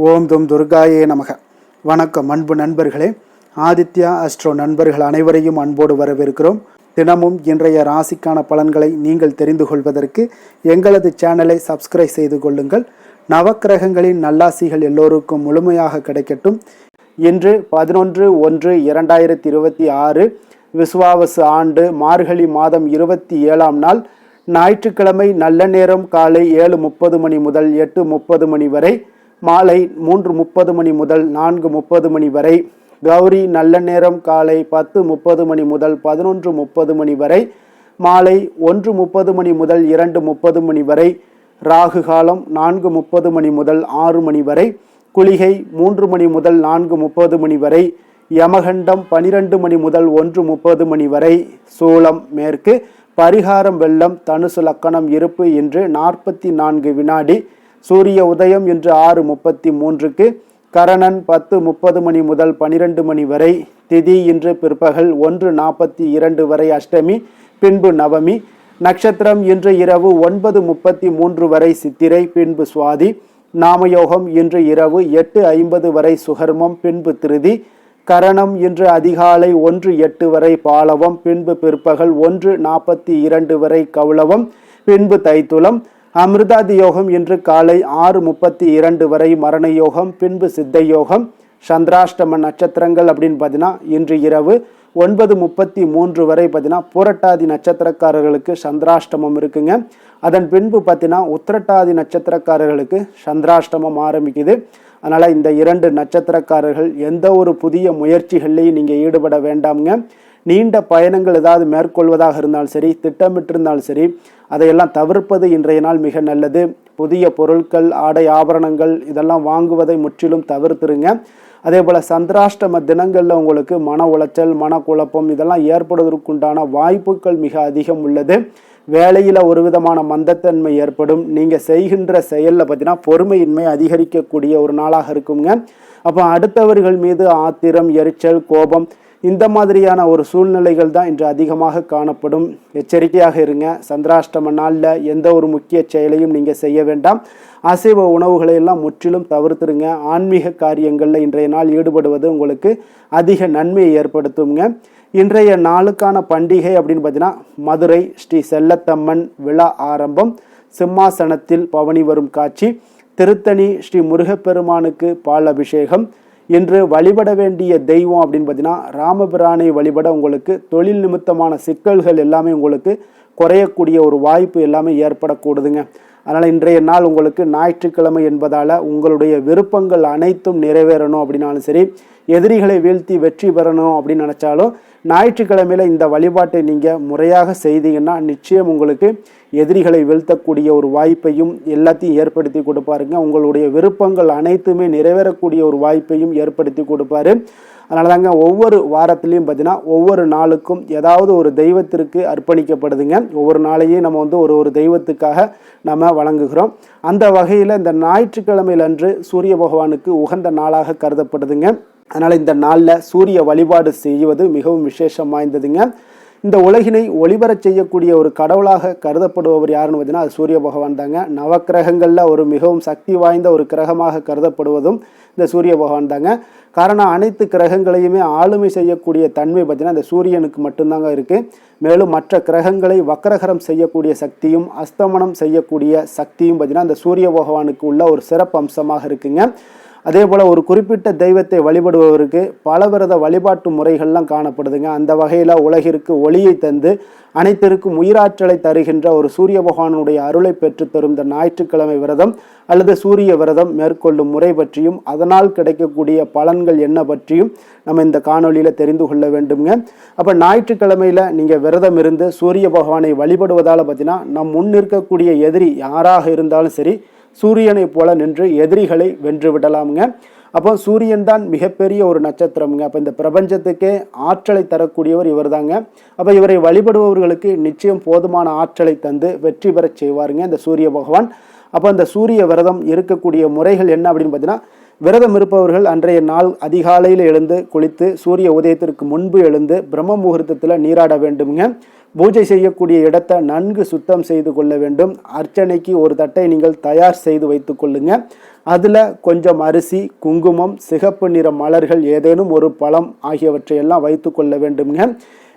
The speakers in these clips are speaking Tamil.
ஓம் தும் துர்காயே நமக. வணக்கம் அன்பு நண்பர்களே. ஆதித்யா அஸ்ட்ரோ நண்பர்கள் அனைவரையும் அன்போடு வரவேற்கிறோம். தினமும் இன்றைய ராசிக்கான பலன்களை நீங்கள் தெரிந்து கொள்வதற்கு எங்களது சேனலை சப்ஸ்கிரைப் செய்து கொள்ளுங்கள். நவக்கிரகங்களின் நல்லாசிகள் எல்லோருக்கும் முழுமையாக கிடைக்கட்டும். இன்று 11/1/2026 விசுவாவசு ஆண்டு மார்கழி மாதம் 27ஆம் நாள் ஞாயிற்றுக்கிழமை. நல்ல நேரம் காலை 7:30 மணி முதல் 8:30 மணி வரை, மாலை 3:30 மணி முதல் 4:30 மணி வரை. கௌரி நல்ல நேரம் காலை 10:30 மணி முதல் 11:30 மணி வரை, மாலை 1:30 மணி முதல் 2:30 மணி வரை. ராகு காலம் 4:30 மணி முதல் 6 மணி வரை. குளிகை 3 மணி முதல் 4:30 மணி வரை. யமகண்டம் 12 மணி முதல் 1:30 மணி வரை. சூலம் மேற்கு. பரிகாரம் வெள்ளம். தனுசு லக்கணம் இருப்பு இன்று 44 வினாடி. சூரிய உதயம் இன்று 6:33க்கு. கரணன் 10:30 மணி முதல் 12 மணி வரை. திதி இன்று பிற்பகல் 1:42 வரை அஷ்டமி, பின்பு நவமி. நட்சத்திரம் இன்று இரவு 9:33 வரை சித்திரை, பின்பு சுவாதி. நாமயோகம் இன்று இரவு 8:50 வரை சுகர்மம், பின்பு திருதி. கரணம் இன்று அதிகாலை 1:08 வரை பாலவம், பின்பு பிற்பகல் 1:42 வரை கௌளவம், பின்பு தைத்துளம். அமிர்தாதி யோகம் இன்று காலை 6:32 வரை மரண யோகம், பின்பு சித்த யோகம். சந்திராஷ்டம நட்சத்திரங்கள் அப்படின்னு பார்த்தீங்கன்னா இன்று இரவு 9:33 வரை பார்த்தீங்கன்னா பூரட்டாதி நட்சத்திரக்காரர்களுக்கு சந்திராஷ்டமம் இருக்குங்க. அதன் பின்பு பார்த்தீங்கன்னா உத்திரட்டாதி நட்சத்திரக்காரர்களுக்கு சந்திராஷ்டமம் ஆரம்பிக்குது. அதனால் இந்த 2 நட்சத்திரக்காரர்கள் எந்த ஒரு புதிய முயற்சிகள்லையும் நீங்கள் ஈடுபட வேண்டாம்ங்க. நீண்ட பயணங்கள் ஏதாவது மேற்கொள்வதாக இருந்தாலும் சரி, திட்டமிட்டிருந்தாலும் சரி, அதையெல்லாம் தவிர்ப்பது இன்றைய நாள் மிக நல்லது. புதிய பொருட்கள், ஆடை ஆபரணங்கள் இதெல்லாம் வாங்குவதை முற்றிலும் தவிர்த்துருங்க. அதே போல் சந்திராஷ்டம தினங்களில் உங்களுக்கு மன உளைச்சல், மனக்குழப்பம் இதெல்லாம் ஏற்படுவதற்குண்டான வாய்ப்புகள் மிக அதிகம் உள்ளது. வேலையில் ஒரு விதமான மந்தத்தன்மை ஏற்படும். நீங்கள் செய்கின்ற செயலில் பார்த்தீங்கன்னா பொறுமையின்மை அதிகரிக்கக்கூடிய ஒரு நாளாக இருக்குங்க. அப்போ அடுத்தவர்கள் மீது ஆத்திரம், எரிச்சல், கோபம் இந்த மாதிரியான ஒரு சூழ்நிலைகள் தான் இன்று அதிகமாக காணப்படும். எச்சரிக்கையாக இருங்க. சந்திராஷ்டம நாளில் எந்த ஒரு முக்கிய செயலையும் நீங்கள் செய்ய வேண்டாம். அசைவ உணவுகளை எல்லாம் முற்றிலும் தவிர்த்துருங்க. ஆன்மீக காரியங்களில் இன்றைய நாள் ஈடுபடுவது உங்களுக்கு அதிக நன்மையை ஏற்படுத்துங்க. இன்றைய நாளுக்கான பண்டிகை அப்படின்னு பார்த்தீங்கன்னா மதுரை ஸ்ரீ செல்லத்தம்மன் விழா ஆரம்பம். சிம்மாசனத்தில் பவனி வரும் காட்சி. திருத்தணி ஸ்ரீ முருகப்பெருமானுக்கு பால் அபிஷேகம். இன்று வழிபட வேண்டிய தெய்வம் அப்படின்னு பார்த்தீங்கன்னா ராமபிரானை வழிபட உங்களுக்கு தொழில் நிமித்தமான சிக்கல்கள் எல்லாமே உங்களுக்கு குறையக்கூடிய ஒரு வாய்ப்பு எல்லாமே ஏற்படக்கூடுதுங்க. அதனால் இன்றைய நாள் உங்களுக்கு ஞாயிற்றுக்கிழமை என்பதால் உங்களுடைய விருப்பங்கள் அனைத்தும் நிறைவேறணும் அப்படின்னாலும் சரி, எதிரிகளை வீழ்த்தி வெற்றி பெறணும் அப்படின்னு நினச்சாலும் ஞாயிற்றுக்கிழமையில் இந்த வழிபாட்டை நீங்கள் முறையாக செய்தீங்கன்னா நிச்சயம் உங்களுக்கு எதிரிகளை வீழ்த்தக்கூடிய ஒரு வாய்ப்பையும் எல்லாத்தையும் ஏற்படுத்தி கொடுப்பாருங்க. உங்களுடைய விருப்பங்கள் அனைத்துமே நிறைவேறக்கூடிய ஒரு வாய்ப்பையும் ஏற்படுத்தி கொடுப்பாரு. அதனால தாங்க ஒவ்வொரு வாரத்துலேயும் பார்த்தீங்கன்னா ஒவ்வொரு நாளுக்கும் ஏதாவது ஒரு தெய்வத்திற்கு அர்ப்பணிக்கப்படுதுங்க. ஒவ்வொரு நாளையும் நம்ம ஒரு தெய்வத்துக்காக நம்ம வழங்குகிறோம். அந்த வகையில் இந்த ஞாயிற்றுக்கிழமையில் அன்று சூரிய பகவானுக்கு உகந்த நாளாக கருதப்படுதுங்க. அதனால் இந்த நாளில் சூரிய வழிபாடு செய்வது மிகவும் விசேஷம் வாய்ந்ததுங்க. இந்த உலகினை ஒளிபரச் செய்யக்கூடிய ஒரு கடவுளாக கருதப்படுபவர் யாருன்னு பார்த்தீங்கன்னா அது சூரிய பகவான் தாங்க. நவக்கிரகங்களில் ஒரு மிகவும் சக்தி வாய்ந்த ஒரு கிரகமாக கருதப்படுவதும் இந்த சூரிய பகவான் தாங்க. காரணம் அனைத்து கிரகங்களையுமே ஆளுமை செய்யக்கூடிய தன்மை பார்த்தீங்கன்னா இந்த சூரியனுக்கு மட்டும்தாங்க இருக்குது. மேலும் மற்ற கிரகங்களை வக்கரகரம் செய்யக்கூடிய சக்தியும் அஸ்தமனம் செய்யக்கூடிய சக்தியும் பார்த்தீங்கன்னா இந்த சூரிய பகவானுக்கு உள்ள ஒரு சிறப்பு அம்சமாக இருக்குங்க. அதே போல் ஒரு குறிப்பிட்ட தெய்வத்தை வழிபடுபவருக்கு பலவித வழிபாட்டு முறைகள்லாம் காணப்படுதுங்க. அந்த வகையில் உலகிற்கு ஒளியை தந்து அனைத்திற்கும் உயிராற்றலை தருகின்ற ஒரு சூரிய பகவானுடைய அருளை பெற்றுத்தரும் இந்த ஞாயிற்றுக்கிழமை விரதம் அல்லது சூரிய விரதம் மேற்கொள்ளும் முறை பற்றியும் அதனால் கிடைக்கக்கூடிய பலன்கள் என்ன பற்றியும் நம்ம இந்த காணொலியில் தெரிந்து கொள்ள வேண்டுங்க. அப்போ ஞாயிற்றுக்கிழமையில் நீங்கள் விரதம் இருந்து சூரிய பகவானை வழிபடுவதால் பார்த்தீங்கன்னா நம் முன் இருக்கக்கூடிய எதிரி யாராக இருந்தாலும் சரி சூரியனை போல நின்று எதிரிகளை வென்று விடலாமுங்க. அப்போ சூரியன் தான் மிகப்பெரிய ஒரு நட்சத்திரம்ங்க. அப்போ இந்த பிரபஞ்சத்துக்கே ஆற்றலை தரக்கூடியவர் இவர் தாங்க. அப்போ இவரை வழிபடுபவர்களுக்கு நிச்சயம் போதுமான ஆற்றலை தந்து வெற்றி பெறச் செய்வாருங்க இந்த சூரிய பகவான். அப்போ இந்த சூரிய விரதம் இருக்கக்கூடிய முறைகள் என்ன அப்படின்னு பார்த்தீங்கன்னா, விரதம் இருப்பவர்கள் அன்றைய நாள் அதிகாலையில் எழுந்து குளித்து சூரிய உதயத்திற்கு முன்பு எழுந்து பிரம்ம முகூர்த்தத்தில் நீராட வேண்டுங்க. பூஜை செய்யக்கூடிய இடத்தை நன்கு சுத்தம் செய்து கொள்ள வேண்டும். அர்ச்சனைக்கு ஒரு தட்டை நீங்கள் தயார் செய்து வைத்து கொள்ளுங்க. அதில் கொஞ்சம் அரிசி, குங்குமம், சிகப்பு நிற மலர்கள், ஏதேனும் ஒரு பழம் ஆகியவற்றையெல்லாம் வைத்து கொள்ள வேண்டுங்க.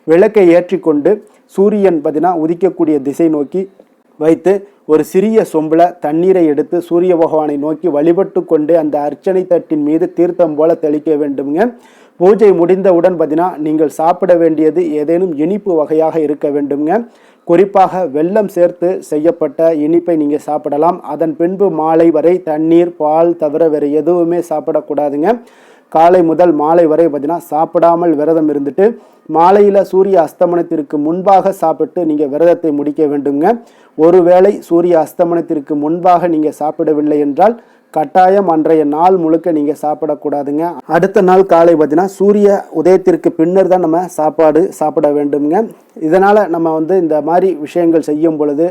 விளக்கை ஏற்றி கொண்டு சூரியன் பார்த்தீங்கன்னா உதிக்கக்கூடிய திசை நோக்கி வைத்து ஒரு சிறிய சொம்பில் தண்ணீரை எடுத்து சூரிய பகவானை நோக்கி வழிபட்டு கொண்டு அந்த அர்ச்சனை தட்டின் மீது தீர்த்தம் போல தெளிக்க வேண்டுங்க. பூஜை முடிந்தவுடன் பார்த்தீங்கன்னா நீங்கள் சாப்பிட வேண்டியது ஏதேனும் இனிப்பு வகையாக இருக்க வேண்டுங்க. குறிப்பாக வெல்லம் சேர்த்து செய்யப்பட்ட இனிப்பை நீங்கள் சாப்பிடலாம். அதன் பின்பு மாலை வரை தண்ணீர், பால் தவிர வேறு எதுவுமே சாப்பிடக்கூடாதுங்க. காலை முதல் மாலை வரை பார்த்தீங்கன்னா சாப்பிடாமல் விரதம் இருந்துட்டு மாலையில் சூரிய அஸ்தமனத்திற்கு முன்பாக சாப்பிட்டு நீங்கள் விரதத்தை முடிக்க வேண்டுங்க. ஒருவேளை சூரிய அஸ்தமனத்திற்கு முன்பாக நீங்கள் சாப்பிடவில்லை என்றால் கட்டாயம் அன்றைய நாள் முழுக்க நீங்கள் சாப்பிடக்கூடாதுங்க. அடுத்த நாள் காலை பார்த்தீங்கன்னா சூரிய உதயத்திற்கு பின்னர் தான் நம்ம சாப்பாடு சாப்பிட வேண்டுங்க. இதனால் நம்ம இந்த மாதிரி விஷயங்கள் செய்யும் பொழுது,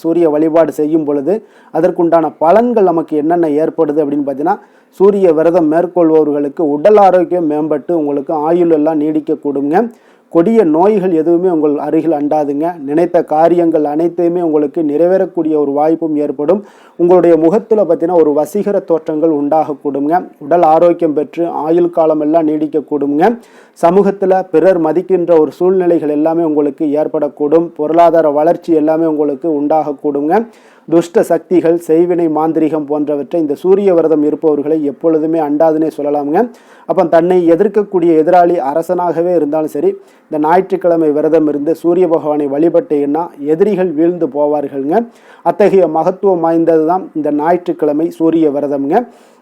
சூரிய வழிபாடு செய்யும் பொழுது அதற்குண்டான பலன்கள் நமக்கு என்னென்ன ஏற்படுது அப்படின்னு பார்த்தீங்கன்னா, சூரிய விரதம் மேற்கொள்பவர்களுக்கு உடல் ஆரோக்கியம் மேம்பட்டு உங்களுக்கு ஆயுள் எல்லாம் நீடிக்க கூடுங்க. கொடிய நோய்கள் எதுவுமே உங்கள் அருகில் அண்டாதுங்க. நினைத்த காரியங்கள் அனைத்தையுமே உங்களுக்கு நிறைவேறக்கூடிய ஒரு வாய்ப்பும் ஏற்படும். உங்களுடைய முகத்தில் பார்த்தீங்கன்னா ஒரு வசீகர தோற்றங்கள் உண்டாகக்கூடுங்க. உடல் ஆரோக்கியம் பெற்று ஆயுள் காலம் எல்லாம் நீடிக்கக்கூடுங்க. சமூகத்தில் பிறர் மதிக்கின்ற ஒரு சூழ்நிலைகள் எல்லாமே உங்களுக்கு ஏற்படக்கூடும். பொருளாதார வளர்ச்சி எல்லாமே உங்களுக்கு உண்டாகக்கூடுங்க. துஷ்ட சக்திகள், செய்வினை, மாந்திரிகம் போன்றவற்றை இந்த சூரிய விரதம் இருப்பவர்களை எப்பொழுதுமே அண்டாதுன்னே சொல்லலாமுங்க. அப்போ தன்னை எதிர்க்கக்கூடிய எதிராளி அரசனாகவே இருந்தாலும் சரி, இந்த ஞாயிற்றுக்கிழமை விரதம் இருந்து சூரிய பகவானை வழிபட்டீங்கன்னா எதிரிகள் வீழ்ந்து போவார்கள்ங்க. அத்தகைய மகத்துவம் வாய்ந்தது தான் இந்த ஞாயிற்றுக்கிழமை சூரிய விரதம்ங்க.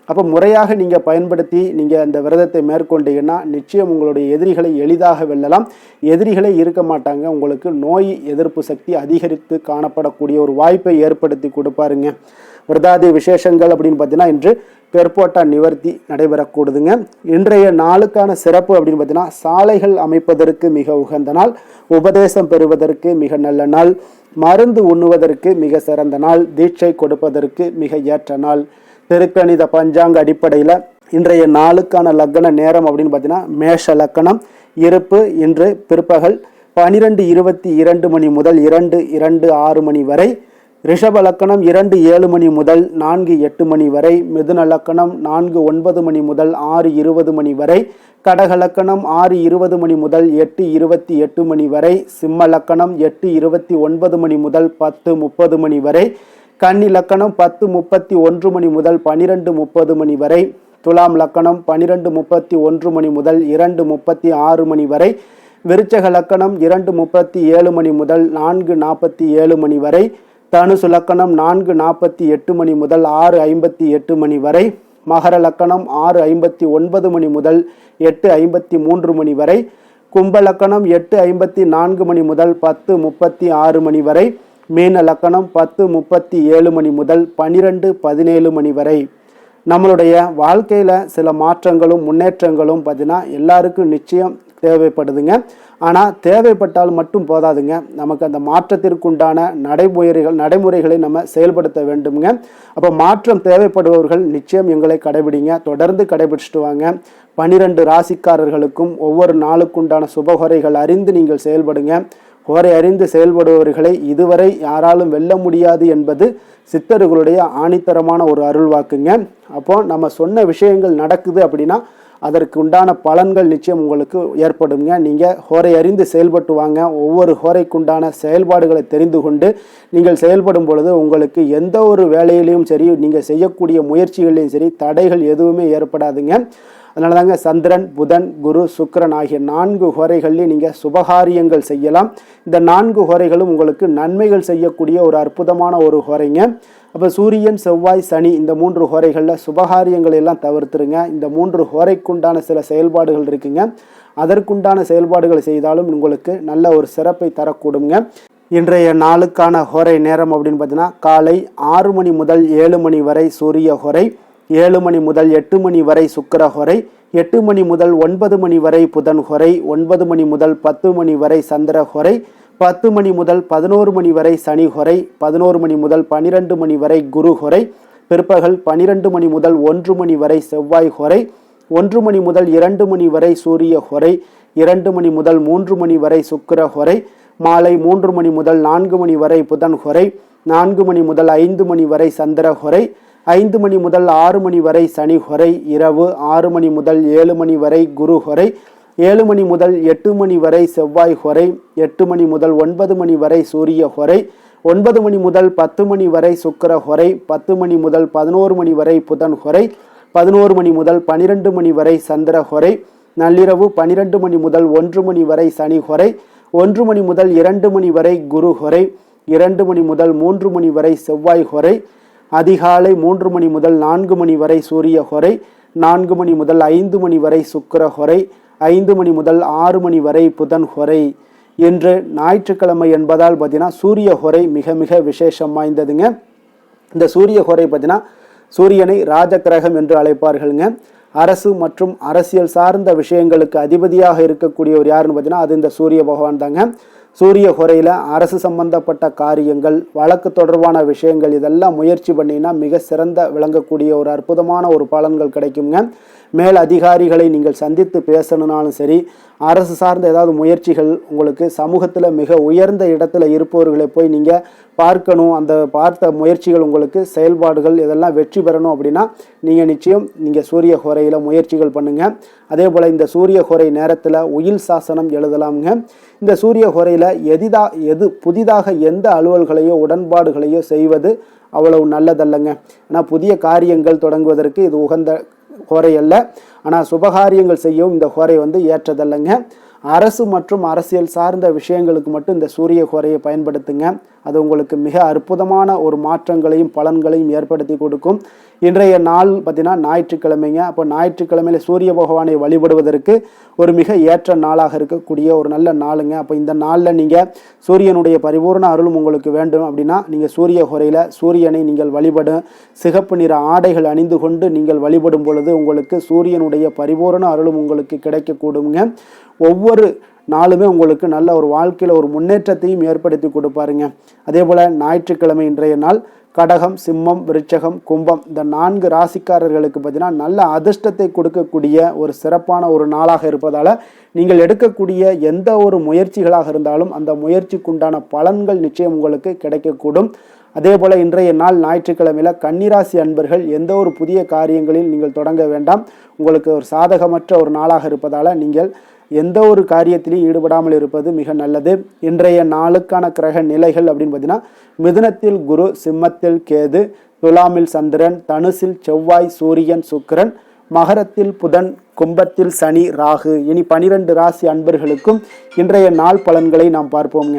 அப்போ முறையாக நீங்கள் பயன்படுத்தி நீங்கள் அந்த விரதத்தை மேற்கொண்டீங்கன்னா நிச்சயம் உங்களுடைய எதிரிகளை எளிதாக வெல்லலாம். எதிரிகளே இருக்க மாட்டாங்க. உங்களுக்கு நோய் எதிர்ப்பு சக்தி அதிகரித்து காணப்படக்கூடிய ஒரு வாய்ப்பை ஏற்படுத்தி கொடுப்பாருங்க. விரதாதி விசேஷங்கள் அப்படின்னு பார்த்தீங்கன்னா இன்று பெர்போட்டா நிவர்த்தி நடைபெறக்கூடுதுங்க. இன்றைய நாளுக்கான சிறப்பு அப்படின்னு பார்த்தீங்கன்னா, சாலைகள் அமைப்பதற்கு மிக உகந்த நாள், உபதேசம் பெறுவதற்கு மிக நல்ல நாள், மருந்து உண்ணுவதற்கு மிக சிறந்த நாள், தீட்சை கொடுப்பதற்கு மிக ஏற்ற நாள். திருக்கணித பஞ்சாங்க அடிப்படையில் இன்றைய நாளுக்கான லக்ன நேரம் அப்படின்னு பார்த்தீங்கன்னா, மேஷ லக்கணம். இருப்பு இன்று பிற்பகல் 12:22 மணி முதல் 2:06 மணி வரை. ரிஷப லக்கணம் 2:07 மணி முதல் 4:08 மணி வரை. மிதுன லக்கணம் 4:09 மணி முதல் 6:20 மணி வரை. கடக லக்கணம் 6:20 மணி முதல் 8:28 மணி வரை. சிம்ம லக்கணம் 8:29 மணி முதல் 10:30 மணி வரை. கன்னி லக்கணம் 10:31 மணி முதல் 12:30 மணி வரை. துலாம் லக்கணம் 12:31 மணி முதல் 2:36 மணி வரை. விருச்சக லக்கணம் 2:37 மணி முதல் 4:47 மணி வரை. தனுசு லக்கணம் 4:48 மணி முதல் 6:58 மணி வரை. மகர லக்கணம் 6:59 மணி முதல் 8:53 மணி வரை. கும்ப லக்கணம் 8:54 மணி முதல் 10:36 மணி வரை. மீன லக்கணம் 10:37 மணி முதல் 12:17 மணி வரை. நம்மளுடைய வாழ்க்கையில் சில மாற்றங்களும் முன்னேற்றங்களும் பார்த்தீங்கன்னா எல்லாருக்கும் நிச்சயம் தேவைப்படுதுங்க. ஆனால் தேவைப்பட்டால் மட்டும் போதாதுங்க. நமக்கு அந்த மாற்றத்திற்குண்டான நடைமுறைகளை நம்ம செயல்படுத்த வேண்டுங்க. அப்போ மாற்றம் தேவைப்படுபவர்கள் நிச்சயம் எங்களை கடைபிடிங்க, தொடர்ந்து கடைபிடிச்சிட்டு வாங்க. 12 ராசிக்காரர்களுக்கும் ஒவ்வொரு நாளுக்குண்டான சுபகொறைகள் அறிந்து நீங்கள் செயல்படுங்க. ஹோரை அறிந்து செயல்படுபவர்களை இதுவரை யாராலும் வெல்ல முடியாது என்பது சித்தர்களுடைய ஆணித்தரமான ஒரு அருள்வாக்குங்க. அப்போ நம்ம சொன்ன விஷயங்கள் நடக்குது அப்படின்னா அதற்கு உண்டான பலன்கள் நிச்சயம் உங்களுக்கு ஏற்படுங்க. நீங்கள் ஹோரை அறிந்து செயல்பட்டு வாங்க. ஒவ்வொரு ஹோரைக்குண்டான செயல்பாடுகளை தெரிந்து கொண்டு நீங்கள் செயல்படும் பொழுது உங்களுக்கு எந்த ஒரு வேலையிலையும் சரி, நீங்கள் செய்யக்கூடிய முயற்சிகளையும் சரி, தடைகள் எதுவுமே ஏற்படாதுங்க. அதனால தாங்க சந்திரன், புதன், குரு, சுக்கிரன் ஆகிய 4 ஹோரைகள்லையும் நீங்கள் சுபகாரியங்கள் செய்யலாம். இந்த 4 ஹோரைகளும் உங்களுக்கு நன்மைகள் செய்யக்கூடிய ஒரு அற்புதமான ஒரு ஹோரைங்க. அப்போ சூரியன், செவ்வாய், சனி இந்த 3 ஹோரைகளில் சுபகாரியங்களை எல்லாம் தவிர்த்துருங்க. இந்த 3 ஹோரைக்குண்டான சில செயல்பாடுகள் இருக்குங்க. அதற்குண்டான செயல்பாடுகளை செய்தாலும் உங்களுக்கு நல்ல ஒரு சிறப்பை தரக்கூடுங்க. இன்றைய நாளுக்கான ஹோரை நேரம் அப்படின்னு பார்த்தீங்கன்னா, காலை 6 மணி முதல் 7 மணி வரை சூரிய ஹோரை, 7 மணி முதல் 8 மணி வரை சுக்கிர ஹோரை, 8 மணி முதல் 9 மணி வரை புதன் ஹோரை, 9 மணி முதல் 10 மணி வரை சந்திர ஹோரை, 10 மணி முதல் 11 மணி வரை சனி ஹோரை, 11 மணி முதல் 12 மணி வரை குரு ஹோரை, பிற்பகல் 12 மணி முதல் 1 மணி வரை செவ்வாய் ஹோரை, 1 மணி முதல் 2 மணி வரை சூரிய ஹோரை, 2 மணி முதல் 3 மணி வரை சுக்கிர ஹோரை, மாலை 3 மணி முதல் 4 மணி வரை புதன் ஹொரை, 4 மணி முதல் 5 மணி வரை சந்திர ஹொரை, 5 மணி முதல் 6 மணி வரை சனி ஹொரை, இரவு 6 மணி முதல் 7 மணி வரை குரு ஹொரை, 7 மணி முதல் 8 மணி வரை செவ்வாய் ஹொரை, 8 மணி முதல் 9 மணி வரை சூரிய ஹொரை, 9 மணி முதல் 10 மணி வரை சுக்கிர ஹொரை, 10 மணி முதல் 11 மணி வரை புதன் ஹொரை, 11 மணி முதல் 12 மணி வரை சந்திர ஹொரை, நள்ளிரவு 12 மணி முதல் 1 மணி வரை சனி ஹொரை, 1 மணி முதல் 2 மணி வரை குரு ஹொரை, 2 மணி முதல் 3 மணி வரை செவ்வாய் ஹொரை, அதிகாலை 3 மணி முதல் 4 மணி வரை சூரிய ஹொரை, 4 மணி முதல் 5 மணி வரை சுக்கிர ஹொரை, 5 மணி முதல் 6 மணி வரை புதன் ஹொரை. இன்று ஞாயிற்றுக்கிழமை என்பதால் பார்த்தீங்கன்னா சூரிய ஹொரை மிக மிக விசேஷம் வாய்ந்ததுங்க. இந்த சூரிய ஹொரை பார்த்தீங்கன்னா சூரியனை ராஜகிரகம் என்று அழைப்பார்களுங்க. அரசு மற்றும் அரசியல் சார்ந்த விஷயங்களுக்கு அதிபதியாக இருக்கக்கூடியவர் யாருன்னு பார்த்தீங்கன்னா அது இந்த சூரிய பகவான் தாங்க. சூரிய ஹொரையில் அரசு சம்பந்தப்பட்ட காரியங்கள், வழக்கு தொடர்பான விஷயங்கள் இதெல்லாம் முயற்சி பண்ணினா மிக சிறந்த விளங்கக்கூடிய ஒரு அற்புதமான ஒரு பலன்கள் கிடைக்குங்க. மேல் அதிகாரிகளை நீங்கள் சந்தித்து பேசணுனாலும் சரி, அரசு சார்ந்த ஏதாவது முயற்சிகள், உங்களுக்கு சமூகத்தில் மிக உயர்ந்த இடத்துல இருப்பவர்களை போய் நீங்கள் பார்க்கணும், அந்த பார்த்த முயற்சிகள் உங்களுக்கு செயல்பாடுகள் இதெல்லாம் வெற்றி பெறணும் அப்படின்னா நீங்கள் நிச்சயம் நீங்கள் சூரிய ஹொரையில் முயற்சிகள் பண்ணுங்கள். அதே போல் இந்த சூரிய ஹொரை நேரத்தில் உயில் சாசனம் எழுதலாமுங்க. இந்த சூரிய ஹொரையில் புதிதாக எந்த அலுவல்களையோ உடன்பாடுகளையோ செய்வது அவ்வளவு நல்லதல்லங்க. ஆனால் புதிய காரியங்கள் தொடங்குவதற்கு இது உகந்த ஹோரை அல்ல. ஆனால் சுபகாரியங்கள் செய்யவும் இந்த ஹோரை ஏற்றதல்லைங்க. அரசு மற்றும் அரசியல் சார்ந்த விஷயங்களுக்கு மட்டும் இந்த சூரிய ஹோரையை பயன்படுத்துங்க. அது உங்களுக்கு மிக அற்புதமான ஒரு மாற்றங்களையும் பலன்களையும் ஏற்படுத்தி கொடுக்கும். இன்றைய நாள் பார்த்தீங்கன்னா ஞாயிற்றுக்கிழமைங்க. அப்போ ஞாயிற்றுக்கிழமையில சூரிய பகவானை வழிபடுவதற்கு ஒரு மிக ஏற்ற நாளாக இருக்கக்கூடிய ஒரு நல்ல நாளுங்க. அப்போ இந்த நாளில் நீங்கள் சூரியனுடைய பரிபூர்ண அருளும் உங்களுக்கு வேண்டும் அப்படின்னா நீங்கள் சூரிய ஹொரையில் சூரியனை நீங்கள் வழிபடும் சிகப்பு நிற ஆடைகள் அணிந்து கொண்டு நீங்கள் வழிபடும் பொழுது உங்களுக்கு சூரியனுடைய பரிபூர்ண அருளும் உங்களுக்கு கிடைக்கக்கூடுங்க. ஒவ்வொரு நாளுமே உங்களுக்கு நல்ல ஒரு வாழ்க்கையில் ஒரு முன்னேற்றத்தையும் ஏற்படுத்தி கொடுப்பாருங்க. அதே போல் ஞாயிற்றுக்கிழமை இன்றைய நாள் கடகம், சிம்மம், விருச்சகம், கும்பம் இந்த 4 ராசிக்காரர்களுக்கு பார்த்தீங்கன்னா நல்ல அதிர்ஷ்டத்தை கொடுக்கக்கூடிய ஒரு சிறப்பான ஒரு நாளாக இருப்பதால் நீங்கள் எடுக்கக்கூடிய எந்த ஒரு முயற்சிகளாக இருந்தாலும் அந்த முயற்சிக்குண்டான பலன்கள் நிச்சயம் உங்களுக்கு கிடைக்கக்கூடும். அதே போல் இன்றைய நாள் ஞாயிற்றுக்கிழமையில் கன்னிராசி அன்பர்கள் எந்த ஒரு புதிய காரியங்களில் நீங்கள் தொடங்க வேண்டாம். உங்களுக்கு ஒரு சாதகமற்ற ஒரு நாளாக இருப்பதால் நீங்கள் எந்த ஒரு காரியத்திலையும் ஈடுபடாமல் இருப்பது மிக நல்லது. இன்றைய நாளுக்கான கிரக நிலைகள் அப்படின்னு பார்த்தீங்கன்னா மிதுனத்தில் குரு, சிம்மத்தில் கேது, துலாமில் சந்திரன், தனுசில் செவ்வாய், சூரியன், சுக்கிரன், மகரத்தில் புதன், கும்பத்தில் சனி, ராகு. இனி 12 ராசி அன்பர்களுக்கும் இன்றைய நாள் பலன்களை நாம் பார்ப்போங்க.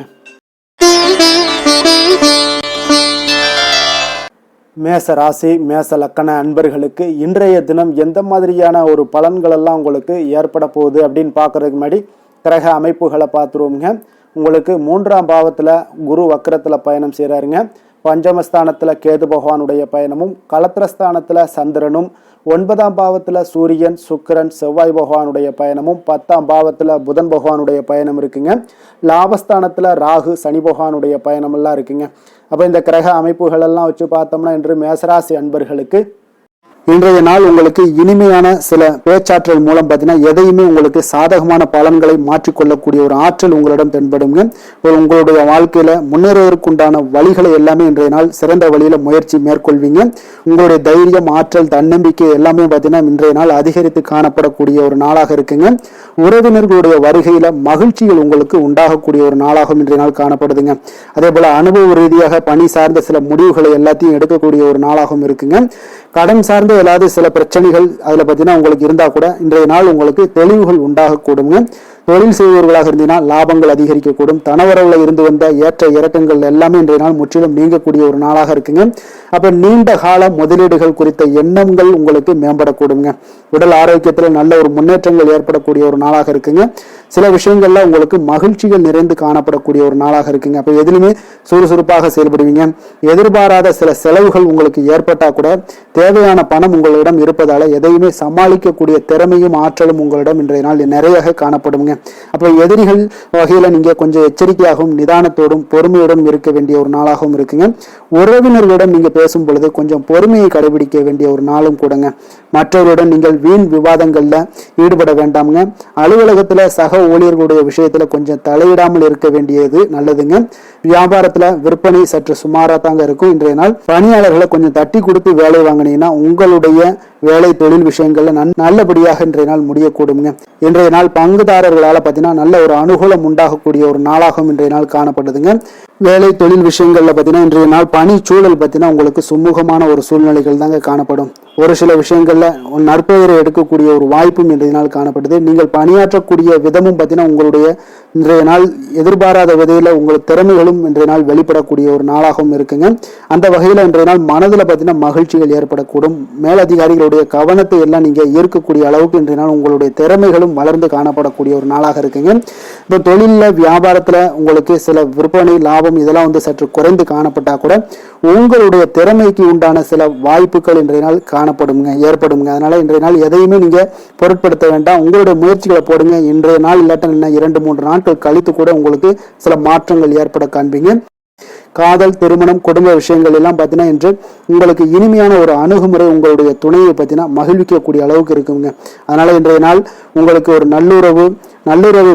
மேச ராசி, மேச லக்கண அன்பர்களுக்கு இன்றைய தினம் எந்த மாதிரியான ஒரு பலன்கள் எல்லாம் உங்களுக்கு ஏற்பட போகுது அப்படின்னு பார்க்கறதுக்கு முன்னாடி கிரக அமைப்புகளை பார்த்துருவோங்க. உங்களுக்கு 3ஆம் பாவத்தில் குரு வக்கரத்தில் பயணம் செய்கிறாருங்க. பஞ்சமஸ்தானத்தில் கேது பகவானுடைய பயணமும், களத்திரஸ்தானத்தில் சந்திரனும், 9ஆம் பாவத்தில் சூரியன், சுக்கிரன், செவ்வாய் பகவானுடைய பயணமும், 10ஆம் பாவத்தில் புதன் பகவானுடைய பயணம் இருக்குங்க. லாபஸ்தானத்தில் ராகு, சனி பகவானுடைய பயணமெல்லாம் இருக்குங்க. அப்போ இந்த கிரக அமைப்புகள் எல்லாம் வச்சு பார்த்தோம்னா இன்று மேசராசி அன்பர்களுக்கு இன்றைய நாள் உங்களுக்கு இனிமையான சில பேச்சாற்றல் மூலம் பார்த்தீங்கன்னா எதையுமே உங்களுக்கு சாதகமான பலன்களை மாற்றிக்கொள்ளக்கூடிய ஒரு ஆற்றல் உங்களிடம் தென்படுங்க. உங்களுடைய வாழ்க்கையில முன்னேறுவதற்குண்டான வழிகளை எல்லாமே இன்றைய நாள் சிறந்த வழியில முயற்சி மேற்கொள்வீங்க. உங்களுடைய தைரியம், ஆற்றல், தன்னம்பிக்கை எல்லாமே பார்த்தீங்கன்னா இன்றைய நாள் அதிகரித்து காணப்படக்கூடிய ஒரு நாளாக இருக்குங்க. உறவினர்களுடைய வருகையில மகிழ்ச்சிகள் உங்களுக்கு உண்டாகக்கூடிய ஒரு நாளாகவும் இன்றைய நாள் காணப்படுதுங்க. அதே போல அனுபவ ரீதியாக பணி சார்ந்த சில முடிவுகளை எல்லாத்தையும் எடுக்கக்கூடிய ஒரு நாளாகவும் இருக்குங்க. கடன் சார்ந்த ஏதாவது சில பிரச்சனைகள் அதுல பார்த்தீங்கன்னா உங்களுக்கு இருந்தா கூட இன்றைய நாள் உங்களுக்கு தெளிவுகள் உண்டாகக்கூடுங்க. தொழில் செய்பவர்களாக இருந்தீங்கன்னா லாபங்கள் அதிகரிக்கக்கூடும். தனவரவுல இருந்து வந்த ஏற்ற இறக்கங்கள் எல்லாமே இன்றைய நாள் முற்றிலும் நீங்கக்கூடிய ஒரு நாளாக இருக்குங்க. அப்ப நீண்ட கால முதலீடுகள் குறித்த எண்ணங்கள் உங்களுக்கு மேம்படக்கூடுங்க. உடல் ஆரோக்கியத்துல நல்ல ஒரு முன்னேற்றங்கள் ஏற்படக்கூடிய ஒரு நாளாக இருக்குங்க. சில விஷயங்கள்ல உங்களுக்கு மகிழ்ச்சிகள் நிறைந்து காணப்படக்கூடிய ஒரு நாளாக இருக்குங்க. அப்ப எதிலுமே சுறுசுறுப்பாக செயல்படுவீங்க. எதிர்பாராத சில செலவுகள் உங்களுக்கு ஏற்பட்டா கூட தேவையான பணம் உங்களிடம் இருப்பதால எதையுமே சமாளிக்கக்கூடிய திறமையும் ஆற்றலும் உங்களிடம் இன்றைய நாள் நிறைய காணப்படுங்க. அப்போ எதிரிகள் வகையில் நீங்கள் கொஞ்சம் எச்சரிக்கையாகவும் நிதானத்தோடும் பொறுமையோடும் இருக்க வேண்டிய ஒரு நாளாகவும் இருக்குங்க. உறவினர்களிடம் நீங்கள் பேசும் பொழுது கொஞ்சம் பொறுமையை கடைபிடிக்க வேண்டிய ஒரு நாளும் கூடங்க. மற்றவருடன் நீங்கள் வீண் விவாதங்களில் ஈடுபட வேண்டாமுங்க. அலுவலகத்தில் சக ஊழியர்களுடைய விஷயத்தில் கொஞ்சம் தலையிடாமல் இருக்க வேண்டியது நல்லதுங்க. வியாபாரத்தில் விற்பனை சற்று சுமாராக தாங்க இருக்கும். இன்றைய நாள் பணியாளர்களை கொஞ்சம் தட்டி கொடுத்து வேலை வாங்கினீங்கன்னா உங்களுடைய வேலை தொழில் விஷயங்கள்ல நல்லபடியாக இன்றைய நாள் முடியக்கூடுங்க. இன்றைய நாள் பங்குதாரர்களால் பார்த்தீங்கன்னா நல்ல ஒரு அனுகூலம் உண்டாகக்கூடிய ஒரு நாளாகவும் இன்றைய நாள் காணப்படுதுங்க. வேலை தொழில் விஷயங்கள்ல பார்த்தீங்கன்னா இன்றைய நாள் பணி சூழல் பார்த்தீங்கன்னா உங்களுக்கு சுமூகமான ஒரு சூழ்நிலைகள் தாங்க காணப்படும். ஒரு சில விஷயங்கள்ல நற்பெயரை எடுக்கக்கூடிய ஒரு வாய்ப்பும் இன்றைய நாள் காணப்படுது. நீங்கள் பணியாற்றக்கூடிய விதமும் பார்த்தீங்கன்னா உங்களுடைய இன்றைய நாள் எதிர்பாராத விதையில உங்கள் திறமைகளும் இன்றைய நாள் வெளிப்படக்கூடிய ஒரு நாளாகவும் இருக்குங்க. அந்த வகையில இன்றைய நாள் மனதில் பார்த்தீங்கன்னா மகிழ்ச்சிகள் ஏற்படக்கூடும். மேலதிகாரிகளுடைய கவனத்தை எல்லாம் நீங்க ஈர்க்கக்கூடிய அளவுக்கு இன்றைய நாள் உங்களுடைய திறமைகளும் வளர்ந்து காணப்படக்கூடிய ஒரு நாளாக இருக்குங்க. இப்போ தொழிலில் வியாபாரத்துல உங்களுக்கு சில விற்பனை லாபம் இதெல்லாம் சற்று குறைந்து காணப்பட்டா கூட உங்களுடைய திறமைக்கு உண்டான சில வாய்ப்புகள் இன்றைய நாள் ஏற்படுங்க. அதனால இன்றைய நாள் எதையுமே நீங்க பொருட்படுத்த வேண்டாம். உங்களுடைய முயற்சிகளை போடுங்க. இன்றைய நாள் இல்லாட்ட 2-3 நாட்கள் கழித்து கூட உங்களுக்கு சில மாற்றங்கள் ஏற்பட காண்பீங்க. காதல், திருமணம், குடும்ப விஷயங்கள் எல்லாம் பார்த்தீங்கன்னா இன்று உங்களுக்கு இனிமையான ஒரு அணுகுமுறை உங்களுடைய துணையை பார்த்தீங்கன்னா மகிழ்விக்கக்கூடிய அளவுக்கு இருக்குங்க. அதனால இன்றைய நாள் உங்களுக்கு ஒரு நல்லுறவை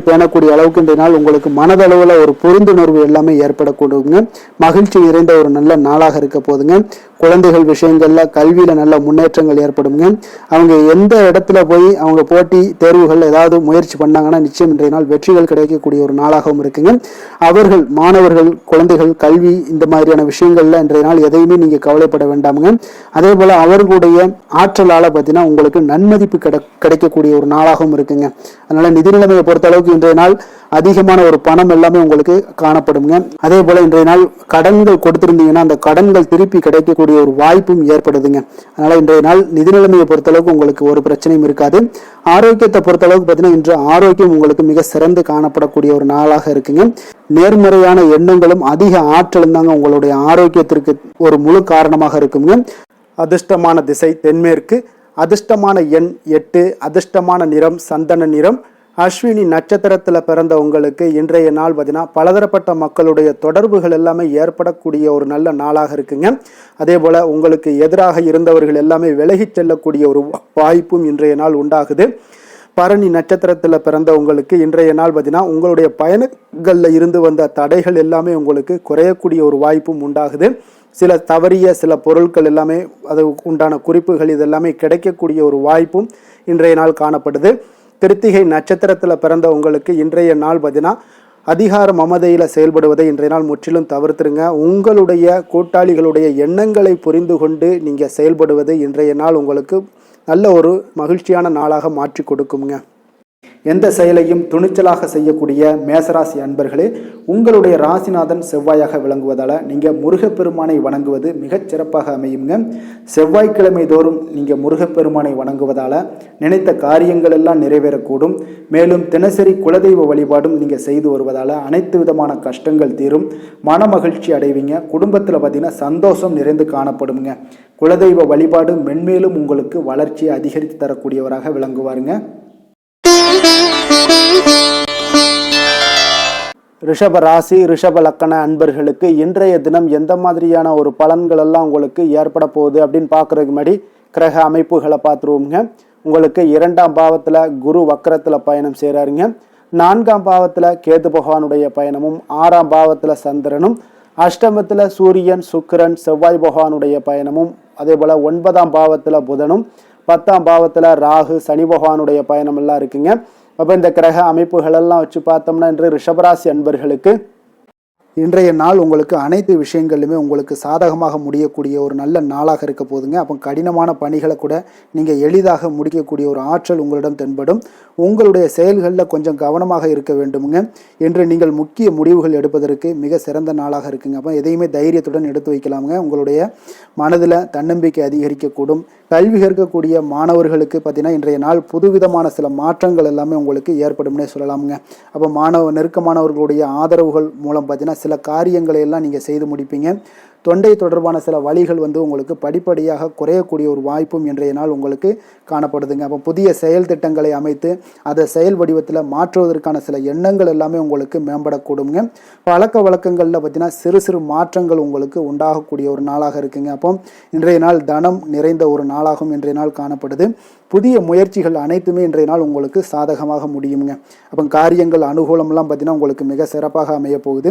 பேணக்கூடிய அளவுக்கு இன்றைய நாள் உங்களுக்கு மனதளவில் ஒரு புரிந்துணர்வு எல்லாமே ஏற்படக்கூடுங்க. மகிழ்ச்சி நிறைந்த ஒரு நல்ல நாளாக இருக்க போதுங்க. குழந்தைகள் விஷயங்கள்ல கல்வியில நல்ல முன்னேற்றங்கள் ஏற்படுங்க. அவங்க எந்த இடத்துல போய் அவங்க போட்டி தேர்வுகள் ஏதாவது முயற்சி பண்ணாங்கன்னா நிச்சயம் இன்றைய நாள் வெற்றிகள் கிடைக்கக்கூடிய ஒரு நாளாகவும் இருக்குங்க. அவர்கள் மாணவர்கள் குழந்தைகள் கல்வி இந்த மாதிரியான விஷயங்கள்ல இன்றைய நாள் எதையுமே நீங்க கவலைப்பட வேண்டாமுங்க. அதே போல அவர்களுடைய ஆற்றலால பார்த்தீங்கன்னா உங்களுக்கு நன்மதிப்பு கிடைக்கக்கூடிய ஒரு நாளாகவும் இருக்குங்க. அதனால நிதி நிலைமையை பொறுத்த அளவுக்கு இன்றைய நாள் அதிகமான ஒரு பணம் எல்லாமே உங்களுக்கு காணப்படுங்க. அதே போல இன்றைய நாள் கடன்கள் கொடுத்திருந்தீங்கன்னா அந்த கடன்கள் திருப்பி கிடைக்கக்கூடிய ஒரு வாய்ப்பும் ஏற்படுதுங்க. அதனால இன்றைய நாள் நிதி நிலைமையை பொறுத்தளவுக்கு உங்களுக்கு ஒரு பிரச்சனையும் இருக்காது. ஆரோக்கியத்தை பொறுத்தளவுக்கு பார்த்தீங்கன்னா இன்று ஆரோக்கியம் உங்களுக்கு மிக சிறந்து காணப்படக்கூடிய ஒரு நாளாக இருக்குங்க. நேர்மறையான எண்ணங்களும் அதிக ஆற்றலும் தாங்க உங்களுடைய ஆரோக்கியத்திற்கு ஒரு முழு காரணமாக இருக்குங்க. அதிர்ஷ்டமான திசை தென்மேற்கு, அதிர்ஷ்டமான எண் 8, அதிர்ஷ்டமான நிறம் சந்தன நிறம். அஸ்வினி நட்சத்திரத்தில் பிறந்த உங்களுக்கு இன்றைய நாள் பார்த்தீங்கன்னா பலதரப்பட்ட மக்களுடைய தொடர்புகள் எல்லாமே ஏற்படக்கூடிய ஒரு நல்ல நாளாக இருக்குங்க. அதே போல் உங்களுக்கு எதிராக இருந்தவர்கள் எல்லாமே விலகிச் செல்லக்கூடிய ஒரு வாய்ப்பும் இன்றைய நாள் உண்டாகுது. பரணி நட்சத்திரத்தில் பிறந்த உங்களுக்கு இன்றைய நாள் பார்த்தீங்கன்னா உங்களுடைய பயணங்களில் இருந்து வந்த தடைகள் எல்லாமே உங்களுக்கு குறையக்கூடிய ஒரு வாய்ப்பும் உண்டாகுது. சில தவறிய சில பொருட்கள் எல்லாமே அது உண்டான குறிப்புகள் இதெல்லாமே கிடைக்கக்கூடிய ஒரு வாய்ப்பும் இன்றைய நாள் காணப்படுது. கிருத்திகை நட்சத்திரத்தில் பிறந்த உங்களுக்கு இன்றைய நாள் பார்த்தீங்கன்னா அதிகார மமதையில் செயல்படுவதை இன்றைய நாள் முற்றிலும் தவிர்த்துருங்க. உங்களுடைய கூட்டாளிகளுடைய எண்ணங்களை புரிந்து கொண்டு நீங்கள் செயல்படுவது இன்றைய நாள் உங்களுக்கு நல்ல ஒரு மகிழ்ச்சியான நாளாக மாற்றி கொடுக்குங்க. எந்த செயலையும் துணிச்சலாக செய்யக்கூடிய மேசராசி அன்பர்களே, உங்களுடைய ராசிநாதன் செவ்வாயாக விளங்குவதால் நீங்கள் முருகப்பெருமானை வணங்குவது மிகச் சிறப்பாக அமையுங்க. செவ்வாய்க்கிழமை தோறும் நீங்கள் முருகப்பெருமானை வணங்குவதால் நினைத்த காரியங்கள் எல்லாம் நிறைவேறக்கூடும். மேலும் தினசரி குலதெய்வ வழிபாடும் நீங்கள் செய்து வருவதால் அனைத்து விதமான கஷ்டங்கள் தீரும், மன மகிழ்ச்சி அடைவீங்க. குடும்பத்தில் பார்த்தீங்கன்னா சந்தோஷம் நிறைந்து காணப்படுங்க. குலதெய்வ வழிபாடு மென்மேலும் உங்களுக்கு வளர்ச்சியை அதிகரித்து தரக்கூடியவராக விளங்குவாருங்க. ரிஷப ராசி ரிஷப லக்கண அன்பர்களுக்கு இன்றைய தினம் எந்த மாதிரியான ஒரு பலன்கள் எல்லாம் உங்களுக்கு ஏற்பட போகுது அப்படின்னு பார்க்கறதுக்கு முன்னாடி கிரக அமைப்புகளை பார்த்துருவோங்க. உங்களுக்கு 2ஆம் பாவத்தில் குரு வக்கரத்தில் பயணம் செய்கிறாருங்க. 4ஆம் பாவத்தில் கேது பகவானுடைய பயணமும், 6ஆம் பாவத்தில் சந்திரனும், அஷ்டமத்தில் சூரியன் சுக்கிரன் செவ்வாய் பகவானுடைய பயணமும், அதே போல் 9ஆம் பாவத்தில் புதனும், 10ஆம் பாவத்தில் ராகு சனி பகவானுடைய பயணம் எல்லாம் இருக்குங்க. அப்போ இந்த கிரக அமைப்புகளெல்லாம் வச்சு பார்த்தோம்னா இன்று ரிஷபராசி அன்பர்களுக்கு இன்றைய நாள் உங்களுக்கு அனைத்து விஷயங்களிலுமே உங்களுக்கு சாதகமாக முடியக்கூடிய ஒரு நல்ல நாளாக இருக்க போதுங்க. அப்போ கடினமான பணிகளை கூட நீங்கள் எளிதாக முடிக்கக்கூடிய ஒரு ஆற்றல் உங்களிடம் தென்படும். உங்களுடைய செயல்களில் கொஞ்சம் கவனமாக இருக்க வேண்டுமுங்க. என்று நீங்கள் முக்கிய முடிவுகள் எடுப்பதற்கு மிக சிறந்த நாளாக இருக்குங்க. அப்போ எதையுமே தைரியத்துடன் எடுத்து வைக்கலாமுங்க. உங்களுடைய மனதில் தன்னம்பிக்கை அதிகரிக்கக்கூடும். கல்வி கற்கக்கூடிய மாணவர்களுக்கு பார்த்தீங்கன்னா இன்றைய நாள் புதுவிதமான சில மாற்றங்கள் எல்லாமே உங்களுக்கு ஏற்படும்னே சொல்லலாமுங்க. அப்போ நெருக்கமானவர்களுடைய ஆதரவுகள் மூலம் பார்த்தீங்கன்னா சில காரியங்களை எல்லாம் நீங்கள் செய்து முடிப்பீங்க. தொண்டை தொடர்பான சில வலிகள் உங்களுக்கு படிப்படியாக குறையக்கூடிய ஒரு வாய்ப்பும் இன்றைய நாள் உங்களுக்கு காணப்படுதுங்க. அப்போ புதிய செயல் திட்டங்களை அமைத்து அதை செயல் வடிவத்தில் மாற்றுவதற்கான சில எண்ணங்கள் எல்லாமே உங்களுக்கு மேம்படக்கூடுங்க. பழக்க வழக்கங்களில் பார்த்தீங்கன்னா சிறு சிறு மாற்றங்கள் உங்களுக்கு உண்டாகக்கூடிய ஒரு நாளாக இருக்குங்க. அப்போ இன்றைய நாள் தனம் நிறைந்த ஒரு நாளாகவும் இன்றைய நாள் காணப்படுது. புதிய முயற்சிகள் அனைத்துமே இன்றைய நாள் உங்களுக்கு சாதகமாக முடியுங்க. அப்போ காரியங்கள் அனுகூலம்லாம் பார்த்தீங்கன்னா உங்களுக்கு மிக சிறப்பாக அமைய போகுது.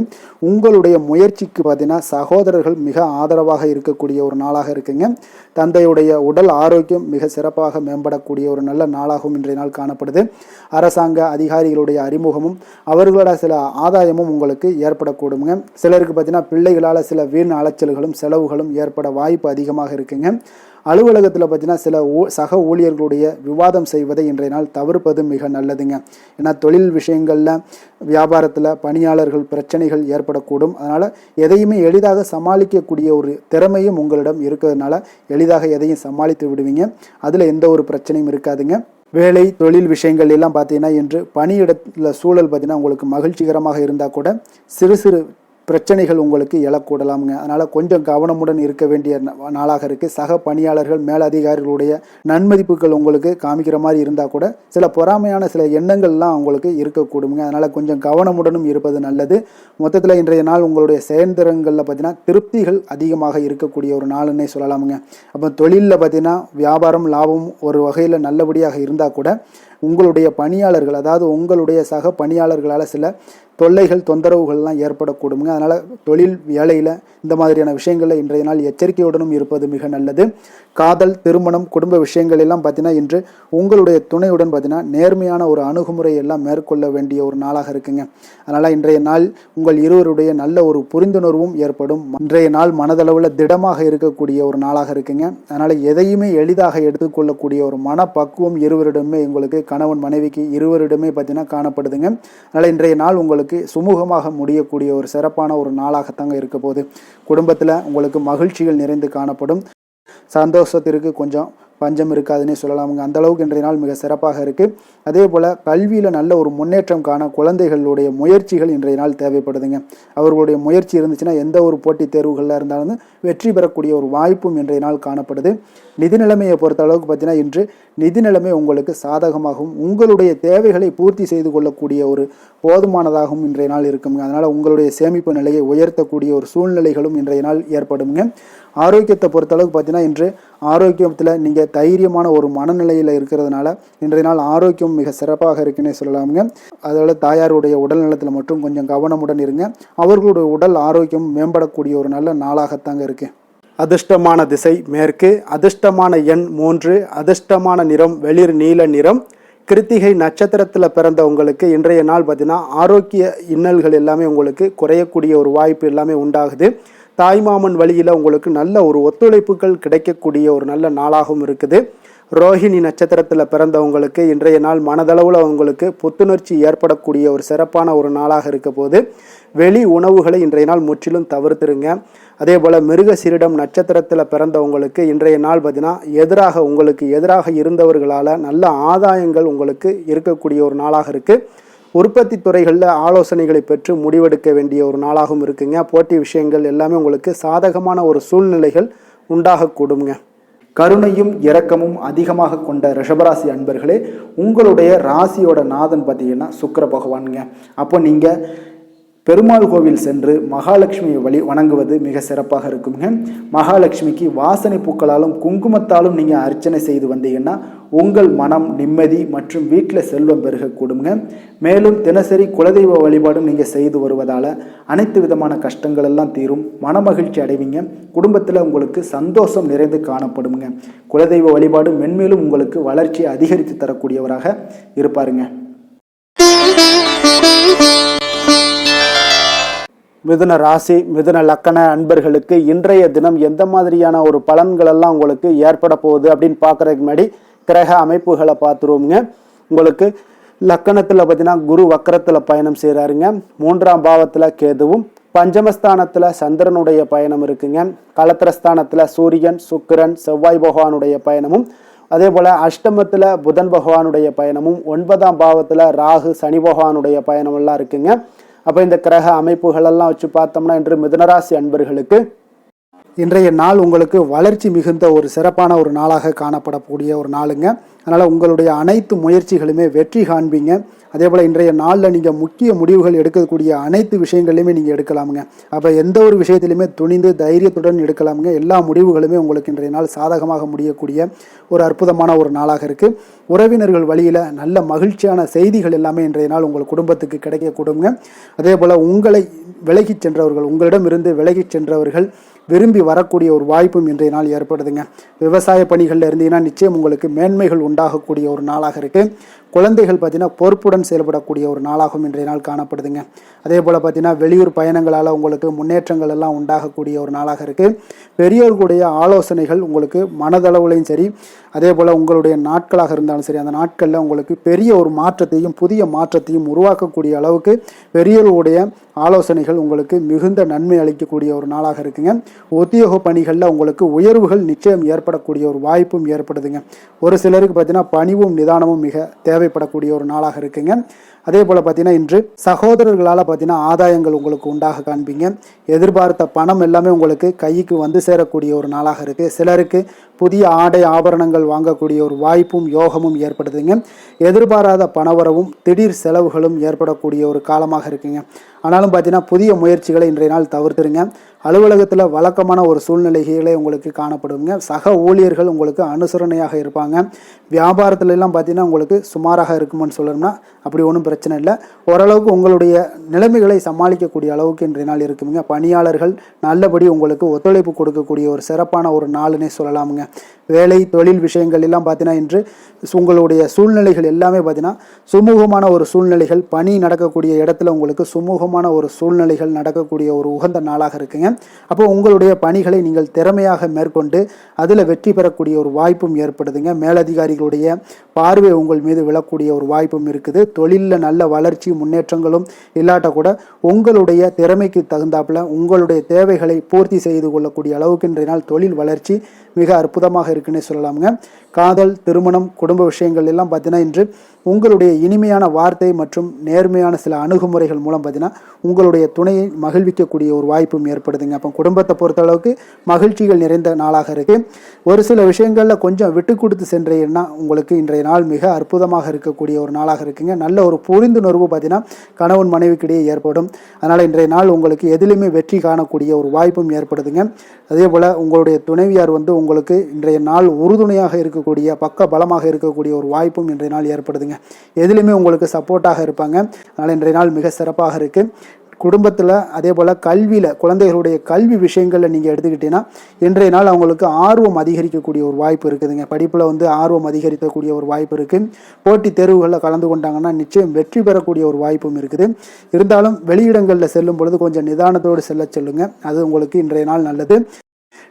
உங்களுடைய முயற்சிக்கு பார்த்தீங்கன்னா சகோதரர்கள் மிக ஆதரவாக இருக்கக்கூடிய ஒரு நாளாக இருக்குங்க. தந்தையுடைய உடல் ஆரோக்கியம் மிக சிறப்பாக மேம்படக்கூடிய ஒரு நல்ல நாளாகவும் இன்றைய நாள் காணப்படுது. அரசாங்க அதிகாரிகளுடைய அறிமுகமும் அவர்களோட சில ஆதாயமும் உங்களுக்கு ஏற்படக்கூடுங்க. சிலருக்கு பார்த்தீங்கன்னா பிள்ளைகளால் சில வீண் அலைச்சல்களும் செலவுகளும் ஏற்பட வாய்ப்பு அதிகமாக இருக்குங்க. அலுவலகத்தில் பார்த்தீங்கன்னா சில சக ஊழியர்களுடைய விவாதம் செய்வதை இன்றைய நாள் தவிர்ப்பது மிக நல்லதுங்க. ஏன்னா தொழில் விஷயங்களில் வியாபாரத்தில் பணியாளர்கள் பிரச்சனைகள் ஏற்படக்கூடும். அதனால் எதையுமே எளிதாக சமாளிக்கக்கூடிய ஒரு திறமையும் உங்களிடம் இருக்கிறதுனால எளிதாக எதையும் சமாளித்து விடுவீங்க. அதில் எந்த ஒரு பிரச்சனையும் இருக்காதுங்க. வேலை தொழில் விஷயங்கள் எல்லாம் பார்த்தீங்கன்னா இன்று பணியிடத்தில் சூழல் பார்த்தீங்கன்னா உங்களுக்கு மகிழ்ச்சிகரமாக இருந்தால் கூட சிறு சிறு பிரச்சனைகள் உங்களுக்கு எழக்கூடலாமுங்க. அதனால் கொஞ்சம் கவனமுடன் இருக்க வேண்டிய நாளாக இருக்குது. சக பணியாளர்கள் மேலதிகாரிகளுடைய நன்மதிப்புகள் உங்களுக்கு காமிக்கிற மாதிரி இருந்தால் கூட சில பொறாமையான சில எண்ணங்கள்லாம் உங்களுக்கு இருக்கக்கூடுங்க. அதனால் கொஞ்சம் கவனமுடனும் இருப்பது நல்லது. மொத்தத்தில் இன்றைய நாள் உங்களுடைய செயல்திறன்களில் பார்த்தீங்கன்னா திருப்திகள் அதிகமாக இருக்கக்கூடிய ஒரு நாளுன்னே சொல்லலாமுங்க. அப்போ தொழிலில் பார்த்தீங்கன்னா வியாபாரம் லாபம் ஒரு வகையில் நல்லபடியாக இருந்தால் கூட உங்களுடைய பணியாளர்கள் அதாவது உங்களுடைய சக பணியாளர்களால் சில தொல்லைகள் தொந்தரவுகள்லாம் ஏற்படக்கூடுங்க. அதனால் தொழில் வேலையில் இந்த மாதிரியான விஷயங்களில் இன்றைய நாள் எச்சரிக்கையுடனும் இருப்பது மிக நல்லது. காதல் திருமணம் குடும்ப விஷயங்கள் எல்லாம் பார்த்தீங்கன்னா இன்று உங்களுடைய துணையுடன் பார்த்தீங்கன்னா நேர்மையான ஒரு அணுகுமுறை எல்லாம் மேற்கொள்ள வேண்டிய ஒரு நாளாக இருக்குங்க. அதனால் இன்றைய நாள் உங்கள் இருவருடைய நல்ல ஒரு புரிந்துணர்வும் ஏற்படும். இன்றைய நாள் மனதளவில் திடமாக இருக்கக்கூடிய ஒரு நாளாக இருக்குங்க. அதனால் எதையுமே எளிதாக எடுத்துக்கொள்ளக்கூடிய ஒரு மனப்பக்குவம் இருவரிடமே உங்களுக்கு கணவன் மனைவிக்கு இருவரிடமே பார்த்தீங்கன்னா காணப்படுதுங்க. அதனால் இன்றைய நாள் உங்களுக்கு சுமூகமாக முடியக்கூடிய ஒரு சிறப்பான ஒரு நாளாகத்தாங்க இருக்க போகுது. குடும்பத்தில் உங்களுக்கு மகிழ்ச்சிகள் நிறைந்து காணப்படும். சந்தோஷத்திற்கு கொஞ்சம் பஞ்சம் இருக்காதுன்னே சொல்லலாமுங்க. அந்த அளவுக்கு இன்றைய நாள் மிக சிறப்பாக இருக்குது. அதே போல் கல்வியில் நல்ல ஒரு முன்னேற்றம் காண குழந்தைகளுடைய முயற்சிகள் இன்றைய நாள் தேவைப்படுதுங்க. அவர்களுடைய முயற்சி இருந்துச்சுன்னா எந்த ஒரு போட்டித் தேர்வுகளில் இருந்தாலும் வெற்றி பெறக்கூடிய ஒரு வாய்ப்பும் இன்றைய நாள் காணப்படுது. நிதி நிலைமையை பொறுத்த அளவுக்கு பார்த்தீங்கன்னா இன்று நிதி நிலைமை உங்களுக்கு சாதகமாகவும் உங்களுடைய தேவைகளை பூர்த்தி செய்து கொள்ளக்கூடிய ஒரு போதுமானதாகவும் இன்றைய நாள் இருக்குங்க. அதனால் உங்களுடைய சேமிப்பு நிலையை உயர்த்தக்கூடிய ஒரு சூழ்நிலைகளும் இன்றைய நாள் ஏற்படுங்க. ஆரோக்கியத்தை பொறுத்தளவுக்கு பார்த்தீங்கன்னா இன்று ஆரோக்கியத்தில் நீங்கள் தைரியமான ஒரு மனநிலையில் இருக்கிறதுனால இன்றைய நாள் ஆரோக்கியம் மிக சிறப்பாக இருக்குன்னே சொல்லலாமுங்க. அதோட தாயாருடைய உடல் நலத்தில் மட்டும் கொஞ்சம் கவனமுடன் இருங்க. அவர்களுடைய உடல் ஆரோக்கியம் மேம்படக்கூடிய ஒரு நல்ல நாளாகத்தாங்க இருக்கு. அதிர்ஷ்டமான திசை மேற்கு, அதிர்ஷ்டமான எண் 3, அதிர்ஷ்டமான நிறம் வெளிர் நீல நிறம். கிருத்திகை நட்சத்திரத்தில் பிறந்த உங்களுக்கு இன்றைய நாள் பார்த்தீங்கன்னா ஆரோக்கிய இன்னல்கள் எல்லாமே உங்களுக்கு குறையக்கூடிய ஒரு வாய்ப்பு எல்லாமே உண்டாகுது. தாய்மாமன் வழியில் உங்களுக்கு நல்ல ஒரு ஒத்துழைப்புகள் கிடைக்கக்கூடிய ஒரு நல்ல நாளாகவும் இருக்குது. ரோஹிணி நட்சத்திரத்தில் பிறந்தவங்களுக்கு இன்றைய நாள் மனதளவில் உங்களுக்கு புத்துணர்ச்சி ஏற்படக்கூடிய ஒரு சிறப்பான ஒரு நாளாக இருக்க போது வெளி உணவுகளை இன்றைய நாள் முற்றிலும் தவிர்த்துருங்க. அதே போல் மிருகசீரிடம் நட்சத்திரத்தில் பிறந்தவங்களுக்கு இன்றைய நாள் பார்த்தீங்கன்னா உங்களுக்கு எதிராக இருந்தவர்களால் நல்ல ஆதாயங்கள் உங்களுக்கு இருக்கக்கூடிய ஒரு நாளாக இருக்குது. உற்பத்தி துறைகளில் ஆலோசனைகளை பெற்று முடிவெடுக்க வேண்டிய ஒரு நாளாகவும் இருக்குங்க. போட்டி விஷயங்கள் எல்லாமே உங்களுக்கு சாதகமான ஒரு சூழ்நிலைகள் உண்டாகக்கூடுங்க. கருணையும் இரக்கமும் அதிகமாக கொண்ட ரிஷபராசி அன்பர்களே, உங்களுடைய ராசியோட நாதன் பார்த்தீங்கன்னா சுக்கிர பகவானுங்க. அப்போ நீங்கள் பெருமாள் கோவில் சென்று மகாலட்சுமியை வணங்குவது மிக சிறப்பாக இருக்குங்க. மகாலட்சுமிக்கு வாசனை பூக்களாலும் குங்குமத்தாலும் நீங்கள் அர்ச்சனை செய்து வந்தீங்கன்னா உங்கள் மனம் நிம்மதி மற்றும் வீட்டில் செல்வம் பெருகக்கூடுங்க. மேலும் தினசரி குலதெய்வ வழிபாடும் நீங்கள் செய்து வருவதால் அனைத்து விதமான கஷ்டங்கள் எல்லாம் தீரும், மனமகிழ்ச்சி அடைவீங்க. குடும்பத்தில் உங்களுக்கு சந்தோஷம் நிறைந்து காணப்படுங்க. குலதெய்வ வழிபாடு மென்மேலும் உங்களுக்கு வளர்ச்சியை அதிகரித்து தரக்கூடியவராக இருப்பாருங்க. மிதுன ராசி மிதுன லக்கண அன்பர்களுக்கு இன்றைய தினம் எந்த மாதிரியான ஒரு பலன்கள் எல்லாம் உங்களுக்கு ஏற்பட போகுது அப்படின்னு பார்க்கறதுக்கு முன்னாடி கிரக அமைப்புகளை பார்த்துருவோங்க. உங்களுக்கு லக்கணத்தில் பார்த்தீங்கன்னா குரு வக்கரத்தில் பயணம் செய்கிறாருங்க. 3ஆம் பாவத்தில் கேதுவும், பஞ்சமஸ்தானத்தில் சந்திரனுடைய பயணம் இருக்குங்க. கலத்திரஸ்தானத்தில் சூரியன் சுக்கிரன் செவ்வாய் பகவானுடைய பயணமும், அதே போல் அஷ்டமத்தில் புதன் பகவானுடைய பயணமும், 9ஆம் பாவத்தில் ராகு சனி பகவானுடைய பயணமெல்லாம் இருக்குங்க. அப்போ இந்த கிரக அமைப்புகளெல்லாம் வச்சு பார்த்தோம்னா இன்று மிதுனராசி அன்பர்களுக்கு இன்றைய நாள் உங்களுக்கு வளர்ச்சி மிகுந்த ஒரு சிறப்பான ஒரு நாளாக காணப்படக்கூடிய ஒரு நாளுங்க. அதனால் உங்களுடைய அனைத்து முயற்சிகளுமே வெற்றி காண்பீங்க. அதே போல் இன்றைய நாளில் நீங்கள் முக்கிய முடிவுகள் எடுக்கக்கூடிய அனைத்து விஷயங்களையுமே நீங்கள் எடுக்கலாமுங்க. அப்போ எந்த ஒரு விஷயத்திலையுமே துணிந்து தைரியத்துடன் எடுக்கலாமுங்க. எல்லா முடிவுகளுமே உங்களுக்கு இன்றைய நாள் சாதகமாக முடியக்கூடிய ஒரு அற்புதமான ஒரு நாளாக இருக்குது. உறவினர்கள் வழியில் நல்ல மகிழ்ச்சியான செய்திகள் எல்லாமே இன்றைய நாள் உங்கள் குடும்பத்துக்கு கிடைக்கக்கூடுங்க. அதே போல் உங்களை விலகிச் சென்றவர்கள், உங்களிடமிருந்து விலகிச் சென்றவர்கள் விரும்பி வரக்கூடிய ஒரு வாய்ப்பும் இன்றைய நாள் ஏற்படுதுங்க. விவசாய பணிகளில் இருந்தீங்கன்னா நிச்சயம் உங்களுக்கு மேன்மைகள் உண்டாகக்கூடிய ஒரு நாளாக இருக்குது. குழந்தைகள் பார்த்தீங்கன்னா பொறுப்புடன் செயல்படக்கூடிய ஒரு நாளாகவும் இன்றைய நாள் காணப்படுதுங்க. அதே போல் பார்த்தீங்கன்னா வெளியூர் பயணங்களால் உங்களுக்கு முன்னேற்றங்கள் எல்லாம் உண்டாகக்கூடிய ஒரு நாளாக இருக்குது. பெரியோர்களுடைய ஆலோசனைகள் உங்களுக்கு மனதளவுலையும் சரி, அதே போல் உங்களுடைய நாட்களாக இருந்தாலும் சரி, அந்த நாட்களில் உங்களுக்கு பெரிய ஒரு மாற்றத்தையும் புதிய மாற்றத்தையும் உருவாக்கக்கூடிய அளவுக்கு பெரியோர்களுடைய ஆலோசனைகள் உங்களுக்கு மிகுந்த நன்மை அளிக்கக்கூடிய ஒரு நாளாக இருக்குங்க. உத்தியோக பணிகளில் உங்களுக்கு உயர்வுகள் நிச்சயம் ஏற்படக்கூடிய ஒரு வாய்ப்பும் ஏற்படுதுங்க. ஒரு சிலருக்கு பார்த்தீங்கன்னா பணிவும் நிதானமும் மிக தேவைப்படக்கூடிய ஒரு நாளாக இருக்குங்க. அதே போல் பார்த்தீங்கன்னா இன்று சகோதரர்களால் பார்த்தீங்கன்னா ஆதாயங்கள் உங்களுக்கு உண்டாக காண்பீங்க. எதிர்பார்த்த பணம் எல்லாமே உங்களுக்கு கைக்கு வந்து சேரக்கூடிய ஒரு நாளாக இருக்குது. சிலருக்கு புதிய ஆடை ஆபரணங்கள் வாங்கக்கூடிய ஒரு வாய்ப்பும் யோகமும் ஏற்படுதுங்க. எதிர்பாராத பணவரவும் திடீர் செலவுகளும் ஏற்படக்கூடிய ஒரு காலமாக இருக்குங்க. ஆனாலும் பார்த்தீங்கன்னா புதிய முயற்சிகளை இன்றைய நாள் தவிர்த்துருங்க. அலுவலகத்தில் வழக்கமான ஒரு சூழ்நிலைகளே உங்களுக்கு காணப்படுங்க. சக ஊழியர்கள் உங்களுக்கு அனுசரணையாக இருப்பாங்க. வியாபாரத்துலலாம் பார்த்தீங்கன்னா உங்களுக்கு சுமாராக இருக்குமென்னு சொல்லணும்னா அப்படி ஒன்றும் பிரச்சனை இல்லை. ஓரளவுக்கு உங்களுடைய நிலைமைகளை சமாளிக்கக்கூடிய அளவுக்கு இன்றைய நாள் இருக்குங்க. பணியாளர்கள் நல்லபடி உங்களுக்கு ஒத்துழைப்பு கொடுக்கக்கூடிய ஒரு சிறப்பான ஒரு நாளுன்னே சொல்லலாமுங்க. வேலை தொழில் விஷயங்கள் எல்லாம் பார்த்தீங்கன்னா இன்று உங்களுடைய சூழ்நிலைகள் எல்லாமே பார்த்தீங்கன்னா சுமூகமான ஒரு சூழ்நிலைகள், பணி நடக்கக்கூடிய இடத்துல உங்களுக்கு சுமூகமான ஒரு சூழ்நிலைகள் நடக்கக்கூடிய ஒரு உகந்த நாளாக இருக்குங்க. அப்போ உங்களுடைய பணிகளை நீங்கள் திறமையாக மேற்கொண்டு அதில் வெற்றி பெறக்கூடிய ஒரு வாய்ப்பும் ஏற்படுதுங்க. மேலதிகாரிகளுடைய பார்வை உங்கள் மீது விழக்கூடிய ஒரு வாய்ப்பும் இருக்குது. தொழிலில் நல்ல வளர்ச்சி முன்னேற்றங்களும் இல்லாட்ட கூட உங்களுடைய திறமைக்கு தகுந்தாப்புல உங்களுடைய தேவைகளை பூர்த்தி செய்து கொள்ளக்கூடிய அளவுக்கு இன்றைய நாள் தொழில் வளர்ச்சி மிக அற்புதமாக இருக்குன்னே சொல்லலாமுங்க. காதல், திருமணம், குடும்ப விஷயங்கள் எல்லாம் பார்த்தீங்கன்னா இன்று உங்களுடைய இனிமையான வார்த்தை மற்றும் நேர்மையான சில அணுகுமுறைகள் மூலம் பார்த்தீங்கன்னா உங்களுடைய துணையை மகிழ்விக்கக்கூடிய ஒரு வாய்ப்பும் ஏற்படுதுங்க. அப்போ குடும்பத்தை பொறுத்தளவுக்கு மகிழ்ச்சிகள் நிறைந்த நாளாக இருக்குது. ஒரு சில விஷயங்களில் கொஞ்சம் விட்டு கொடுத்து சென்றீங்கன்னா உங்களுக்கு இன்றைய நாள் மிக அற்புதமாக இருக்கக்கூடிய ஒரு நாளாக இருக்குங்க. நல்ல ஒரு புரிந்துணர்வு பார்த்தீங்கன்னா கணவன் மனைவிக்கிடையே ஏற்படும். அதனால் இன்றைய நாள் உங்களுக்கு எதிலுமே வெற்றி காணக்கூடிய ஒரு வாய்ப்பும் ஏற்படுதுங்க. அதே போல் உங்களுடைய துணைவியார் உங்களுக்கு இன்றைய நாள் உறுதுணையாக இருக்கக்கூடிய பக்க பலமாக இருக்கக்கூடிய ஒரு வாய்ப்பும் இன்றைய நாள் ஏற்படுதுங்க. எதிலுமே உங்களுக்கு சப்போர்ட்டாக இருப்பாங்க. அதனால் இன்றைய நாள் மிக சிறப்பாக இருக்குது. குடும்பத்தில் அதே போல் கல்வியில் குழந்தைகளுடைய கல்வி விஷயங்களில் நீங்கள் எடுத்துக்கிட்டீங்கன்னா இன்றைய நாள் அவங்களுக்கு ஆர்வம் அதிகரிக்கக்கூடிய ஒரு வாய்ப்பு இருக்குதுங்க. படிப்பில் ஆர்வம் அதிகரிக்கக்கூடிய ஒரு வாய்ப்பு இருக்குது. போட்டித் தேர்வுகளில் கலந்து கொண்டாங்கன்னா நிச்சயம் வெற்றி பெறக்கூடிய ஒரு வாய்ப்பும் இருக்குது. இருந்தாலும் வெளியிடங்களில் செல்லும் பொழுது கொஞ்சம் நிதானத்தோடு செல்ல சொல்லுங்கள். அது உங்களுக்கு இன்றைய நாள் நல்லது.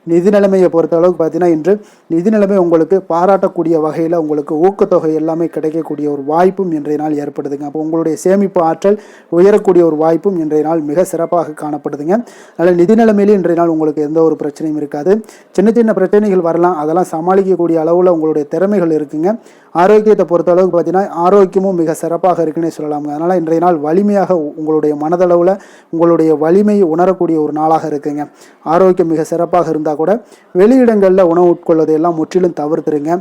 நிதி நிலைமையை பொறுத்த அளவுக்கு பார்த்தீங்கன்னா இன்று நிதி நிலைமை உங்களுக்கு பாராட்டக்கூடிய வகையில் உங்களுக்கு ஊக்கத்தொகை எல்லாமே கிடைக்கக்கூடிய ஒரு வாய்ப்பும் இன்றைய நாள் ஏற்படுதுங்க. அப்போ உங்களுடைய சேமிப்பு ஆற்றல் உயரக்கூடிய ஒரு வாய்ப்பும் இன்றைய நாள் மிக சிறப்பாக காணப்படுதுங்க. அதனால் நிதி நிலைமையிலே இன்றைய நாள் உங்களுக்கு எந்த ஒரு பிரச்சனையும் இருக்காது. சின்ன சின்ன பிரச்சனைகள் வரலாம், அதெல்லாம் சமாளிக்கக்கூடிய அளவில் உங்களுடைய திறமைகள் இருக்குங்க. ஆரோக்கியத்தை பொறுத்த அளவுக்கு பார்த்தீங்கன்னா ஆரோக்கியமும் மிக சிறப்பாக இருக்குன்னே சொல்லலாமுங்க. அதனால் இன்றைய நாள் வலிமையாக உங்களுடைய மனதளவில் உங்களுடைய வலிமையை உணரக்கூடிய ஒரு நாளாக இருக்குங்க. ஆரோக்கியம் மிக சிறப்பாக இருந்தால் கூட வெளியிடங்களில் உணவு உட்கொள்வதை எல்லாம் முற்றிலும் தவிர்த்துருங்க.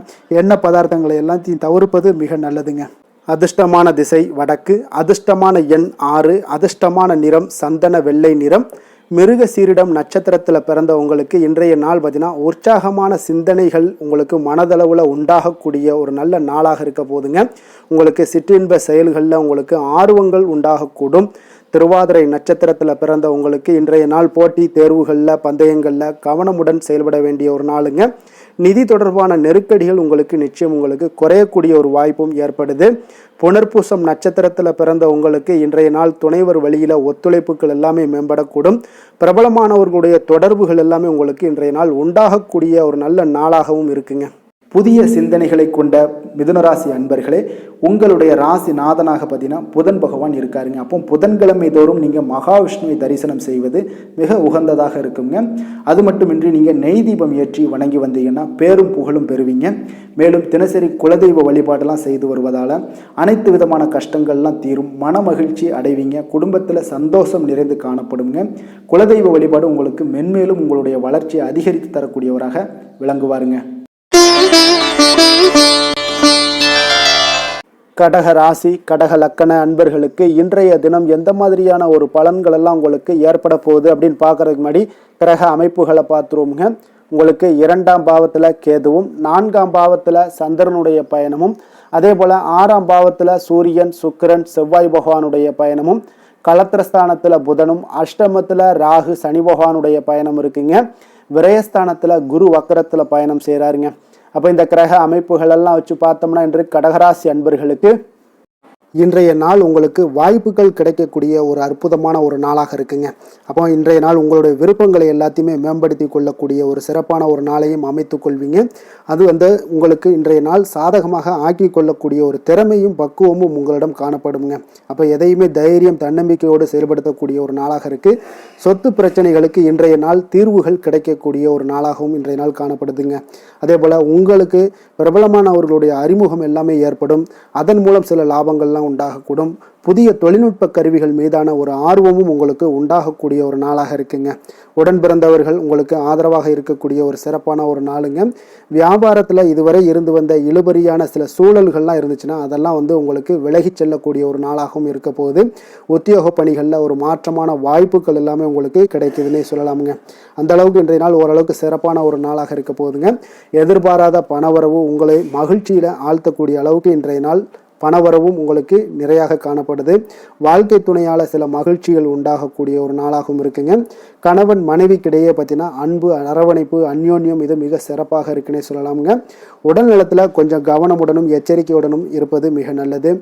எண்ணெய் பதார்த்தங்களை எல்லாத்தையும் தவிர்ப்பது மிக நல்லதுங்க. அதிர்ஷ்டமான திசை வடக்கு, அதிர்ஷ்டமான எண் 6, அதிர்ஷ்டமான நிறம் சந்தன வெள்ளை நிறம். மிருக சீரிடம் நட்சத்திரத்தில் பிறந்த உங்களுக்கு இன்றைய நாள் பார்த்தீங்கன்னா உற்சாகமான சிந்தனைகள் உங்களுக்கு மனதளவில் உண்டாகக்கூடிய ஒரு நல்ல நாளாக இருக்க போதுங்க. உங்களுக்கு சிற்றின்ப செயல்களில் உங்களுக்கு ஆர்வங்கள் உண்டாகக்கூடும். திருவாதிரை நட்சத்திரத்தில் பிறந்த உங்களுக்கு இன்றைய நாள் போட்டி தேர்வுகளில் பந்தயங்களில் கவனமுடன் செயல்பட வேண்டிய ஒரு நாளுங்க. நிதி தொடர்பான நெருக்கடிகள் உங்களுக்கு நிச்சயம் உங்களுக்கு குறையக்கூடிய ஒரு வாய்ப்பும் ஏற்படுது. புனர்பூசம் நட்சத்திரத்தில் பிறந்த உங்களுக்கு இன்றைய நாள் துணைவர் வழியில் ஒத்துழைப்புகள் எல்லாமே மேம்படக்கூடும். பிரபலமானவர்களுடைய தொடர்புகள் எல்லாமே உங்களுக்கு இன்றைய நாள் உண்டாகக்கூடிய ஒரு நல்ல நாளாகவும் இருக்குங்க. புதிய சிந்தனைகளை கொண்ட மிதுனராசி அன்பர்களே, உங்களுடைய ராசி நாதனாக பார்த்தீங்கன்னா புதன் பகவான் இருக்காருங்க. அப்போ புதன்கிழமை தோறும் நீங்கள் மகாவிஷ்ணுவை தரிசனம் செய்வது மிக உகந்ததாக இருக்குங்க. அது மட்டுமின்றி நீங்கள் நெய் தீபம் ஏற்றி வணங்கி வந்தீங்கன்னா பேரும் புகழும் பெறுவீங்க. மேலும் தினசரி குலதெய்வ வழிபாடெல்லாம் செய்து வருவதால் அனைத்து விதமான கஷ்டங்கள்லாம் தீரும், மன மகிழ்ச்சி அடைவீங்க, குடும்பத்தில் சந்தோஷம் நிறைந்து காணப்படுங்க. குலதெய்வ வழிபாடு உங்களுக்கு மென்மேலும் உங்களுடைய வளர்ச்சியை அதிகரித்து தரக்கூடியவராக விளங்குவாருங்க. கடக ராசி கடக லக்கண அன்பர்களுக்கு இன்றைய தினம் எந்த மாதிரியான ஒரு பலன்கள் எல்லாம் உங்களுக்கு ஏற்பட போகுது அப்படின்னு பார்க்கறதுக்கு முன்னாடி கிரக அமைப்புகளை பார்த்துருவோங்க. உங்களுக்கு 2ஆம் பாவத்தில் கேதுவும், 4ஆம் பாவத்தில் சந்திரனுடைய பயணமும், அதே போல் 6ஆம் பாவத்தில் சூரியன் சுக்கிரன் செவ்வாய் பகவானுடைய பயணமும், களத்திரஸ்தானத்தில் புதனும், அஷ்டமத்தில் ராகு சனி பகவானுடைய பயணம் இருக்குங்க. விரயஸ்தானத்தில் குரு வக்கரத்தில் பயணம் செய்கிறாருங்க. அப்போ இந்த கிரக அமைப்புகள் எல்லாம் வச்சு பார்த்தோம்னா இன்று கடகராசி அன்பர்களுக்கு இன்றைய நாள் உங்களுக்கு வாய்ப்புகள் கிடைக்கக்கூடிய ஒரு அற்புதமான ஒரு நாளாக இருக்குங்க. அப்போ இன்றைய நாள் உங்களுடைய விருப்பங்களை எல்லாத்தையுமே மேம்படுத்தி கொள்ளக்கூடிய ஒரு சிறப்பான ஒரு நாளையும் அமைத்து கொள்வீங்க. அது உங்களுக்கு இன்றைய நாள் சாதகமாக ஆக்கி கொள்ளக்கூடிய ஒரு திறமையும் பக்குவமும் உங்களிடம் காணப்படுங்க. அப்போ எதையுமே தைரியம் தன்னம்பிக்கையோடு செயல்படுத்தக்கூடிய ஒரு நாளாக இருக்குது. சொத்து பிரச்சனைகளுக்கு இன்றைய நாள் தீர்வுகள் கிடைக்கக்கூடிய ஒரு நாளாகவும் இன்றைய நாள் காணப்படுதுங்க. அதே போல் உங்களுக்கு பிரபலமானவர்களுடைய அறிமுகம் எல்லாமே ஏற்படும். அதன் மூலம் சில லாபங்கள்லாம் உண்டாகக்கூடும். புதிய தொழில்நுட்ப கருவிகள் மீதான ஒரு ஆர்வமும் உங்களுக்கு உண்டாகக்கூடிய ஒரு நாளாக இருக்குங்க. உடன் பிறந்தவர்கள் உங்களுக்கு ஆதரவாக இருக்கக்கூடிய ஒரு சிறப்பான ஒரு நாளுங்க. வியாபாரத்தில் இதுவரை இருந்து வந்த இழுபறியான சில சூழல்கள்லாம் இருந்துச்சுன்னா அதெல்லாம் உங்களுக்கு விலகி செல்லக்கூடிய ஒரு நாளாகவும் இருக்க போகுது. உத்தியோக பணிகளில் ஒரு மாற்றமான வாய்ப்புகள் எல்லாமே உங்களுக்கு கிடைக்குதுன்னே சொல்லலாமுங்க. அந்த அளவுக்கு இன்றைய நாள் ஓரளவுக்கு சிறப்பான ஒரு நாளாக இருக்க போகுதுங்க. எதிர்பாராத பணவரவு உங்களை மகிழ்ச்சியில் ஆழ்த்தக்கூடிய அளவுக்கு இன்றைய நாள் பணவரவும் உங்களுக்கு நிறையாக காணப்படுது. வாழ்க்கை துணையால் சில மகிழ்ச்சிகள் உண்டாகக்கூடிய ஒரு நாளாகவும் இருக்குங்க. கணவன் மனைவிக்கிடையே பார்த்தீங்கன்னா அன்பு, அரவணைப்பு, அந்யோன்யம் இது மிக சிறப்பாக இருக்குன்னே சொல்லலாமுங்க. உடல் நலத்தில் கொஞ்சம் கவனமுடனும் எச்சரிக்கையுடனும் இருப்பது மிக நல்லது.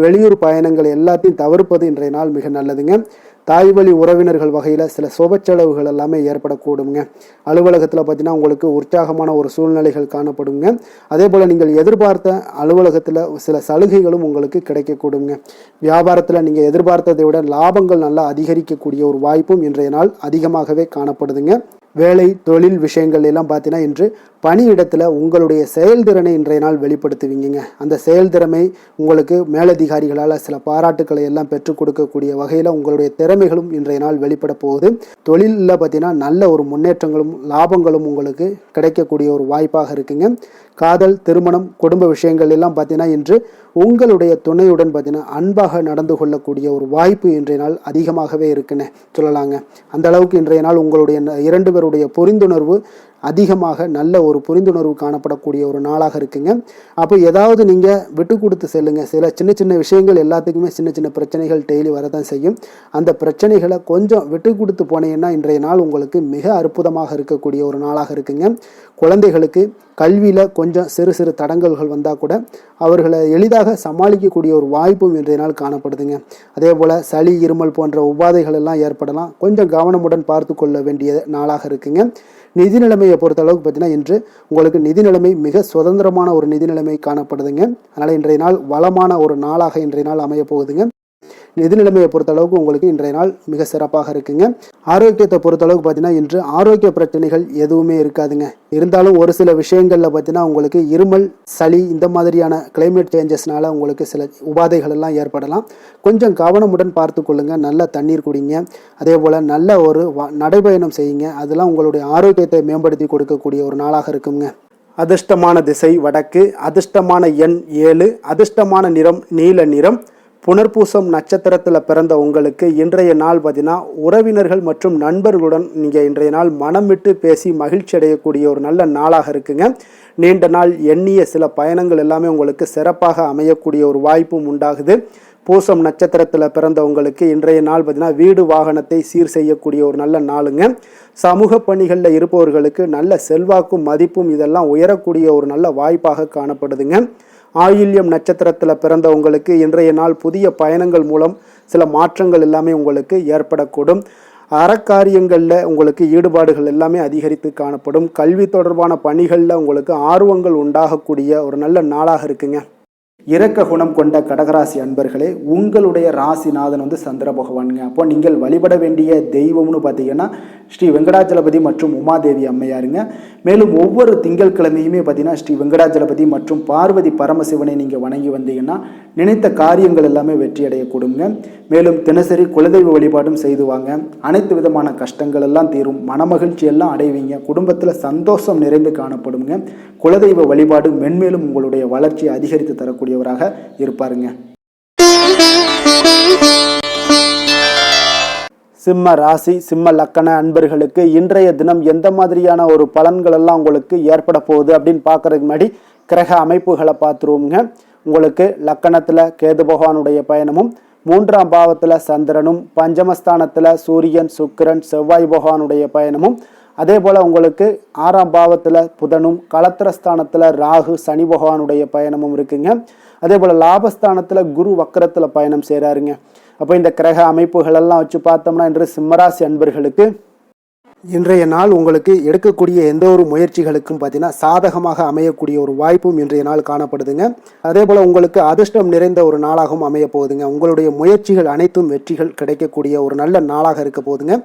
வெளியூர் பயணங்கள் எல்லாத்தையும் தவிர்ப்பது இன்றைய நாள் மிக நல்லதுங்க. தாய் வழி உறவினர்கள் வகையில் சில சுப செலவுகள் எல்லாமே ஏற்படக்கூடுங்க. அலுவலகத்தில் பார்த்தீங்கன்னா உங்களுக்கு உற்சாகமான ஒரு சூழ்நிலைகள் காணப்படுங்க. அதே போல் நீங்கள் எதிர்பார்த்த அலுவலகத்தில் சில சலுகைகளும் உங்களுக்கு கிடைக்கக்கூடுங்க. வியாபாரத்தில் நீங்கள் எதிர்பார்த்ததை விட லாபங்கள் நல்லா அதிகரிக்கக்கூடிய ஒரு வாய்ப்பும் இன்றைய நாள் அதிகமாகவே காணப்படுதுங்க. வேலை தொழில் விஷயங்கள் எல்லாம் பார்த்தீங்கன்னா இன்று பணியிடத்தில் உங்களுடைய செயல்திறனை இன்றைய நாள் வெளிப்படுத்துவீங்க. அந்த செயல்திறமை உங்களுக்கு மேலதிகாரிகளால் சில பாராட்டுக்களை எல்லாம் பெற்றுக் கொடுக்கக்கூடிய வகையில் உங்களுடைய திறமைகளும் இன்றைய நாள் வெளிப்பட போகுது. தொழிலில் பார்த்தீங்கன்னா நல்ல ஒரு முன்னேற்றங்களும் லாபங்களும் உங்களுக்கு கிடைக்கக்கூடிய ஒரு வாய்ப்பாக இருக்குங்க. காதல், திருமணம், குடும்ப விஷயங்கள் எல்லாம் பார்த்தீங்கன்னா இன்று உங்களுடைய துணையுடன் பார்த்தீங்கன்னா அன்பாக நடந்து கொள்ளக்கூடிய ஒரு வாய்ப்பு இன்றைய நாள் அதிகமாகவே இருக்குன்னு சொல்லலாங்க. அந்த அளவுக்கு இன்றைய நாள் உங்களுடைய 2 பேருடைய புரிந்துணர்வு அதிகமாக நல்ல ஒரு புரிந்துணர்வு காணப்படக்கூடிய ஒரு நாளாக இருக்குங்க. அப்போ ஏதாவது நீங்கள் விட்டு கொடுத்து செல்லுங்க. சில சின்ன சின்ன விஷயங்கள் எல்லாத்துக்குமே சின்ன சின்ன பிரச்சனைகள் டெய்லி வரதான் செய்யும். அந்த பிரச்சனைகளை கொஞ்சம் விட்டு கொடுத்து போனீங்கன்னா இன்றைய நாள் உங்களுக்கு மிக அற்புதமாக இருக்கக்கூடிய ஒரு நாளாக இருக்குங்க. குழந்தைகளுக்கு கல்வியில் கொஞ்சம் சிறு சிறு தடங்கல்கள் வந்தால் கூட அவர்களை எளிதாக சமாளிக்கக்கூடிய ஒரு வாய்ப்பும் இன்றைய நாள் காணப்படுதுங்க. அதே போல் சளி, இருமல் போன்ற உபாதைகள் எல்லாம் ஏற்படலாம். கொஞ்சம் கவனமுடன் பார்த்து கொள்ள வேண்டிய நாளாக இருக்குங்க. நிதி நிலைமையை பொறுத்த அளவுக்கு பார்த்தீங்கன்னா இன்று உங்களுக்கு நிதி நிலைமை மிக சுதந்திரமான ஒரு நிதி நிலைமை காணப்படுதுங்க. அதனால் இன்றைய நாள் வளமான ஒரு நாளாக இன்றைய நாள் அமைய போகுதுங்க. நிதி நிலைமையை பொறுத்த அளவுக்கு உங்களுக்கு இன்றைய நாள் மிக சிறப்பாக இருக்குங்க. ஆரோக்கியத்தை பொறுத்த அளவுக்கு பார்த்தீங்கன்னா இன்று ஆரோக்கிய பிரச்சனைகள் எதுவுமே இருக்காதுங்க. இருந்தாலும் ஒரு சில விஷயங்களில் பார்த்தீங்கன்னா உங்களுக்கு இருமல், சளி இந்த மாதிரியான கிளைமேட் சேஞ்சஸ்னால உங்களுக்கு சில உபாதைகள் எல்லாம் ஏற்படலாம். கொஞ்சம் கவனமுடன் பார்த்து கொள்ளுங்க. நல்ல தண்ணீர் குடிங்க. அதே போல் நல்ல ஒரு நடைபயணம் செய்யுங்க. அதெல்லாம் உங்களுடைய ஆரோக்கியத்தை மேம்படுத்தி கொடுக்கக்கூடிய ஒரு நாளாக இருக்குங்க. அதிர்ஷ்டமான திசை வடக்கு, அதிர்ஷ்டமான எண் 7, அதிர்ஷ்டமான நிறம் நீல நிறம். புனர்பூசம் நட்சத்திரத்தில் பிறந்த உங்களுக்கு இன்றைய நாள் பார்த்தீங்கன்னா உறவினர்கள் மற்றும் நண்பர்களுடன் நீங்கள் இன்றைய நாள் மனம் விட்டு பேசி மகிழ்ச்சி அடையக்கூடிய ஒரு நல்ல நாளாக இருக்குங்க. நீண்ட நாள் எண்ணிய சில பயணங்கள் எல்லாமே உங்களுக்கு சிறப்பாக அமையக்கூடிய ஒரு வாய்ப்பும் உண்டாகுது. பூசம் நட்சத்திரத்தில் பிறந்த உங்களுக்கு இன்றைய நாள் பார்த்தீங்கன்னா வீடு வாகனத்தை சீர் செய்யக்கூடிய ஒரு நல்ல நாளுங்க. சமூக பணிகளில் இருப்பவர்களுக்கு நல்ல செல்வாக்கும் மதிப்பும் இதெல்லாம் உயரக்கூடிய ஒரு நல்ல வாய்ப்பாக காணப்படுதுங்க. ஆயில்யம் நட்சத்திரத்தில் பிறந்த உங்களுக்கு இன்றைய நாள் புதிய பயணங்கள் மூலம் சில மாற்றங்கள் எல்லாமே உங்களுக்கு ஏற்படக்கூடும். அறக்காரியங்களில் உங்களுக்கு ஈடுபாடுகள் எல்லாமே அதிகரித்து காணப்படும். கல்வி தொடர்பான பணிகளில் உங்களுக்கு ஆர்வங்கள் உண்டாகக்கூடிய ஒரு நல்ல நாளாக இருக்குங்க. இரக்க குணம் கொண்ட கடகராசி அன்பர்களே, உங்களுடைய ராசிநாதன் சந்திர பகவானுங்க. அப்போ நீங்கள் வழிபட வேண்டிய தெய்வம்னு பார்த்தீங்கன்னா ஸ்ரீ வெங்கடாஜலபதி மற்றும் உமாதேவி அம்மையாருங்க. மேலும் ஒவ்வொரு திங்கட்கிழமையுமே பார்த்தீங்கன்னா ஸ்ரீ வெங்கடாஜலபதி மற்றும் பார்வதி பரமசிவனை நீங்கள் வணங்கி வந்தீங்கன்னா நினைத்த காரியங்கள் எல்லாமே வெற்றி அடையக்கூடுங்க. மேலும் தினசரி குலதெய்வ வழிபாடும் செய்து வாங்க. அனைத்து விதமான கஷ்டங்கள் எல்லாம் தீரும், மனமகிழ்ச்சி எல்லாம் அடைவீங்க. குடும்பத்தில் சந்தோஷம் நிறைந்து காணப்படுங்க. குலதெய்வ வழிபாடு மென்மேலும் உங்களுடைய வளர்ச்சியை அதிகரித்து தரக்கூடியவராக இருப்பாருங்க. சிம்ம ராசி சிம்ம லக்கண அன்பர்களுக்கு இன்றைய தினம் எந்த மாதிரியான ஒரு பலன்கள் எல்லாம் உங்களுக்கு ஏற்பட போகுது அப்படின்னு பார்க்கறதுக்கு முன்னாடி கிரக அமைப்புகளை பார்த்துருவோங்க. உங்களுக்கு லக்கணத்தில் கேது பகவானுடைய பயணமும், 3ஆம் பாவத்தில் சந்திரனும், பஞ்சமஸ்தானத்தில் சூரியன் சுக்கிரன் செவ்வாய் பகவானுடைய பயணமும், அதே போல் உங்களுக்கு 6ஆம் பாவத்தில் புதனும், களத்திரஸ்தானத்தில் ராகு சனி பகவானுடைய பயணமும் இருக்குங்க. அதே போல் லாபஸ்தானத்தில் குரு வக்கரத்தில் பயணம் செய்கிறாருங்க. அப்போ இந்த கிரக அமைப்புகளெல்லாம் வச்சு பார்த்தோம்னா இன்று சிம்மராசி அன்பர்களுக்கு இன்றைய நாள் உங்களுக்கு எடுக்கக்கூடிய எந்த ஒரு முயற்சிகளுக்கும் பார்த்தீங்கன்னா சாதகமாக அமையக்கூடிய ஒரு வாய்ப்பும் இன்றைய நாள் காணப்படுதுங்க. அதே போல் உங்களுக்கு அதிர்ஷ்டம் நிறைந்த ஒரு நாளாகவும் அமைய போகுதுங்க. உங்களுடைய முயற்சிகள் அனைத்தும் வெற்றிகள் கிடைக்கக்கூடிய ஒரு நல்ல நாளாக இருக்க போகுதுங்க.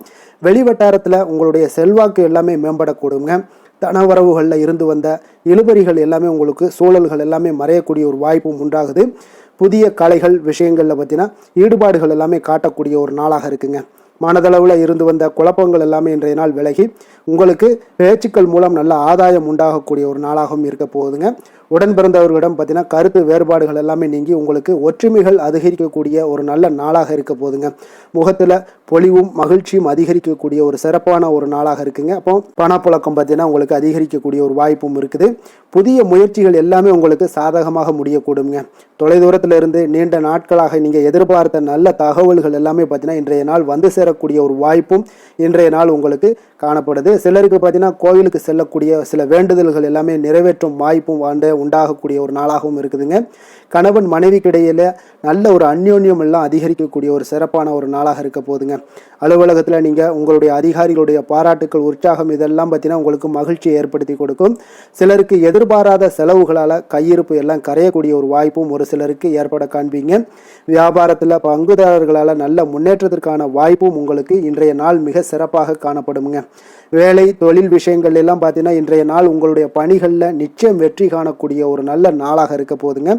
வெளிவட்டாரத்தில் உங்களுடைய செல்வாக்கு எல்லாமே மேம்படக்கூடுங்க. தனவரவுகளில் இருந்து வந்த இழுபறிகள் எல்லாமே உங்களுக்கு சூழல்கள் எல்லாமே மறையக்கூடிய ஒரு வாய்ப்பும் உண்டாகுது. புதிய கலைகள் விஷயங்களில் பார்த்தீங்கன்னா ஈடுபாடுகள் எல்லாமே காட்டக்கூடிய ஒரு நாளாக இருக்குங்க. மனதளவில் இருந்து வந்த குழப்பங்கள் எல்லாமே இன்றைய நாள் விலகி உங்களுக்கு பேச்சுக்கள் மூலம் நல்ல ஆதாயம் உண்டாகக்கூடிய ஒரு நாளாகவும் இருக்க போகுதுங்க. உடன் பிறந்தவர்களிடம் பார்த்தீங்கன்னா கருத்து வேறுபாடுகள் எல்லாமே நீங்கி உங்களுக்கு ஒற்றுமைகள் அதிகரிக்கக்கூடிய ஒரு நல்ல நாளாக இருக்க போகுதுங்க. முகத்தில் பொலிவும் மகிழ்ச்சியும் அதிகரிக்கக்கூடிய ஒரு சிறப்பான ஒரு நாளாக இருக்குங்க. அப்போ பணப்புழக்கம் பார்த்தீங்கன்னா உங்களுக்கு அதிகரிக்கக்கூடிய ஒரு வாய்ப்பும் இருக்குது. புதிய முயற்சிகள் எல்லாமே உங்களுக்கு சாதகமாக முடியக்கூடுங்க. தொலைதூரத்தில் இருந்து நீண்ட நாட்களாக நீங்கள் எதிர்பார்த்த நல்ல தகவல்கள் எல்லாமே பார்த்தீங்கன்னா இன்றைய நாள் வந்து சேரக்கூடிய ஒரு வாய்ப்பும் இன்றைய நாள் உங்களுக்கு காணப்படுது. சிலருக்கு பார்த்தீங்கன்னா கோவிலுக்கு செல்லக்கூடிய சில வேண்டுதல்கள் எல்லாமே நிறைவேற்றும் வாய்ப்பும் உண்டாகக்கூடிய ஒரு நாளாகவும் இருக்குதுங்க. கணவன் மனைவிக்கு இடையில நல்ல ஒரு அந்யோன்யம் எல்லாம் அதிகரிக்கக்கூடிய ஒரு சிறப்பான ஒரு நாளாக இருக்க போகுதுங்க. அலுவலகத்தில் நீங்கள் உங்களுடைய அதிகாரிகளுடைய பாராட்டுக்கள் உற்சாகம் இதெல்லாம் பார்த்தீங்கன்னா உங்களுக்கு மகிழ்ச்சியை ஏற்படுத்தி கொடுக்கும். சிலருக்கு எதிர்பாராத செலவுகளால் கையிருப்பு எல்லாம் கரையக்கூடிய ஒரு வாய்ப்பும் ஒரு சிலருக்கு ஏற்பட காண்பீங்க. வியாபாரத்தில் பங்குதாரர்களால் நல்ல முன்னேற்றத்திற்கான வாய்ப்பும் உங்களுக்கு இன்றைய நாள் மிக சிறப்பாக காணப்படுங்க. வேலை தொழில் விஷயங்கள் எல்லாம் பார்த்தீங்கன்னா இன்றைய நாள் உங்களுடைய பணிகளில் நிச்சயம் வெற்றி காணக்கூடிய ஒரு நல்ல நாளாக இருக்க போகுதுங்க.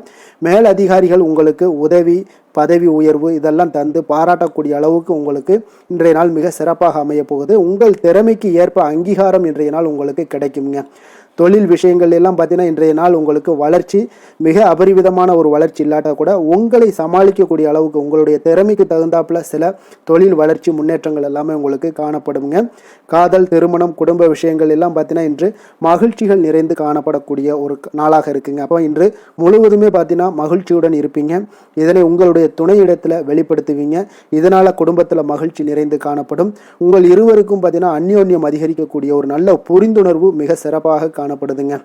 மேல் அதிகாரிகள் உங்களுக்கு உதவி பதவி உயர்வு இதெல்லாம் தந்து பாராட்டக்கூடிய அளவுக்கு உங்களுக்கு இன்றைய நாள் மிக சிறப்பாக அமைய போகுது. உங்கள் திறமைக்கு ஏற்ப அங்கீகாரம் இன்றைய நாள் உங்களுக்கு கிடைக்குங்க. தொழில் விஷயங்கள் எல்லாம் பார்த்தீங்கன்னா இன்றைய நாள் உங்களுக்கு வளர்ச்சி மிக அபரிவிதமான ஒரு வளர்ச்சி இல்லாட்டா கூட உங்களை சமாளிக்கக்கூடிய அளவுக்கு உங்களுடைய திறமைக்கு தகுந்தாப்புல சில தொழில் வளர்ச்சி முன்னேற்றங்கள் எல்லாமே உங்களுக்கு காணப்படுங்க. காதல் திருமணம் குடும்ப விஷயங்கள் எல்லாம் பார்த்தீங்கன்னா இன்று மகிழ்ச்சிகள் நிறைந்து காணப்படக்கூடிய ஒரு நாளாக இருக்குங்க. அப்போ இன்று முழுவதுமே பார்த்தீங்கன்னா மகிழ்ச்சியுடன் இருப்பீங்க. இதனை உங்களுடைய துணையிடத்தில் வெளிப்படுத்துவீங்க. இதனால குடும்பத்தில் மகிழ்ச்சி நிறைந்து காணப்படும். உங்கள் இருவருக்கும் பார்த்தீங்கன்னா அந்யோன்யம் அதிகரிக்கக்கூடிய ஒரு நல்ல புரிந்துணர்வு மிக சிறப்பாக காணப்படுதுங்க.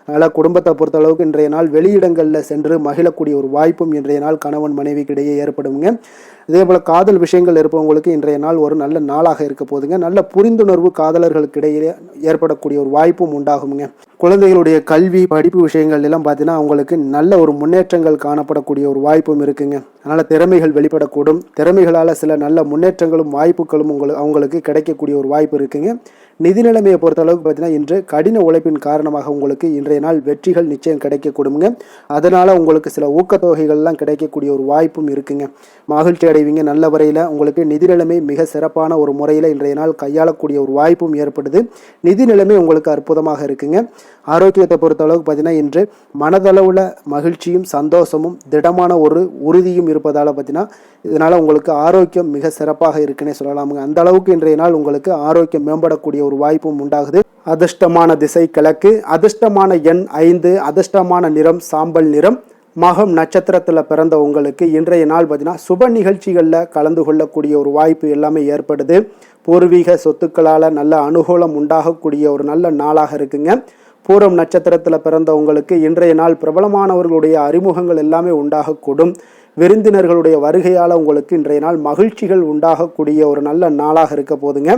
அதனால் குடும்பத்தை பொறுத்த அளவுக்கு இன்றைய நாள் வெளியிடங்களில் சென்று மகிழக்கூடிய ஒரு வாய்ப்பும் இன்றைய நாள் கணவன் மனைவிக்கு இடையே ஏற்படுங்க. இதே போல் காதல் விஷயங்கள் இருப்பவங்களுக்கு இன்றைய நாள் ஒரு நல்ல நாளாக இருக்க போதுங்க. நல்ல புரிந்துணர்வு காதலர்களுக்கு இடையே ஏற்படக்கூடிய ஒரு வாய்ப்பும் உண்டாகுங்க. குழந்தைகளுடைய கல்வி படிப்பு விஷயங்கள் எல்லாம் பார்த்தீங்கன்னா அவங்களுக்கு நல்ல ஒரு முன்னேற்றங்கள் காணப்படக்கூடிய ஒரு வாய்ப்பும் இருக்குங்க. அதனால் திறமைகள் வெளிப்படக்கூடும். திறமைகளால் சில நல்ல முன்னேற்றங்களும் வாய்ப்புகளும் அவங்களுக்கு கிடைக்கக்கூடிய ஒரு வாய்ப்பு இருக்குங்க. நிதி நிலைமையை பொறுத்த அளவுக்கு பார்த்தீங்கன்னா இன்று கடின உழைப்பின் காரணமாக உங்களுக்கு இன்றைய நாள் வெற்றிகள் நிச்சயம் கிடைக்கக்கூடுங்க. அதனால் உங்களுக்கு சில ஊக்கத்தொகைகள்லாம் கிடைக்கக்கூடிய ஒரு வாய்ப்பும் இருக்குங்க. மகிழ்ச்சி அடைவீங்க. நல்ல வரையில் உங்களுக்கு நிதி நிலைமை மிக சிறப்பான ஒரு முறையில் இன்றைய நாள் கையாளக்கூடிய ஒரு வாய்ப்பும் ஏற்படுது. நிதி நிலைமை உங்களுக்கு அற்புதமாக இருக்குங்க. ஆரோக்கியத்தை பொறுத்த அளவுக்கு பார்த்தீங்கன்னா இன்று மனதளவில் மகிழ்ச்சியும் சந்தோஷமும் திடமான ஒரு உறுதியும் இருப்பதால் பார்த்தீங்கன்னா இதனால் உங்களுக்கு ஆரோக்கியம் மிக சிறப்பாக இருக்குன்னே சொல்லலாமுங்க. அந்த அளவுக்கு இன்றைய நாள் உங்களுக்கு ஆரோக்கியம் மேம்படக்கூடிய ஒரு வாய்ப்பும் உண்டாகுது. அதிர்ஷ்டமான திசை கிழக்கு, அதிர்ஷ்டமான எண் 5, அதிர்ஷ்டமான நிறம் சாம்பல் நிறம். மகம் நட்சத்திரத்தில் பிறந்த உங்களுக்கு இன்றைய நாள் பார்த்தீங்கன்னா சுப நிகழ்ச்சிகளில் கலந்து கொள்ளக்கூடிய ஒரு வாய்ப்பு எல்லாமே ஏற்படுது. பூர்வீக சொத்துக்களால் நல்ல அனுகூலம் உண்டாகக்கூடிய ஒரு நல்ல நாளாக இருக்குங்க. பூரம் நட்சத்திரத்தில் பிறந்த உங்களுக்கு இன்றைய நாள் பிரபலமானவர்களுடைய அறிமுகங்கள் எல்லாமே உண்டாகக்கூடும். விருந்தினர்களுடைய வருகையால் உங்களுக்கு இன்றைய நாள் மகிழ்ச்சிகள் உண்டாகக்கூடிய ஒரு நல்ல நாளாக இருக்க போதுங்க.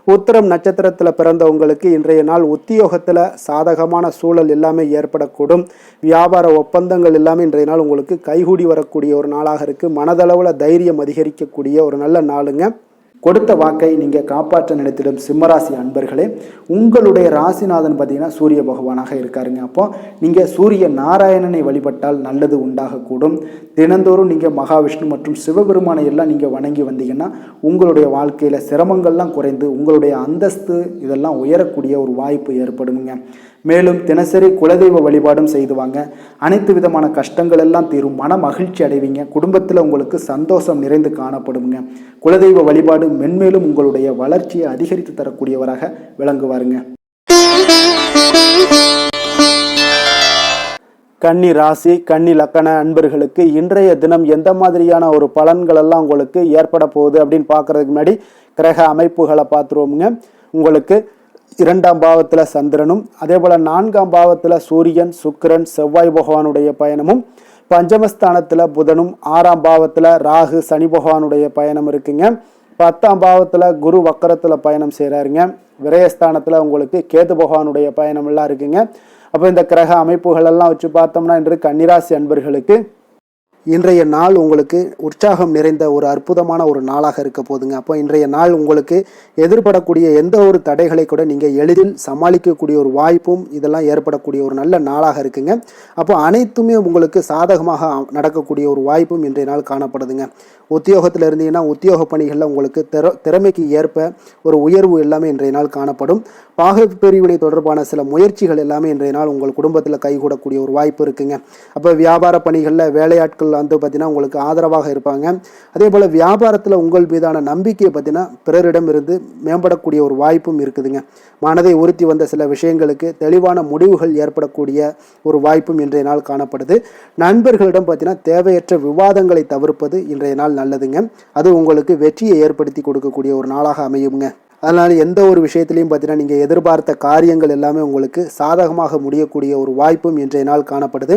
உத்திரம் நட்சத்திரத்தில் பிறந்தவங்களுக்கு இன்றைய நாள் உத்தியோகத்தில் சாதகமான சூழல் எல்லாமே ஏற்படக்கூடும். வியாபார ஒப்பந்தங்கள் எல்லாமே இன்றைய நாள் உங்களுக்கு கைகூடி வரக்கூடிய ஒரு நாளாக இருக்குது. மனதளவில் தைரியம் அதிகரிக்கக்கூடிய ஒரு நல்ல நாளுங்க. கொடுத்த வாக்கை நீங்கள் காப்பாற்ற நினைத்திடும் சிம்மராசி அன்பர்களே, உங்களுடைய ராசிநாதன் பார்த்தீங்கன்னா சூரிய பகவானாக இருக்காருங்க. அப்போ நீங்கள் சூரிய நாராயணனை வழிபட்டால் நல்லது உண்டாகக்கூடும். தினந்தோறும் நீங்கள் மகாவிஷ்ணு மற்றும் சிவபெருமானை எல்லாம் நீங்கள் வணங்கி வந்தீங்கன்னா உங்களுடைய வாழ்க்கையில் சிரமங்கள்லாம் குறைந்து உங்களுடைய அந்தஸ்து இதெல்லாம் உயரக்கூடிய ஒரு வாய்ப்பு ஏற்படுங்க. மேலும் தினசரி குலதெய்வ வழிபாடும் செய்துவாங்க. அனைத்து விதமான கஷ்டங்கள் எல்லாம் தீரும். மன மகிழ்ச்சி அடைவீங்க. குடும்பத்தில் உங்களுக்கு சந்தோஷம் நிறைந்து காணப்படுங்க. குலதெய்வ வழிபாடு மென்மேலும் உங்களுடைய வளர்ச்சியை அதிகரித்து தரக்கூடியவராக விளங்குவாருங்க. கன்னி ராசி கன்னி லக்கண அன்பர்களுக்கு இன்றைய தினம் எந்த மாதிரியான ஒரு பலன்கள் எல்லாம் உங்களுக்கு ஏற்பட போகுது அப்படின்னு பார்க்கறதுக்கு முன்னாடி கிரக அமைப்புகளை பார்த்துருவோமுங்க. உங்களுக்கு 2ஆம் பாவத்தில் சந்திரனும் அதே போல் 4ஆம் பாவத்தில் சூரியன் சுக்கிரன் செவ்வாய் பகவானுடைய பயணமும், பஞ்சமஸ்தானத்தில் புதனும், 6ஆம் பாவத்தில் ராகு சனி பகவானுடைய பயணம் இருக்குங்க. 10ஆம் பாவத்தில் குரு வக்கரத்தில் பயணம் செய்கிறாருங்க. விரயஸ்தானத்தில் உங்களுக்கு கேது பகவானுடைய பயணம் எல்லாம் இருக்குங்க. அப்போ இந்த கிரக அமைப்புகள் எல்லாம் வச்சு பார்த்தோம்னா இன்று கன்னிராசி அன்பர்களுக்கு இன்றைய நாள் உங்களுக்கு உற்சாகம் நிறைந்த ஒரு அற்புதமான ஒரு நாளாக இருக்க போதுங்க. அப்போ இன்றைய நாள் உங்களுக்கு எதிர்படக்கூடிய எந்த ஒரு தடைகளை கூட நீங்கள் எளிதில் சமாளிக்கக்கூடிய ஒரு வாய்ப்பும் இதெல்லாம் ஏற்படக்கூடிய ஒரு நல்ல நாளாக இருக்குங்க. அப்போ அனைத்துமே உங்களுக்கு சாதகமாக நடக்கக்கூடிய ஒரு வாய்ப்பும் இன்றைய நாள் காணப்படுதுங்க. உத்தியோகத்தில் இருந்தீங்கன்னா உத்தியோக பணிகளில் உங்களுக்கு திறமைக்கு ஏற்ப ஒரு உயர்வு எல்லாமே இன்றைய நாள் காணப்படும். பாக பிரிவினை தொடர்பான சில முயற்சிகள் எல்லாமே இன்றைய நாள் உங்கள் குடும்பத்தில் கைகூடக்கூடிய ஒரு வாய்ப்பு இருக்குங்க. அப்போ வியாபார பணிகளில் வேலையாட்கள் வந்து பார்த்தீங்கன்னா உங்களுக்கு ஆதரவாக இருப்பாங்க. அதே போல் வியாபாரத்தில் உங்கள் மீதான நம்பிக்கையை பார்த்தீங்கன்னா பிறரிடம் இருந்து மேம்படக்கூடிய ஒரு வாய்ப்பும் இருக்குதுங்க. மனதை உறுத்தி வந்த சில விஷயங்களுக்கு தெளிவான முடிவுகள் ஏற்படக்கூடிய ஒரு வாய்ப்பும் இன்றைய நாள் காணப்படுது. நண்பர்களிடம் பார்த்தீங்கன்னா தேவையற்ற விவாதங்களை தவிர்ப்பது இன்றைய நாள் நல்லதுங்க. அது உங்களுக்கு வெற்றியை ஏற்படுத்தி கொடுக்கக்கூடிய ஒரு நாளாக அமையுங்க. அதனால் எந்த ஒரு விஷயத்திலையும் பார்த்தீங்கன்னா நீங்கள் எதிர்பார்த்த காரியங்கள் எல்லாமே உங்களுக்கு சாதகமாக முடியக்கூடிய ஒரு வாய்ப்பும் இன்றைய நாள் காணப்படுது.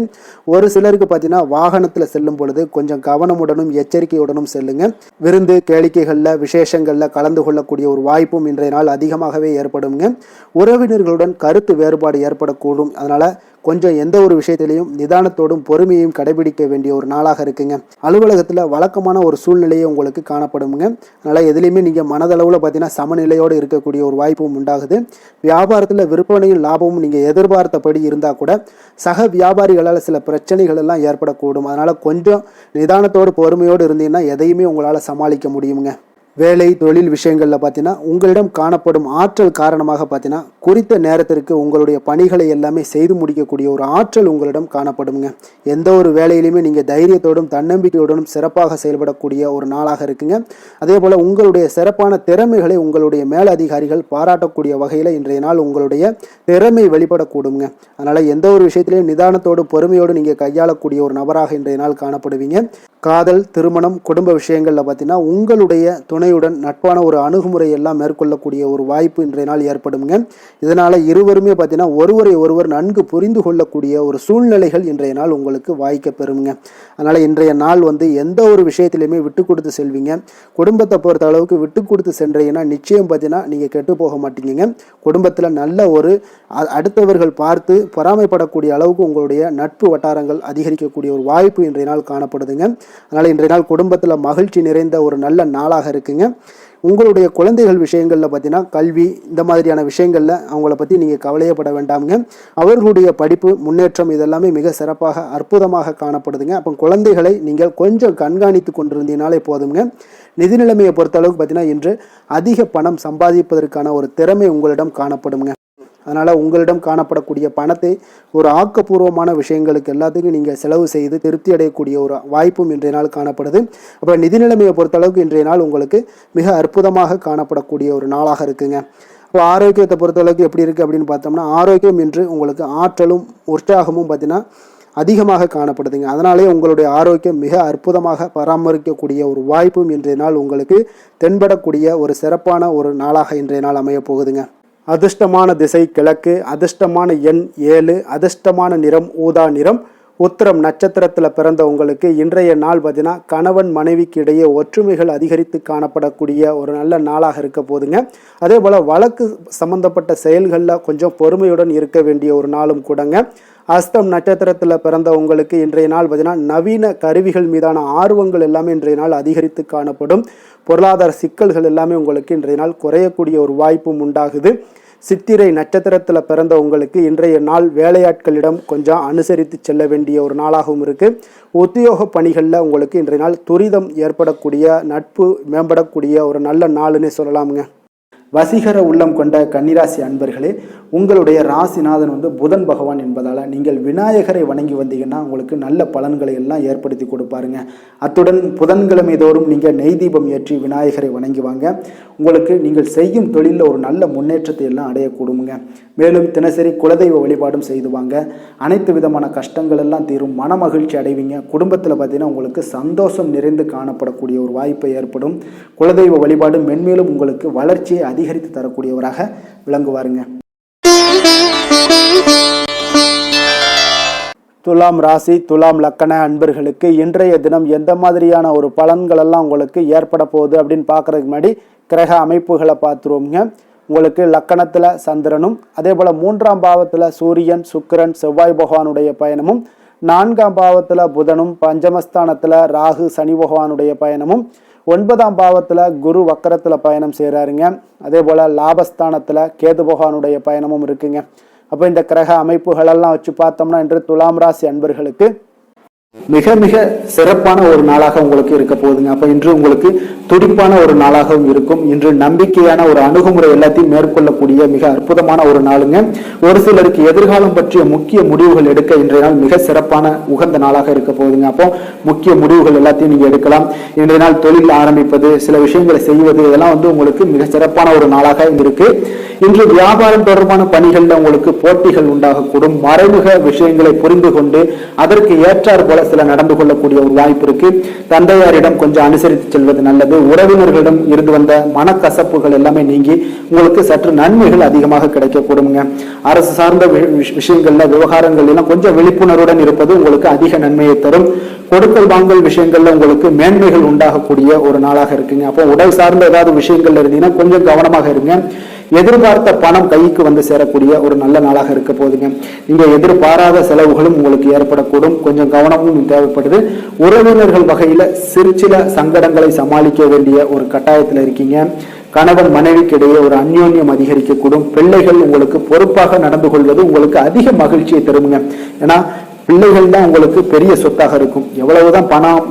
ஒரு சிலருக்கு பார்த்தீங்கன்னா வாகனத்தில் செல்லும் பொழுது கொஞ்சம் கவனமுடனும் எச்சரிக்கையுடனும் செல்லுங்க. விருந்து கேளிக்கைகளில் விசேஷங்களில் கலந்து கொள்ளக்கூடிய ஒரு வாய்ப்பும் இன்றைய நாள் அதிகமாகவே ஏற்படுங்க. உறவினர்களுடன் கருத்து வேறுபாடு ஏற்படக்கூடும். அதனால் கொஞ்சம் எந்த ஒரு விஷயத்திலையும் நிதானத்தோடும் பொறுமையையும் கடைபிடிக்க வேண்டிய ஒரு நாளாக இருக்குங்க. அலுவலகத்தில் வழக்கமான ஒரு சூழ்நிலையை உங்களுக்கு காணப்படுங்க. அதனால் எதுலேயுமே நீங்கள் மனதளவில் பார்த்தீங்கன்னா சமநிலையோடு இருக்கக்கூடிய ஒரு வாய்ப்பும் உண்டாகுது. வியாபாரத்தில் விற்பனையும் லாபமும் நீங்கள் எதிர்பார்த்தபடி இருந்தால் கூட சக வியாபாரிகளால் சில பிரச்சனைகள் எல்லாம் ஏற்படக்கூடும். அதனால் கொஞ்சம் நிதானத்தோடு பொறுமையோடு இருந்தீங்கன்னா எதையுமே உங்களால் சமாளிக்க முடியுங்க. வேலை தொழில் விஷயங்களில் பார்த்தீங்கன்னா உங்களிடம் காணப்படும் ஆற்றல் காரணமாக பார்த்தீங்கன்னா குறித்த நேரத்திற்கு உங்களுடைய பணிகளை எல்லாமே செய்து முடிக்கக்கூடிய ஒரு ஆற்றல் உங்களிடம் காணப்படுங்க. எந்த ஒரு வேலையிலுமே நீங்கள் தைரியத்தோடும் தன்னம்பிக்கையோடும் சிறப்பாக செயல்படக்கூடிய ஒரு நாளாக இருக்குங்க. அதே போல் உங்களுடைய சிறப்பான திறமைகளை உங்களுடைய மேலதிகாரிகள் பாராட்டக்கூடிய வகையில் இன்றைய நாள் உங்களுடைய திறமை வெளிப்படக்கூடுங்க. அதனால் எந்த ஒரு விஷயத்திலையும் நிதானத்தோடு பொறுமையோடு நீங்கள் கையாளக்கூடிய ஒரு நபராக இன்றைய நாள் காணப்படுவீங்க. காதல் திருமணம் குடும்ப விஷயங்களில் பார்த்தீங்கன்னா உங்களுடைய துணையுடன் நட்பான ஒரு அணுகுமுறை எல்லாம் மேற்கொள்ளக்கூடிய ஒரு வாய்ப்பு இன்றைய நாள் ஏற்படுங்க. இதனால் இருவருமே பார்த்தீங்கன்னா ஒருவரை ஒருவர் நன்கு புரிந்து கொள்ளக்கூடிய ஒரு சூழ்நிலைகள் இன்றைய நாள் உங்களுக்கு வாய்க்க பெறுங்க. அதனால் இன்றைய நாள் எந்த ஒரு விஷயத்திலையுமே விட்டு கொடுத்து செல்வீங்க. குடும்பத்தை பொறுத்த அளவுக்கு விட்டு கொடுத்து சென்றீங்கன்னா நிச்சயம் பார்த்தீங்கன்னா நீங்கள் கெட்டு போக மாட்டீங்க. குடும்பத்தில் நல்ல ஒரு அடுத்தவர்கள் பார்த்து பொறாமைப்படக்கூடிய அளவுக்கு உங்களுடைய நட்பு வட்டாரங்கள் அதிகரிக்கக்கூடிய ஒரு வாய்ப்பு இன்றைய நாள் காணப்படுதுங்க. அதனால் இன்றைய நாள் குடும்பத்தில் மகிழ்ச்சி நிறைந்த ஒரு நல்ல நாளாக இருக்குங்க. உங்களுடைய குழந்தைகள் விஷயங்களில் பார்த்தீங்கன்னா கல்வி இந்த மாதிரியான விஷயங்களில் அவங்கள பற்றி நீங்கள் கவலையப்பட வேண்டாமுங்க. அவர்களுடைய படிப்பு முன்னேற்றம் இதெல்லாமே மிக சிறப்பாக அற்புதமாக காணப்படுதுங்க. அப்போ குழந்தைகளை நீங்கள் கொஞ்சம் கண்காணித்து கொண்டிருந்தீங்கனாலே போதுங்க. நிதி நிலைமையை பொறுத்த அளவுக்கு பார்த்தீங்கன்னா இன்று அதிக பணம் சம்பாதிப்பதற்கான ஒரு திறமை உங்களிடம் காணப்படுங்க. அதனால் உங்களிடம் காணப்படக்கூடிய பணத்தை ஒரு ஆக்கப்பூர்வமான விஷயங்களுக்கு எல்லாத்துக்கும் நீங்கள் செலவு செய்து திருப்தி அடையக்கூடிய ஒரு வாய்ப்பும் இன்றைய நாள் காணப்படுது. அப்புறம் நிதி நிலைமையை பொறுத்தளவுக்கு இன்றைய நாள் உங்களுக்கு மிக அற்புதமாக காணப்படக்கூடிய ஒரு நாளாக இருக்குங்க. இப்போ ஆரோக்கியத்தை பொறுத்தளவுக்கு எப்படி இருக்குது அப்படின்னு பார்த்தோம்னா ஆரோக்கியம் இன்று உங்களுக்கு ஆற்றலும் உற்சாகமும் பார்த்தீங்கன்னா அதிகமாக காணப்படுதுங்க. அதனாலே உங்களுடைய ஆரோக்கியம் மிக அற்புதமாக பராமரிக்கக்கூடிய ஒரு வாய்ப்பும் இன்றைய நாள் உங்களுக்கு தென்படக்கூடிய ஒரு சிறப்பான ஒரு நாளாக இன்றைய நாள் அமைய போகுதுங்க. அதிர்ஷ்டமான திசை கிழக்கு, அதிர்ஷ்டமான எண் 7, அதிர்ஷ்டமான நிறம் ஊதா நிறம், உத்திரம் நட்சத்திரத்தில் பிறந்த உங்களுக்கு இன்றைய நாள் பார்த்தீங்கன்னா கணவன் மனைவிக்கு இடையே ஒற்றுமைகள் அதிகரித்து காணப்படக்கூடிய ஒரு நல்ல நாளாக இருக்க போதுங்க. அதே போல் வழக்கு சம்பந்தப்பட்ட செயல்களில் கொஞ்சம் பொறுமையுடன் இருக்க வேண்டிய ஒரு நாளும் கூடங்க. அஸ்தம் நட்சத்திரத்தில் பிறந்த உங்களுக்கு இன்றைய நாள் பார்த்தீங்கன்னா நவீன கருவிகள் மீதான ஆர்வங்கள் எல்லாமே இன்றைய நாள் அதிகரித்து காணப்படும். பொருளாதார சிக்கல்கள் எல்லாமே உங்களுக்கு இன்றைய நாள் குறையக்கூடிய ஒரு வாய்ப்பும் உண்டாகுது. சித்திரை நட்சத்திரத்தில் பிறந்த உங்களுக்கு இன்றைய நாள் வேலையாட்களிடம் கொஞ்சம் அனுசரித்து செல்ல வேண்டிய ஒரு நாளாகவும் இருக்குது. உத்தியோக பணிகளில் உங்களுக்கு இன்றைய நாள் துரிதம் ஏற்படக்கூடிய, நட்பு மேம்படக்கூடிய ஒரு நல்ல நாளுன்னே சொல்லலாமுங்க. வசீகர உள்ளம் கொண்ட கன்னிராசி அன்பர்களே, உங்களுடைய ராசிநாதன் புதன் பகவான் என்பதால் நீங்கள் விநாயகரை வணங்கி வந்தீங்கன்னா உங்களுக்கு நல்ல பலன்களை எல்லாம் ஏற்படுத்தி கொடுப்பாருங்க. அத்துடன் புதன்கிழமை தோறும் நீங்கள் நெய் தீபம் ஏற்றி விநாயகரை வணங்கி வாங்க. உங்களுக்கு நீங்கள் செய்யும் தொழிலில் ஒரு நல்ல முன்னேற்றத்தை எல்லாம் அடையக்கூடுங்க. மேலும் தினசரி குலதெய்வ வழிபாடும் செய்து வாங்க. அனைத்து விதமான கஷ்டங்கள் எல்லாம் தீரும், மன மகிழ்ச்சி அடைவீங்க. குடும்பத்தில் பார்த்தீங்கன்னா உங்களுக்கு சந்தோஷம் நிறைந்து காணப்படக்கூடிய ஒரு வாய்ப்பு ஏற்படும். குலதெய்வ வழிபாடு மென்மேலும் உங்களுக்கு வளர்ச்சியை அதிகரித்து தரக்கூடியவராக விளங்குவாருங்க. துலாம் ராசி, துலாம் லக்கண அன்பர்களுக்கு இன்றைய தினம் எந்த மாதிரியான ஒரு பலன்கள் எல்லாம் உங்களுக்கு ஏற்பட போகுது அப்படின்னு பார்க்கறதுக்கு முன்னாடி கிரக அமைப்புகளை பார்த்துருவோங்க. உங்களுக்கு லக்கணத்தில் சந்திரனும், அதே போல் 3ஆம் பாவத்தில் சூரியன், சுக்கிரன், செவ்வாய் பகவானுடைய பயணமும், 4ஆம் பாவத்தில் புதனும், பஞ்சமஸ்தானத்தில் ராகு, சனி பகவானுடைய பயணமும், 9ஆம் பாவத்தில் குரு வக்கரத்தில் பயணம் செய்கிறாருங்க. அதே போல் லாபஸ்தானத்தில் கேது பகவானுடைய பயணமும் இருக்குங்க. அப்போ இந்த கிரக அமைப்புகளெல்லாம் வச்சு பார்த்தோம்னா இன்று துலாம் ராசி அன்பர்களுக்கு மிக மிக சிறப்பான ஒரு நாளாக உங்களுக்கு இருக்க போகுதுங்க. அப்போ இன்று உங்களுக்கு துடிப்பான ஒரு நாளாகவும் இருக்கும். இன்று நம்பிக்கையான ஒரு அணுகுமுறை எல்லாத்தையும் மேற்கொள்ளக்கூடிய மிக அற்புதமான ஒரு நாளுங்க. ஒரு சிலருக்கு எதிர்காலம் பற்றிய முக்கிய முடிவுகள் எடுக்க இன்றைய நாள் மிக சிறப்பான உகந்த நாளாக இருக்க போகுதுங்க. அப்போ முக்கிய முடிவுகள் எல்லாத்தையும் நீங்க எடுக்கலாம். இன்றைய நாள் தொழில் ஆரம்பிப்பது, சில விஷயங்களை செய்வது, இதெல்லாம் உங்களுக்கு மிக சிறப்பான ஒரு நாளாக இருக்கு. இன்று வியாபாரம் தொடர்பான பணிகள்ல உங்களுக்கு போட்டிகள் உண்டாகக்கூடும். மறைமுக விஷயங்களை புரிந்து கொண்டு அதற்கு ஏற்றார் போல சில நடந்து கொள்ளக்கூடிய ஒரு வாய்ப்பு இருக்கு. தந்தையாரிடம் கொஞ்சம் அனுசரித்து செல்வது நல்லது. உறவினர்களிடம் இருந்து வந்த மனக்கசப்புகள் எல்லாமே நீங்கி உங்களுக்கு சற்று நன்மைகள் அதிகமாக கிடைக்கக்கூடுங்க. அரசு சார்ந்த விஷயங்கள்ல, விவகாரங்கள் எல்லாம் கொஞ்சம் விழிப்புணர்வுடன் இருப்பது உங்களுக்கு அதிக நன்மையை தரும். கொடுக்கல் வாங்கல் விஷயங்கள்ல உங்களுக்கு மேன்மைகள் உண்டாகக்கூடிய ஒரு நாளாக இருக்குங்க. அப்போ உடல் சார்ந்த ஏதாவது விஷயங்கள்ல இருந்தீங்கன்னா கொஞ்சம் கவனமாக இருங்க. எதிர்பார்த்த பணம் கைக்கு வந்து சேரக்கூடிய ஒரு நல்ல நாளாக இருக்க போகுதுங்க. நீங்க எதிர்பாராத செலவுகளும் உங்களுக்கு ஏற்படக்கூடும். கொஞ்சம் கவனமும் தேவைப்படுது. உறவினர்கள் வகையில சில சங்கடங்களை சமாளிக்க வேண்டிய ஒரு கட்டாயத்துல இருக்கீங்க. கணவன் மனைவிக்கு இடையே ஒரு அந்யோன்யம் அதிகரிக்கக்கூடும். பிள்ளைகள் உங்களுக்கு பொறுப்பாக நடந்து கொள்வது உங்களுக்கு அதிக மகிழ்ச்சியை தருமுங்க. ஏன்னா பிள்ளைகள் தான் உங்களுக்கு பெரிய சொத்தாக இருக்கும். எவ்வளவுதான் பணம்,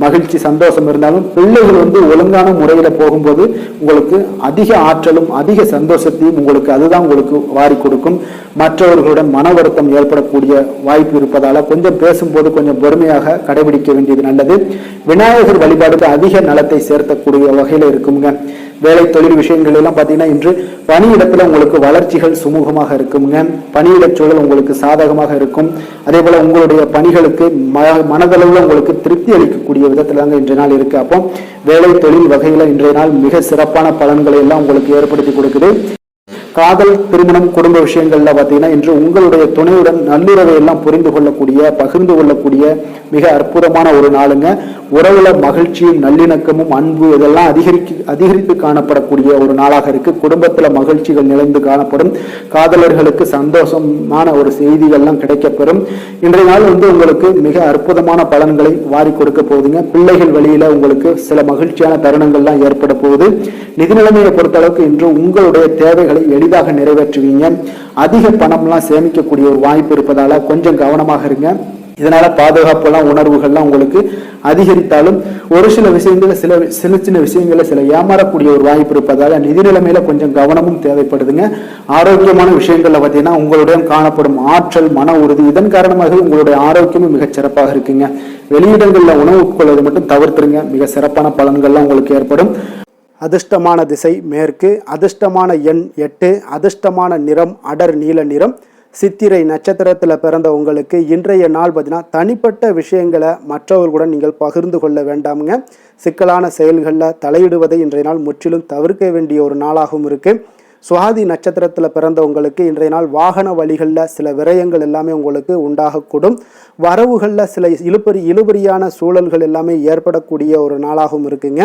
மகிழ்ச்சி, சந்தோஷம் இருந்தாலும் பிள்ளைகள் ஒழுங்கான முறையில போகும்போது உங்களுக்கு அதிக ஆற்றலும் அதிக சந்தோஷத்தையும் அதுதான் உங்களுக்கு வாரி கொடுக்கும். மற்றவர்களுடன் மன வருத்தம் ஏற்படக்கூடிய வாய்ப்பு இருப்பதால கொஞ்சம் பேசும்போது கொஞ்சம் பொறுமையாக கடைபிடிக்க வேண்டியது நல்லது. விநாயகர் வழிபாடுக்கு அதிக நலத்தை சேர்த்தக்கூடிய வகையில இருக்குங்க. வேலை தொழில் விஷயங்கள் எல்லாம் பார்த்தீங்கன்னா இன்று பணியிடத்துல உங்களுக்கு வளர்ச்சிகள் சுமூகமாக இருக்குங்க. பணியிட சூழல் உங்களுக்கு சாதகமாக இருக்கும். அதே போல உங்களுடைய பணிகளுக்கு மனதளவுல உங்களுக்கு திருப்தி அளிக்கக்கூடிய விதத்துல தாங்க இன்றைய நாள் இருக்கு. அப்போ வேலை தொழில் வகையில இன்றைய நாள் மிக சிறப்பான பலன்களை எல்லாம் உங்களுக்கு ஏற்படுத்தி கொடுக்குது. காதல், திருமணம், குடும்ப விஷயங்கள்ல பார்த்தீங்கன்னா இன்று உங்களுடைய துணையுடன் நல்லுறவை எல்லாம் புரிந்து கொள்ளக்கூடிய, பகிர்ந்து கொள்ளக்கூடிய மிக அற்புதமான ஒரு நாளுங்க. உறவுல மகிழ்ச்சியும் நல்லிணக்கமும் அன்பு இதெல்லாம் அதிகரித்து காணப்படக்கூடிய ஒரு நாளாக இருக்கு. குடும்பத்துல மகிழ்ச்சிகள் நிறைந்து காணப்படும். காதலர்களுக்கு சந்தோஷமான ஒரு செய்திகள்லாம் கிடைக்கப்பெறும். இன்றைய நாள் உங்களுக்கு மிக அற்புதமான பலன்களை வாரி கொடுக்க போகுதுங்க. பிள்ளைகள் வழியில உங்களுக்கு சில மகிழ்ச்சியான தருணங்கள்லாம் ஏற்பட போகுது. நிதி நிலைமையை பொறுத்த அளவுக்கு இன்று உங்களுடைய தேவைகளை எளிதாக நிறைவேற்றுவீங்க. அதிக பணம்லாம் சேமிக்கக்கூடிய ஒரு வாய்ப்பு இருப்பதால கொஞ்சம் கவனமாக இருங்க. இதனால பாதுகாப்பெல்லாம் உணர்வுகள்லாம் உங்களுக்கு அதிகரித்தாலும் ஒரு சில விஷயங்கள்ல சின்ன விஷயங்கள்ல சில ஏமாறக்கூடிய ஒரு வாய்ப்பு இருப்பதால நிதி நிலைமையில கொஞ்சம் கவனமும் தேவைப்படுதுங்க. ஆரோக்கியமான விஷயங்கள்ல பார்த்தீங்கன்னா உங்களுடைய காணப்படும் ஆற்றல், மன உறுதி, இதன் காரணமாக உங்களுடைய ஆரோக்கியமும் மிகச் சிறப்பாக இருக்குங்க. வெளியிடங்கள்ல உணவு உட்கொள்வதை மட்டும் தவிர்த்துருங்க. மிக சிறப்பான பலன்கள்லாம் உங்களுக்கு ஏற்படும். அதிர்ஷ்டமான திசை மேற்கு, அதிர்ஷ்டமான எண் 8, அதிர்ஷ்டமான நிறம் அடர் நீல நிறம். சித்திரை நட்சத்திரத்தில் பிறந்த உங்களுக்கு இன்றைய நாள் பார்த்தீங்கன்னா தனிப்பட்ட விஷயங்களை மற்றவர்களுடன் நீங்கள் பகிர்ந்து கொள்ள வேண்டாமுங்க. சிக்கலான செயல்களில் தலையிடுவதை இன்றைய நாள் முற்றிலும் தவிர்க்க வேண்டிய ஒரு நாளாகவும் இருக்குது. சுவாதி நட்சத்திரத்தில் பிறந்தவங்களுக்கு இன்றைய நாள் வாகன வழிகளில் சில விரயங்கள் எல்லாமே உங்களுக்கு உண்டாகக்கூடும். வரவுகளில் சில இழுபறியான சூழல்கள் எல்லாமே ஏற்படக்கூடிய ஒரு நாளாகவும் இருக்குங்க.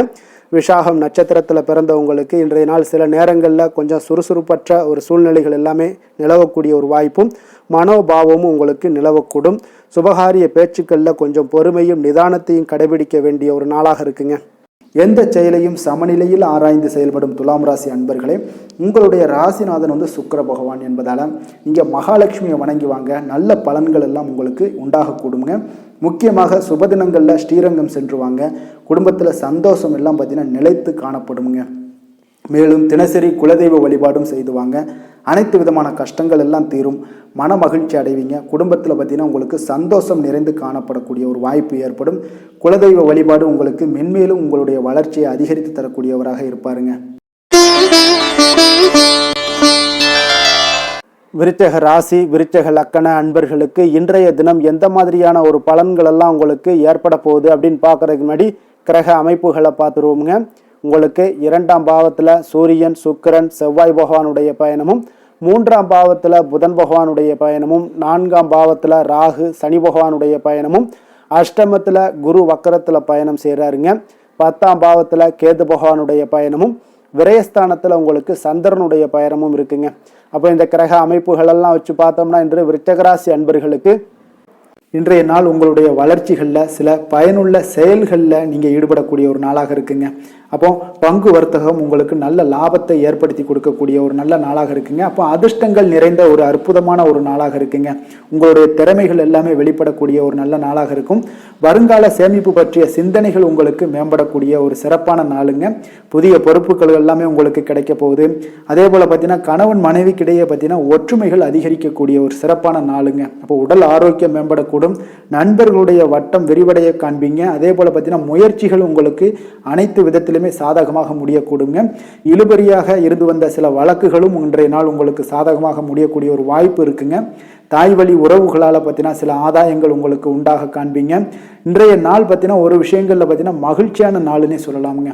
விஷாகம் நட்சத்திரத்தில் பிறந்தவங்களுக்கு இன்றைய நாள் சில நேரங்களில் கொஞ்சம் சுறுசுறுப்பற்ற ஒரு சூழ்நிலைகள் எல்லாமே நிலவக்கூடிய ஒரு வாய்ப்பும் மனோபாவமும் உங்களுக்கு நிலவக்கூடும். சுபகாரிய பேச்சுக்களில் கொஞ்சம் பொறுமையும் நிதானத்தையும் கடைபிடிக்க வேண்டிய ஒரு நாளாக இருக்குங்க. எந்த செயலையும் சமநிலையில் ஆராய்ந்து செயல்படும் துலாம் ராசி அன்பர்களே, உங்களுடைய ராசிநாதன் சுக்கிர பகவான் என்பதால் நீங்கள் மகாலட்சுமியை வணங்கி வாங்க, நல்ல பலன்கள் எல்லாம் உங்களுக்கு உண்டாகக்கூடுங்க. முக்கியமாக சுபதினங்களில் ஸ்ரீரங்கம் சென்று வாங்க, குடும்பத்தில் சந்தோஷம் எல்லாம் பார்த்தீங்கன்னா நிலைத்து காணப்படுங்க. மேலும் தினசரி குலதெய்வ வழிபாடும் செய்து வாங்க, அனைத்து விதமான கஷ்டங்கள் எல்லாம் தீரும், மன மகிழ்ச்சி அடைவீங்க. குடும்பத்தில் பார்த்தீங்கன்னா உங்களுக்கு சந்தோஷம் நிறைந்து காணப்படக்கூடிய ஒரு வாய்ப்பு ஏற்படும். குலதெய்வ வழிபாடு உங்களுக்கு மென்மேலும் உங்களுடைய வளர்ச்சியை அதிகரித்து தரக்கூடியவராக இருப்பாருங்க. விருச்சக ராசி விருச்சக லக்கண அன்பர்களுக்கு இன்றைய தினம் எந்த மாதிரியான ஒரு பலன்கள் எல்லாம் உங்களுக்கு ஏற்பட போகுது அப்படின்னு பார்க்கறதுக்கு முன்னாடி கிரக அமைப்புகளை பார்த்துருவோமுங்க. உங்களுக்கு 2ஆம் பாவத்தில் சூரியன் சுக்கிரன் செவ்வாய் பகவானுடைய பயணமும், 3ஆம் பாவத்தில் புதன் பகவானுடைய பயணமும், 4ஆம் பாவத்தில் ராகு சனி பகவானுடைய பயணமும், அஷ்டமத்தில் குரு வக்கரத்தில் பயணம் செய்கிறாருங்க. 10ஆம் பாவத்தில் கேது பகவானுடைய பயணமும், விரயஸ்தானத்தில் உங்களுக்கு சந்திரனுடைய பயணமும் இருக்குங்க. அப்போ இந்த கிரக அமைப்புகளெல்லாம் வச்சு பார்த்தோம்னா இன்று விருச்சகராசி அன்பர்களுக்கு இன்றைய நாள் உங்களுடைய வளர்ச்சிகளில் சில பயனுள்ள செயல்களில் நீங்கள் ஈடுபடக்கூடிய ஒரு நாளாக இருக்குங்க. அப்போ பங்கு வர்த்தகம் உங்களுக்கு நல்ல லாபத்தை ஏற்படுத்தி கொடுக்கக்கூடிய ஒரு நல்ல நாளாக இருக்குங்க. அப்போ அதிர்ஷ்டங்கள் நிறைந்த ஒரு அற்புதமான ஒரு நாளாக இருக்குங்க. உங்களுடைய திறமைகள் எல்லாமே வெளிப்படக்கூடிய ஒரு நல்ல நாளாக இருக்கும். வருங்கால சேமிப்பு பற்றிய சிந்தனைகள் உங்களுக்கு மேம்படக்கூடிய ஒரு சிறப்பான நாளுங்க. புதிய பொறுப்புகள் எல்லாமே உங்களுக்கு கிடைக்க போகுது. அதே போல் பார்த்தீங்கன்னா கணவன் மனைவிக்கிடையே பார்த்தீங்கன்னா ஒற்றுமைகள் அதிகரிக்கக்கூடிய ஒரு சிறப்பான நாளுங்க. அப்போ உடல் ஆரோக்கியம் மேம்படக்கூடும். நண்பர்களுடைய வட்டம் விரிவடைய காண்பீங்க. அதே போல் பார்த்தீங்கன்னா முயற்சிகள் உங்களுக்கு அனைத்து விதத்திலுமே சாதகமாக முடியக்கூடுங்க. இழுபறியாக இருந்து வந்த சில வழக்குகளும் இன்றைய நாள் உங்களுக்கு சாதகமாக முடியக்கூடிய ஒரு வாய்ப்பு இருக்குங்க. தாய் வழி உறவுகளால் பார்த்தீங்கன்னா சில ஆதாயங்கள் உங்களுக்கு உண்டாக காண்பீங்க. இன்றைய நாள் பார்த்தீங்கன்னா ஒரு விஷயங்களில் பார்த்தீங்கன்னா மகிழ்ச்சியான நாளுன்னே சொல்லலாமுங்க.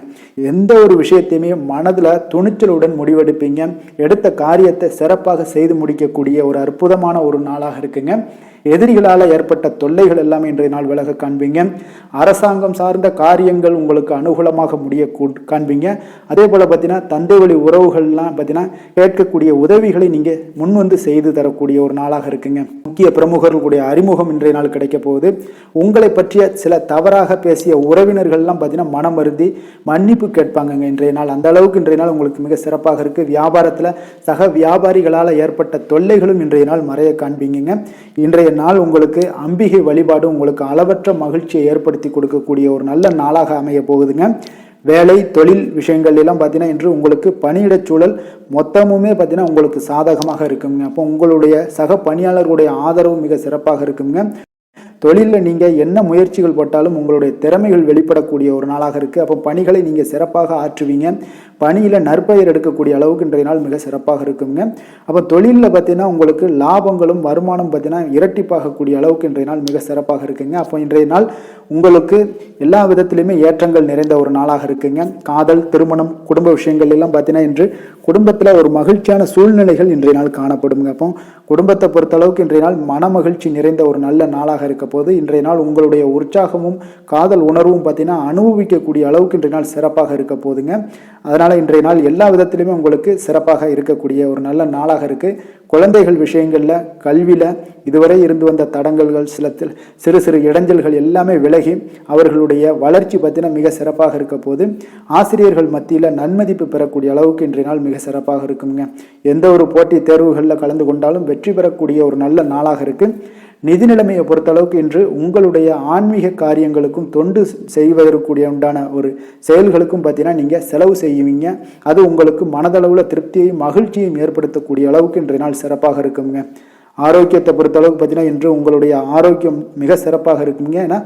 எந்த ஒரு விஷயத்தையுமே மனதில் துணிச்சலுடன் முடிவெடுப்பீங்க. எடுத்த காரியத்தை சிறப்பாக செய்து முடிக்கக்கூடிய ஒரு அற்புதமான ஒரு நாளாக இருக்குங்க. எதிரிகளால் ஏற்பட்ட தொல்லைகள் எல்லாமே இன்றைய நாள் விலக காண்பீங்க. அரசாங்கம் சார்ந்த காரியங்கள் உங்களுக்கு அனுகூலமாக முடிய காண்பீங்க. அதே போல் பார்த்தீங்கன்னா தந்தை வழி உறவுகள்லாம் பார்த்தீங்கன்னா கேட்கக்கூடிய உதவிகளை நீங்கள் முன்வந்து செய்து தரக்கூடிய ஒரு நாளாக இருக்குங்க. முக்கிய பிரமுகர்களுடைய அறிமுகம் இன்றைய நாள் கிடைக்க போகுது. உங்களை பற்றிய சில தவறாக பேசிய உறவினர்கள்லாம் பார்த்தீங்கன்னா மனம் வருந்தி மன்னிப்பு கேட்பாங்க இன்றைய நாள். அந்த அளவுக்கு இன்றைய நாள் உங்களுக்கு மிக சிறப்பாக இருக்குது. வியாபாரத்தில் சக வியாபாரிகளால் ஏற்பட்ட தொல்லைகளும் இன்றைய நாள் மறைய காண்பீங்க. இன்றைய நாள் உங்களுக்கு அம்பிகை வழிபாடு உங்களுக்கு அளவற்ற மகிழ்ச்சியை ஏற்படுத்தி கொடுக்கக்கூடிய ஒரு நல்ல நாளாக அமைய போகுதுங்க. வேலை தொழில் விஷயங்கள் எல்லாம் பார்த்தீங்கன்னா இன்று உங்களுக்கு பணியிடச் சூழல் மொத்தமுமே பார்த்தீங்கன்னா உங்களுக்கு சாதகமாக இருக்குங்க. அப்போ உங்களுடைய சக பணியாளர்களுடைய ஆதரவு மிக சிறப்பாக இருக்குங்க. தொழிலில் நீங்கள் என்ன முயற்சிகள் போட்டாலும் உங்களுடைய திறமைகள் வெளிப்படக்கூடிய ஒரு நாளாக இருக்குது. அப்போ பணிகளை நீங்கள் சிறப்பாக ஆற்றுவீங்க. பணியில் நற்பெயர் எடுக்கக்கூடிய அளவுக்கு இன்றைய நாள் மிக சிறப்பாக இருக்குங்க. அப்போ தொழிலில் பார்த்தீங்கன்னா உங்களுக்கு லாபங்களும் வருமானம் பார்த்தீங்கன்னா இரட்டிப்பாகக்கூடிய அளவுக்கு இன்றைய நாள் மிக சிறப்பாக இருக்குங்க. அப்போ இன்றைய நாள் உங்களுக்கு எல்லா விதத்திலுமே ஏற்றங்கள் நிறைந்த ஒரு நாளாக இருக்குங்க. காதல் திருமணம் குடும்ப விஷயங்கள் எல்லாம் பார்த்தீங்கன்னா இன்று குடும்பத்தில் ஒரு மகிழ்ச்சியான சூழ்நிலைகள் இன்றைய நாள் காணப்படுங்க. அப்போ குடும்பத்தை பொறுத்த அளவுக்கு இன்றைய நாள் மன மகிழ்ச்சி நிறைந்த ஒரு நல்ல நாளாக இருக்க போது இன்றைய நாள் உங்களுடைய உற்சாகமும் காதல் உணர்வும் பார்த்தீங்கன்னா அனுபவிக்கக்கூடிய அளவுக்கு இன்றைய நாள் சிறப்பாக இருக்க போதுங்க. அதனால் இன்றைய நாள் எல்லா விதத்திலுமே உங்களுக்கு சிறப்பாக இருக்கக்கூடிய ஒரு நல்ல நாளாக இருக்குது. குழந்தைகள் விஷயங்களில் கல்வியில் இதுவரை இருந்து வந்த தடங்கல்கள் சிறு சிறு இடைஞ்சல்கள் எல்லாமே விலகி அவர்களுடைய வளர்ச்சி பார்த்தீங்கன்னா மிக சிறப்பாக இருக்க போது ஆசிரியர்கள் மத்தியில் நன்மதிப்பு பெறக்கூடிய அளவுக்கு இன்றைய நாள் மிக சிறப்பாக இருக்குங்க. எந்த ஒரு போட்டி தேர்வுகளில் கலந்து கொண்டாலும் வெற்றி பெறக்கூடிய ஒரு நல்ல நாளாக இருக்குது. நிதி நிலைமையை பொறுத்தளவுக்கு இன்று உங்களுடைய ஆன்மீக காரியங்களுக்கும் தொண்டு செய்வதற்குரிய உண்டான ஒரு செயல்களுக்கும் பார்த்தீங்கன்னா நீங்கள் செலவு செய்வீங்க. அது உங்களுக்கு மனதளவில் திருப்தியையும் மகிழ்ச்சியையும் ஏற்படுத்தக்கூடிய அளவுக்கு இன்றைய நாள் சிறப்பாக இருக்குங்க. ஆரோக்கியத்தை பொறுத்தளவுக்கு பார்த்தீங்கன்னா இன்று உங்களுடைய ஆரோக்கியம் மிக சிறப்பாக இருக்குங்க. ஏன்னா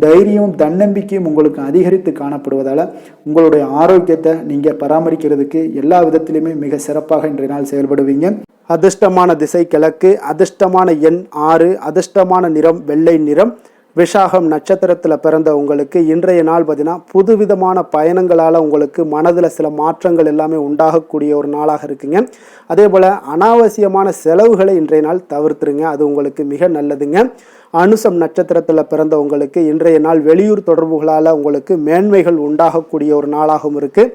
தைரியமும் தன்னம்பிக்கையும் உங்களுக்கு அதிகரித்து காணப்படுவதால் உங்களுடைய ஆரோக்கியத்தை நீங்கள் பராமரிக்கிறதுக்கு எல்லா விதத்திலுமே மிக சிறப்பாக இன்றைய நாள் செயல்படுவீங்க. அதிர்ஷ்டமான திசை கிழக்கு, அதிர்ஷ்டமான எண் 6, அதிர்ஷ்டமான நிறம் வெள்ளை நிறம், விஷாகம் நட்சத்திரத்தில் பிறந்த உங்களுக்கு இன்றைய நாள் பார்த்தீங்கன்னா புதுவிதமான பயணங்களால் உங்களுக்கு மனதில் சில மாற்றங்கள் எல்லாமே உண்டாகக்கூடிய ஒரு நாளாக இருக்குங்க. அதே போல் அனாவசியமான செலவுகளை இன்றைய நாள் தவிர்த்துருங்க, அது உங்களுக்கு மிக நல்லதுங்க. அனுசம் நட்சத்திரத்தில் பிறந்த உங்களுக்கு இன்றைய நாள் வெளியூர் தொடர்புகளால் உங்களுக்கு மேன்மைகள் உண்டாகக்கூடிய ஒரு நாளாகவும் இருக்குது.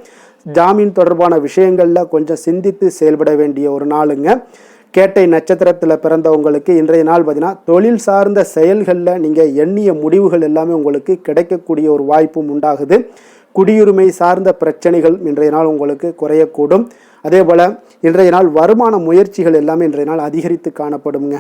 ஜாமீன் தொடர்பான விஷயங்களில் கொஞ்சம் சிந்தித்து செயல்பட வேண்டிய ஒரு நாளுங்க. கேட்டை நட்சத்திரத்தில் பிறந்தவங்களுக்கு இன்றைய நாள் பார்த்தீங்கன்னா தொழில் சார்ந்த செயல்களில் நீங்கள் எண்ணிய முடிவுகள் எல்லாமே உங்களுக்கு கிடைக்கக்கூடிய ஒரு வாய்ப்பும் உண்டாகுது. குடியுரிமை சார்ந்த பிரச்சனைகள் இன்றைய நாள் உங்களுக்கு குறையக்கூடும். அதே போல் இன்றைய நாள் வருமான முயற்சிகள் எல்லாமே இன்றைய நாள் அதிகரித்து காணப்படுங்க.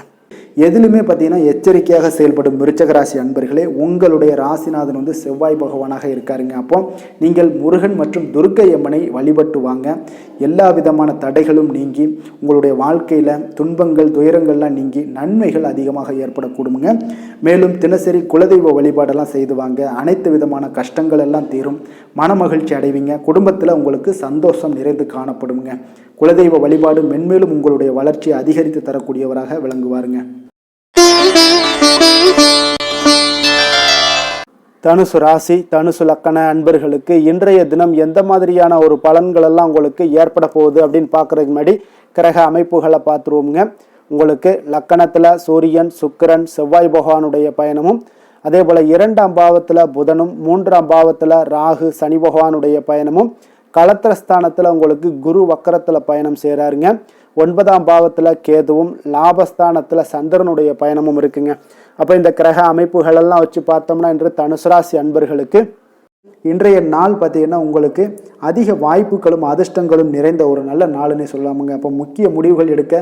எதிலுமே பார்த்தீங்கன்னா எச்சரிக்கையாக செயல்படும் விருச்சக ராசி அன்பர்களே, உங்களுடைய ராசிநாதன் வந்து செவ்வாய் பகவானாக இருக்காருங்க. அப்போ நீங்கள் முருகன் மற்றும் துர்க்கை அம்மனை வழிபட்டு வாங்க. எல்லா விதமான தடைகளும் நீங்கி உங்களுடைய வாழ்க்கையில் துன்பங்கள் துயரங்கள்லாம் நீங்கி நன்மைகள் அதிகமாக ஏற்படக்கூடுங்க. மேலும் தினசரி குலதெய்வ வழிபாடெல்லாம் செய்து வாங்க. அனைத்து விதமான கஷ்டங்கள் எல்லாம் தீரும், மனமகிழ்ச்சி அடைவீங்க. குடும்பத்தில் உங்களுக்கு சந்தோஷம் நிறைந்து காணப்படுங்க. குலதெய்வ வழிபாடு மென்மேலும் உங்களுடைய வளர்ச்சியை அதிகரித்து தரக்கூடியவராக விளங்குவாருங்க. தனுசு ராசி தனுசு லக்கண அன்பர்களுக்கு இன்றைய தினம் எந்த மாதிரியான ஒரு பலன்கள் எல்லாம் உங்களுக்கு ஏற்பட போகுது அப்படின்னு பார்க்கறதுக்கு முன்னாடி கிரக அமைப்புகளை பார்த்துருவோங்க. உங்களுக்கு லக்கணத்தில் சூரியன் சுக்கிரன் செவ்வாய் பகவானுடைய பயணமும், அதே போல் 2ஆம் பாவத்தில் புதனும் 3ஆம் பாவத்தில் ராகு சனி பகவானுடைய பயணமும், களத்திரஸ்தானத்தில் உங்களுக்கு குரு வக்கரத்தில் பயணம் செய்கிறாருங்க. 9ஆம் பாவத்தில் கேதுவும் லாபஸ்தானத்தில் சந்திரனுடைய பயணமும் இருக்குங்க. அப்போ இந்த கிரக அமைப்புகளெல்லாம் வச்சு பார்த்தோம்னா இன்று தனுசு ராசி அன்பர்களுக்கு இன்றைய நாள் பார்த்தீங்கன்னா உங்களுக்கு அதிக வாய்ப்புகளும் அதிர்ஷ்டங்களும் நிறைந்த ஒரு நல்ல நாளுன்னே சொல்லலாமுங்க. அப்போ முக்கிய முடிவுகள் எடுக்க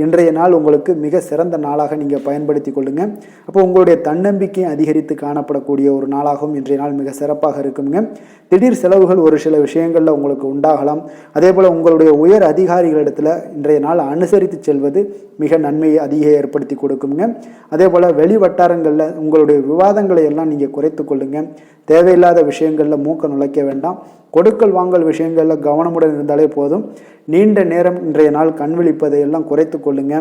இன்றைய நாள் உங்களுக்கு மிக சிறந்த நாளாக நீங்கள் பயன்படுத்தி கொள்ளுங்க. அப்போ உங்களுடைய தன்னம்பிக்கையும் அதிகரித்து காணப்படக்கூடிய ஒரு நாளாகவும் இன்றைய நாள் மிக சிறப்பாக இருக்குங்க. திடீர் செலவுகள் ஒரு சில விஷயங்களில் உங்களுக்கு உண்டாகலாம். அதே போல் உங்களுடைய உயர் அதிகாரிகளிடத்தில் இன்றைய நாள் அனுசரித்து செல்வது மிக நன்மையை அதிக ஏற்படுத்தி கொடுக்குங்க. அதே போல் வெளி வட்டாரங்களில் உங்களுடைய விவாதங்களை எல்லாம் நீங்கள் குறைத்து கொள்ளுங்க. தேவையில்லாத விஷயங்களில் மூக்க நுழைக்க வேண்டாம். கொடுக்கல் வாங்கல் விஷயங்களில் கவனமுடன் இருந்தாலே போதும். நீண்ட நேரம் இன்றைய நாள் கண் விழிப்பதை எல்லாம் குறைத்து கொள்ளுங்க.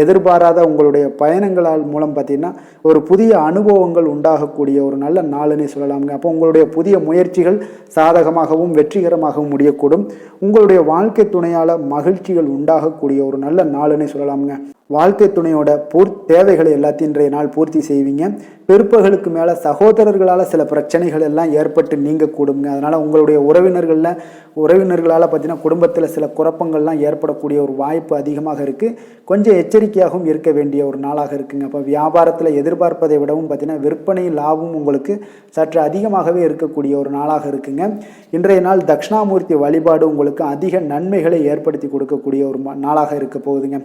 எதிர்பாராத உங்களுடைய பயணங்களால் மூலம் பார்த்தீங்கன்னா ஒரு புதிய அனுபவங்கள் உண்டாகக்கூடிய ஒரு நல்ல நாளுன்னே சொல்லலாமுங்க. அப்போ உங்களுடைய புதிய முயற்சிகள் சாதகமாகவும் வெற்றிகரமாகவும் முடியக்கூடும். உங்களுடைய வாழ்க்கை துணையால் மகிழ்ச்சிகள் உண்டாகக்கூடிய ஒரு நல்ல நாளுன்னே சொல்லலாமுங்க. வாழ்க்கை துணையோட தேவைகளை எல்லாத்தையும் இன்றைய நாள் பூர்த்தி செய்வீங்க. பிற்பகலுக்கு மேலே சகோதரர்களால் சில பிரச்சனைகள் எல்லாம் ஏற்பட்டு நீங்கக்கூடுங்க. அதனால் உங்களுடைய உறவினர்களால் பார்த்தீங்கன்னா குடும்பத்தில் சில குழப்பங்கள்லாம் ஏற்படக்கூடிய ஒரு வாய்ப்பு அதிகமாக இருக்குது. கொஞ்சம் எச்சரிக்கையாகவும் இருக்க வேண்டிய ஒரு நாளாக இருக்குங்க. அப்போ வியாபாரத்தில் எதிர்பார்ப்பதை விடவும் பார்த்தீங்கன்னா விற்பனை லாபம் உங்களுக்கு சற்று அதிகமாகவே இருக்கக்கூடிய ஒரு நாளாக இருக்குங்க. இன்றைய நாள் தட்சிணாமூர்த்தி வழிபாடு உங்களுக்கு அதிக நன்மைகளை ஏற்படுத்தி கொடுக்கக்கூடிய ஒரு நாளாக இருக்க போகுதுங்க.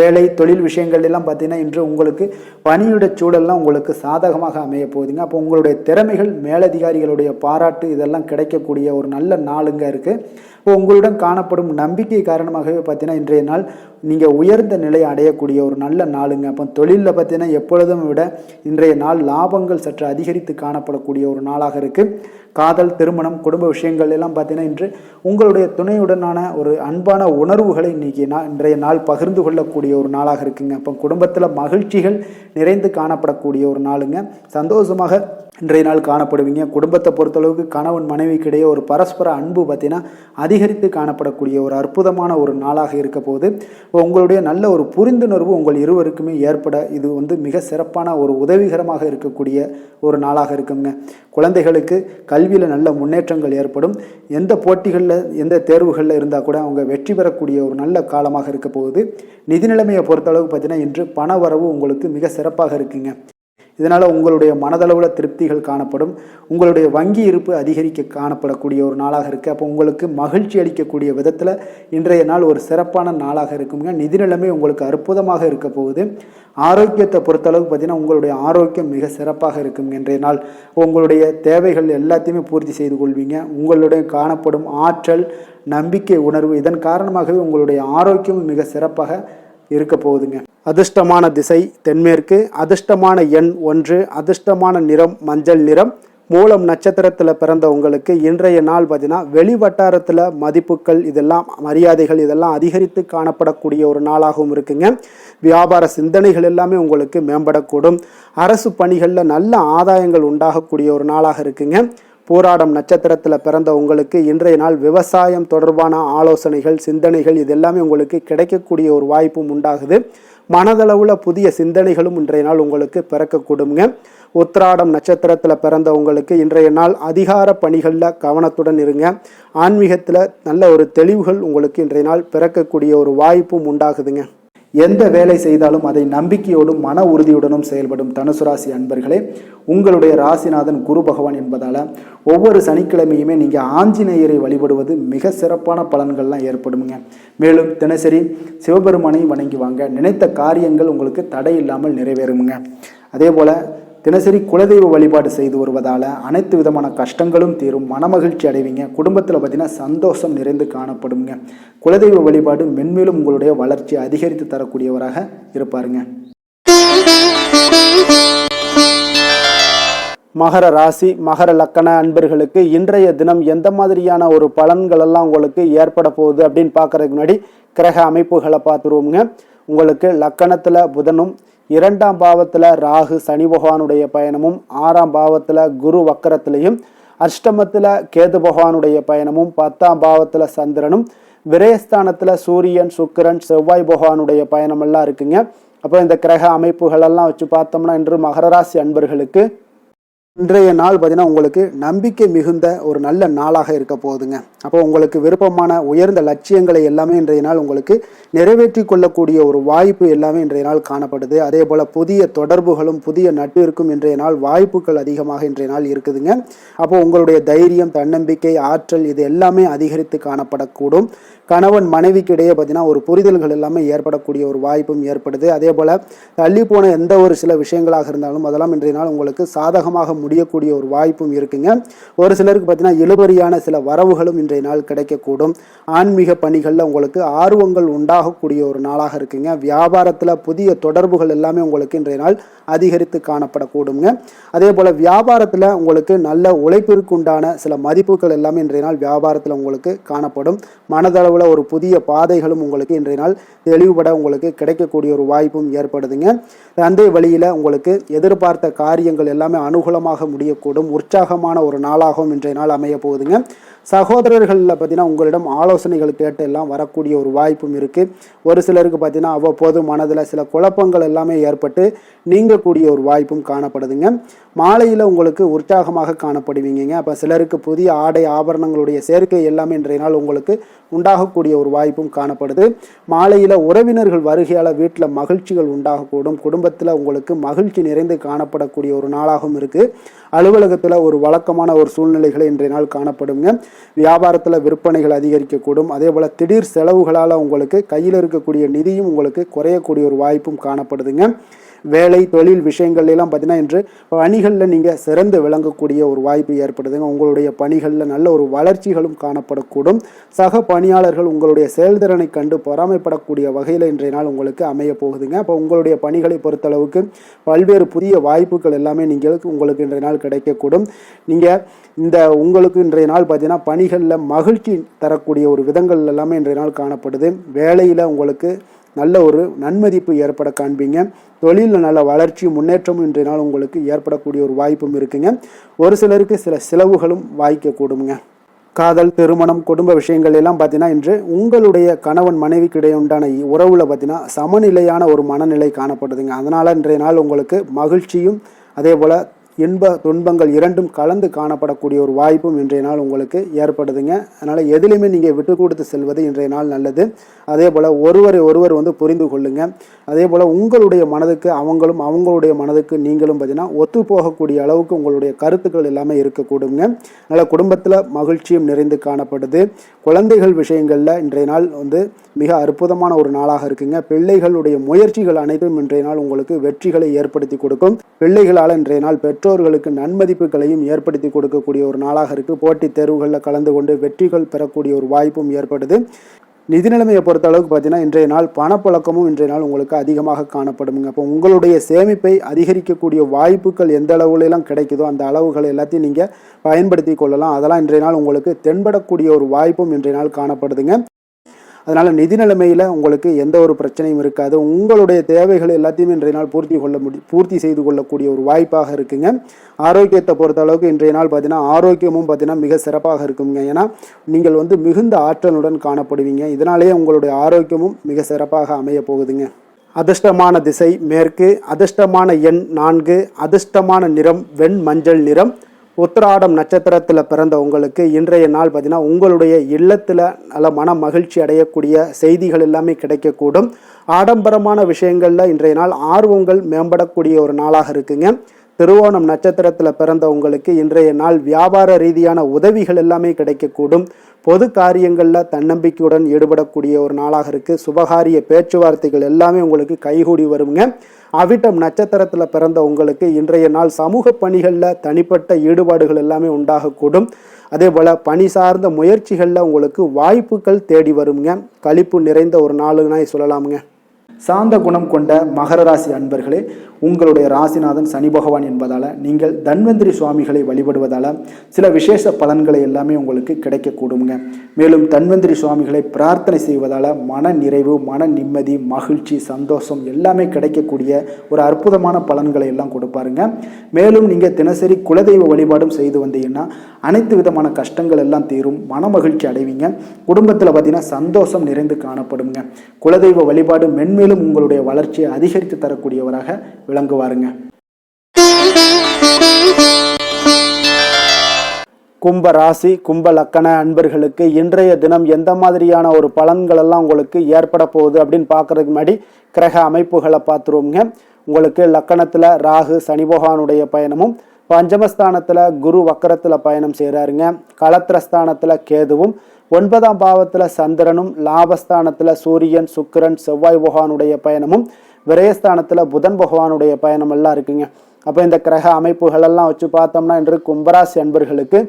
வேலை தொழில் விஷயங்கள் எல்லாம் பார்த்தீங்கன்னா இன்று உங்களுக்கு பணியுடைய சூழல்லாம் உங்களுக்கு சாதகமாக அமைய போகுதுங்க. அப்போ உங்களுடைய திறமைகள் மேலதிகாரிகளுடைய பாராட்டு இதெல்லாம் கிடைக்கக்கூடிய ஒரு நல்ல நாளுங்க இருக்குது. இப்போ உங்களுடன் காணப்படும் நம்பிக்கை காரணமாகவே பார்த்தீங்கன்னா இன்றைய நாள் நீங்கள் உயர்ந்த நிலையை அடையக்கூடிய ஒரு நல்ல நாளுங்க. அப்போ தொழிலில் பார்த்தீங்கன்னா எப்பொழுதும் விட இன்றைய நாள் லாபங்கள் சற்று அதிகரித்து காணப்படக்கூடிய ஒரு நாளாக இருக்குது. காதல் திருமணம் குடும்ப விஷயங்கள் எல்லாம் பார்த்தீங்கன்னா இன்று உங்களுடைய துணையுடனான ஒரு அன்பான உணர்வுகளை இன்றைய நாள் பகிர்ந்து கொள்ளக்கூடிய ஒரு நாளாக இருக்குங்க. அப்போ குடும்பத்தில் மகிழ்ச்சிகள் நிறைந்து காணப்படக்கூடிய ஒரு நாளுங்க. சந்தோஷமாக இன்றைய நாள் காணப்படுவீங்க. குடும்பத்தை பொறுத்தளவுக்கு கணவன் மனைவிக்கிடையே ஒரு பரஸ்பர அன்பு பார்த்தீங்கன்னா அதிகரித்து காணப்படக்கூடிய ஒரு அற்புதமான ஒரு நாளாக இருக்க போது உங்களுடைய நல்ல ஒரு புரிந்துணர்வு உங்கள் இருவருக்குமே ஏற்பட இது வந்து மிக சிறப்பான ஒரு உதவிகரமாக இருக்கக்கூடிய ஒரு நாளாக இருக்குங்க. குழந்தைகளுக்கு கல்வியில் நல்ல முன்னேற்றங்கள் ஏற்படும். எந்த போட்டிகளில் எந்த தேர்வுகளில் இருந்தால் கூட அவங்க வெற்றி பெறக்கூடிய ஒரு நல்ல காலமாக இருக்க போகுது. நிதி நிலைமையை பொறுத்தளவுக்கு பார்த்தீங்கன்னா இன்று பண வரவு உங்களுக்கு மிக சிறப்பாக இருக்குங்க. இதனால் உங்களுடைய மனதளவில் திருப்திகள் காணப்படும். உங்களுடைய வங்கி இருப்பு அதிகரிக்க காணப்படக்கூடிய ஒரு நாளாக இருக்குது. அப்போ உங்களுக்கு மகிழ்ச்சி அளிக்கக்கூடிய விதத்தில் இன்றைய நாள் ஒரு சிறப்பான நாளாக இருக்குங்க. நிதி நிலைமை உங்களுக்கு அற்புதமாக இருக்க போகுது. ஆரோக்கியத்தை பொறுத்தளவுக்கு பார்த்தீங்கன்னா உங்களுடைய ஆரோக்கியம் மிக சிறப்பாக இருக்குங்க. இன்றைய நாள் உங்களுடைய தேவைகள் எல்லாத்தையுமே பூர்த்தி செய்து கொள்வீங்க. உங்களுடைய காணப்படும் ஆற்றல் நம்பிக்கை உணர்வு இதன் காரணமாகவே உங்களுடைய ஆரோக்கியம் மிக சிறப்பாக இருக்க போகுதுங்க. அதிர்ஷ்டமான திசை தென்மேற்கு, அதிர்ஷ்டமான எண் 1, அதிர்ஷ்டமான நிறம் மஞ்சள் நிறம், மூலம் நட்சத்திரத்தில் பிறந்த உங்களுக்கு இன்றைய நாள் பார்த்தீங்கன்னா வெளி வட்டாரத்தில் மதிப்புகள் இதெல்லாம் மரியாதைகள் இதெல்லாம் அதிகரித்து காணப்படக்கூடிய ஒரு நாளாகவும் இருக்குங்க. வியாபார சிந்தனைகள் எல்லாமே உங்களுக்கு மேம்படக்கூடும். அரசு பணிகளில் நல்ல ஆதாயங்கள் உண்டாகக்கூடிய ஒரு நாளாக இருக்குங்க. போராடம் நட்சத்திரத்தில் பிறந்த உங்களுக்கு இன்றைய நாள் விவசாயம் தொடர்பான ஆலோசனைகள் சிந்தனைகள் இது எல்லாமே உங்களுக்கு கிடைக்கக்கூடிய ஒரு வாய்ப்பும் உண்டாகுது. மனதளவுல புதிய சிந்தனைகளும் இன்றைய நாள் உங்களுக்கு பிறக்கக்கூடுங்க. உத்திராடம் நட்சத்திரத்தில் பிறந்த உங்களுக்கு இன்றைய நாள் அதிகார பணிகளில் கவனத்துடன் இருங்க. ஆன்மீகத்தில் நல்ல ஒரு தெளிவுகள் உங்களுக்கு இன்றைய நாள் பிறக்கக்கூடிய ஒரு வாய்ப்பும் உண்டாகுதுங்க. எந்த வேலை செய்தாலும் அதை நம்பிக்கையோடும் மன உறுதியுடனும் செயல்படும் தனுசு ராசி அன்பர்களே, உங்களுடைய ராசிநாதன் குரு பகவான் என்பதால் ஒவ்வொரு சனிக்கிழமையுமே நீங்கள் ஆஞ்சநேயரை வழிபடுவது மிக சிறப்பான பலன்கள்லாம் ஏற்படுங்க. மேலும் தினசரி சிவபெருமானை வணங்கி வாங்க, நினைத்த காரியங்கள் உங்களுக்கு தடை இல்லாமல் நிறைவேறுமுங்க. அதே போல் தினசரி குலதெய்வ வழிபாடு செய்து வருவதால் அனைத்து விதமான கஷ்டங்களும் தீரும், மனமகிழ்ச்சி அடைவீங்க. குடும்பத்தில் பார்த்தீங்கன்னா சந்தோஷம் நிறைந்து காணப்படுங்க. குலதெய்வ வழிபாடு மென்மேலும் உங்களுடைய வளர்ச்சி அதிகரித்து தரக்கூடியவராக இருப்பாருங்க. மகர ராசி மகர லக்கண அன்பர்களுக்கு இன்றைய தினம் எந்த மாதிரியான ஒரு பலன்கள் எல்லாம் உங்களுக்கு ஏற்பட போகுது அப்படின்னு பார்க்கறதுக்கு முன்னாடி கிரக அமைப்புகளை பார்த்துருவோங்க. உங்களுக்கு லக்கணத்தில் புதனும், 2ஆம் பாவத்தில் ராகு சனி பகவானுடைய பயணமும், 6ஆம் பாவத்தில் குரு வக்கரத்திலையும், அஷ்டமத்தில் கேது பகவானுடைய பயணமும், 10ஆம் பாவத்தில் சந்திரனும், விரயஸ்தானத்தில் சூரியன் சுக்கிரன் செவ்வாய் பகவானுடைய பயணமெல்லாம் இருக்குங்க. அப்போ இந்த கிரக அமைப்புகளெல்லாம் வச்சு பார்த்தோம்னா இன்று மகர ராசி அன்பர்களுக்கு இன்றைய நாள் பார்த்தீங்கன்னா உங்களுக்கு நம்பிக்கை மிகுந்த ஒரு நல்ல நாளாக இருக்க போகுதுங்க. அப்போ உங்களுக்கு விருப்பமான உயர்ந்த லட்சியங்களை எல்லாமே இன்றைய நாள் உங்களுக்கு நிறைவேற்றி கொள்ளக்கூடிய ஒரு வாய்ப்பு எல்லாமே இன்றைய நாள் காணப்படுது. அதே போல் புதிய தொடர்புகளும் புதிய நட்பிற்கும் இன்றைய நாள் வாய்ப்புகள் அதிகமாக இன்றைய நாள் இருக்குதுங்க. அப்போ உங்களுடைய தைரியம் தன்னம்பிக்கை ஆற்றல் இது எல்லாமே அதிகரித்து காணப்படக்கூடும். கணவன் மனைவிக்கு இடையே பார்த்தீங்கன்னா ஒரு புரிதல்கள் எல்லாமே ஏற்படக்கூடிய ஒரு வாய்ப்பும் ஏற்படுது. அதே போல் தள்ளி போன எந்த ஒரு சில விஷயங்களாக இருந்தாலும் அதெல்லாம் இன்றைய நாள் உங்களுக்கு சாதகமாக முடியக்கூடிய ஒரு வாய்ப்பும் இருக்குங்க. ஒரு சிலருக்கு பார்த்தீங்கன்னா இழுபறியான சில வரவுகளும் இன்றைய நாள் கிடைக்கக்கூடும். ஆன்மீக பணிகளில் உங்களுக்கு ஆர்வங்கள் உண்டாகக்கூடிய ஒரு நாளாக இருக்குங்க. வியாபாரத்தில் புதிய தொடர்புகள் எல்லாமே உங்களுக்கு இன்றைய நாள் அதிகரித்து காணப்படக்கூடுங்க. அதே போல் வியாபாரத்தில் உங்களுக்கு நல்ல உழைப்பிற்கு உண்டான சில மதிப்புகள் எல்லாமே இன்றைய நாள் வியாபாரத்தில் உங்களுக்கு காணப்படும். மனதளவில் ஒரு புதிய பாதைகளும் உங்களுக்கு இன்றைய நாள் தெளிவுபட உங்களுக்கு கிடைக்கக்கூடிய ஒரு வாய்ப்பும் ஏற்படுதுங்க. அந்த வழியில் உங்களுக்கு எதிர்பார்த்த காரியங்கள் எல்லாமே அனுகூலமாக முடியக்கூடும். உற்சாகமான ஒரு நாளாகவும் இன்றைய நாள் அமைய போகுதுங்க. சகோதரர்களில் பார்த்தீங்கன்னா உங்களிடம் ஆலோசனைகள் கேட்டு எல்லாம் வரக்கூடிய ஒரு வாய்ப்பும் இருக்குது. ஒரு சிலருக்கு பார்த்தீங்கன்னா அவ்வப்போது மனதில் சில குழப்பங்கள் எல்லாமே ஏற்பட்டு நீங்கக்கூடிய ஒரு வாய்ப்பும் காணப்படுதுங்க. மாலையில் உங்களுக்கு உற்சாகமாக காணப்படுவீங்க. அப்போ சிலருக்கு புதிய ஆடை ஆபரணங்களுடைய சேர்க்கை எல்லாமே இன்றைய நாள் உங்களுக்கு உண்டாகக்கூடிய ஒரு வாய்ப்பும் காணப்படுது. மாலையில் உறவினர்கள் வருகையால் வீட்டில் மகிழ்ச்சிகள் உண்டாகக்கூடும். குடும்பத்தில் உங்களுக்கு மகிழ்ச்சி நிறைந்து காணப்படக்கூடிய ஒரு நாளாகவும் இருக்குது. அலுவலகத்தில் ஒரு வழக்கமான ஒரு சூழ்நிலைகளை இன்றைய நாள் காணப்படுங்க. வியாபாரத்தில் விற்பனைகள் அதிகரிக்கக்கூடும். அதே போல் திடீர் செலவுகளால் உங்களுக்கு கையில் இருக்கக்கூடிய நிதியும் உங்களுக்கு குறையக்கூடிய ஒரு வாய்ப்பும் காணப்படுதுங்க. வேலை தொழில் விஷயங்கள் எல்லாம் பார்த்தீங்கன்னா இன்று பணிகளில் நீங்கள் சிறந்து விளங்கக்கூடிய ஒரு வாய்ப்பு ஏற்படுதுங்க. உங்களுடைய பணிகளில் நல்ல ஒரு வளர்ச்சிகளும் காணப்படக்கூடும். சக பணியாளர்கள் உங்களுடைய செயல்திறனை கண்டு பொறாமைப்படக்கூடிய வகையில் இன்றைய நாள் உங்களுக்கு அமைய போகுதுங்க. அப்போ உங்களுடைய பணிகளை பொறுத்தளவுக்கு பல்வேறு புதிய வாய்ப்புகள் எல்லாமே உங்களுக்கு இன்றைய நாள் கிடைக்கக்கூடும். நீங்கள் உங்களுக்கு இன்றைய நாள் பார்த்தீங்கன்னா பணிகளில் மகிழ்ச்சி தரக்கூடிய ஒரு விதங்கள் எல்லாமே இன்றைய நாள் காணப்படுது. வேலையில் உங்களுக்கு நல்ல ஒரு நன்மதிப்பு ஏற்பட காண்பீங்க. தொழிலில் நல்ல வளர்ச்சி முன்னேற்றமும் இன்றைய நாள் உங்களுக்கு ஏற்படக்கூடிய ஒரு வாய்ப்பும் இருக்குங்க. ஒரு சிலருக்கு சில செலவுகளும் வாய்க்கக்கூடுங்க. காதல் திருமணம் குடும்ப விஷயங்கள் எல்லாம் பார்த்தீங்கன்னா இன்று உங்களுடைய கணவன் மனைவிக்கு இடையே உண்டான உறவுல பார்த்தீங்கன்னா சமநிலையான ஒரு மனநிலை காணப்படுதுங்க. அதனால் இன்றைய நாள் உங்களுக்கு மகிழ்ச்சியும் அதே போல் இன்ப துன்பங்கள் இரண்டும் கலந்து காணப்படக்கூடிய ஒரு வாய்ப்பும் இன்றைய நாள் உங்களுக்கு ஏற்படுதுங்க. அதனால் எதிலையுமே நீங்கள் விட்டு கொடுத்து செல்வது இன்றைய நாள் நல்லது. அதே போல் ஒருவர் புரிந்து கொள்ளுங்க. அதே போல் உங்களுடைய மனதுக்கு அவங்களுடைய மனதுக்கு நீங்களும் பார்த்தீங்கன்னா ஒத்து போகக்கூடிய அளவுக்கு உங்களுடைய கருத்துக்கள் எல்லாமே இருக்கக்கூடுங்க. அதனால் குடும்பத்தில் மகிழ்ச்சியும் நிறைந்து காணப்படுது. குழந்தைகள் விஷயங்களில் இன்றைய நாள் மிக அற்புதமான ஒரு நாளாக இருக்குங்க. பிள்ளைகளுடைய முயற்சிகள் அனைத்தும் இன்றைய நாள் உங்களுக்கு வெற்றிகளை ஏற்படுத்தி கொடுக்கும். பிள்ளைகளால் இன்றைய நாள் பெற்றோர்களுக்கு நன்மதிப்புகளையும் ஏற்படுத்தி கொடுக்கக்கூடிய ஒரு நாளாக இருக்குது. போட்டித் தேர்வுகளில் கலந்து கொண்டு வெற்றிகள் பெறக்கூடிய ஒரு வாய்ப்பும் ஏற்படுது. நிதி நிலைமையை பொறுத்த அளவுக்கு பார்த்தீங்கன்னா இன்றைய நாள் பணப்புழக்கமும் இன்றைய நாள் உங்களுக்கு அதிகமாக காணப்படுங்க. அப்போ உங்களுடைய சேமிப்பை அதிகரிக்கக்கூடிய வாய்ப்புகள் எந்த அளவுலாம் கிடைக்குதோ அந்த அளவுகள் எல்லாத்தையும் நீங்கள் பயன்படுத்தி கொள்ளலாம். அதெல்லாம் இன்றைய நாள் உங்களுக்கு தென்படக்கூடிய ஒரு வாய்ப்பும் இன்றைய நாள் காணப்படுதுங்க. அதனால் நிதி நிலைமையில் உங்களுக்கு எந்த ஒரு பிரச்சனையும் இருக்காது. உங்களுடைய தேவைகள் எல்லாத்தையுமே இன்றைய நாள் பூர்த்தி செய்து கொள்ளக்கூடிய ஒரு வாய்ப்பாக இருக்குங்க. ஆரோக்கியத்தை பொறுத்த அளவுக்கு இன்றைய நாள் பார்த்தீங்கன்னா ஆரோக்கியமும் பார்த்தீங்கன்னா மிக சிறப்பாக இருக்குங்க. ஏன்னா நீங்கள் மிகுந்த ஆற்றலுடன் காணப்படுவீங்க. இதனாலேயே உங்களுடைய ஆரோக்கியமும் மிக சிறப்பாக அமைய போகுதுங்க. அதிர்ஷ்டமான திசை மேற்கு, அதிர்ஷ்டமான எண் 4, அதிர்ஷ்டமான நிறம் வெண் மஞ்சள் நிறம். உத்திராடம் நட்சத்திரத்தில் பிறந்த உங்களுக்கு இன்றைய நாள் பார்த்தீங்கன்னா உங்களுடைய இல்லத்தில் நல்ல மன மகிழ்ச்சி அடையக்கூடிய செய்திகள் எல்லாமே கிடைக்கக்கூடும். ஆடம்பரமான விஷயங்களில் இன்றைய நாள் ஆர்வங்கள் மேம்படக்கூடிய ஒரு நாளாக இருக்குங்க. திருவோணம் நட்சத்திரத்தில் பிறந்த உங்களுக்கு இன்றைய நாள் வியாபார ரீதியான உதவிகள் எல்லாமே கிடைக்கக்கூடும். பொது காரியங்களில் தன்னம்பிக்கையுடன் ஈடுபடக்கூடிய ஒரு நாளாக இருக்குது. சுபகாரிய பேச்சுவார்த்தைகள் எல்லாமே உங்களுக்கு கைகூடி வருங்க. அவிட்டம் நட்சத்திரத்தில் பிறந்த உங்களுக்கு இன்றைய நாள் சமூக பணிகளில் தனிப்பட்ட ஈடுபாடுகள் எல்லாமே உண்டாகக்கூடும். அதே போல் பணி சார்ந்த முயற்சிகளில் உங்களுக்கு வாய்ப்புகள் தேடி வருங்க. களிப்பு நிறைந்த ஒரு நாளுன்னா சொல்லலாமுங்க. சாந்த குணம் கொண்ட மகர ராசி அன்பர்களே, உங்களுடைய ராசிநாதன் சனி பகவான் என்பதால் நீங்கள் தன்வந்திரி சுவாமிகளை வழிபடுவதால் சில விசேஷ பலன்களை எல்லாமே உங்களுக்கு கிடைக்கக்கூடுங்க. மேலும் தன்வந்திரி சுவாமிகளை பிரார்த்தனை செய்வதால் மன நிறைவு, மன நிம்மதி, மகிழ்ச்சி, சந்தோஷம் எல்லாமே கிடைக்கக்கூடிய ஒரு அற்புதமான பலன்களை எல்லாம் கொடுப்பாருங்க. மேலும் நீங்கள் தினசரி குலதெய்வ வழிபாடும் செய்து வந்தீங்கன்னா அனைத்து விதமான கஷ்டங்கள் எல்லாம் தீரும், மன மகிழ்ச்சி அடைவீங்க. குடும்பத்தில் பார்த்தீங்கன்னா சந்தோஷம் நிறைந்து காணப்படுங்க. குலதெய்வ வழிபாடு மென்மேலும் உங்களுடைய வளர்ச்சியை அதிகரித்து தரக்கூடியவராக விளங்குவாருங்க. கும்ப ராசி கும்ப லக்கண அன்பர்களுக்கு இன்றைய தினம் எந்த மாதிரியான ஒரு பலன்கள் எல்லாம் உங்களுக்கு ஏற்பட போகுது அப்படின்னு பார்க்கறதுக்கு முன்னாடி கிரக அமைப்புகளை பார்த்துருவோங்க. உங்களுக்கு லக்கணத்தில் ராகு சனி பகவானுடைய பயணமும், பஞ்சமஸ்தானத்தில் குரு வக்கரத்தில் பயணம் செய்கிறாருங்க. களத்திரஸ்தானத்தில் கேதுவும், 9ஆம் பாவத்தில் சந்திரனும், லாபஸ்தானத்தில் சூரியன் சுக்கிரன் செவ்வாய் பகவானுடைய பயணமும், விரயஸ்தானத்தில் புதன் பகவானுடைய பயணம் எல்லாம் இருக்குங்க. அப்போ இந்த கிரக அமைப்புகள் எல்லாம் வச்சு பார்த்தோம்னா இன்று கும்பராசி அன்பர்களுக்கு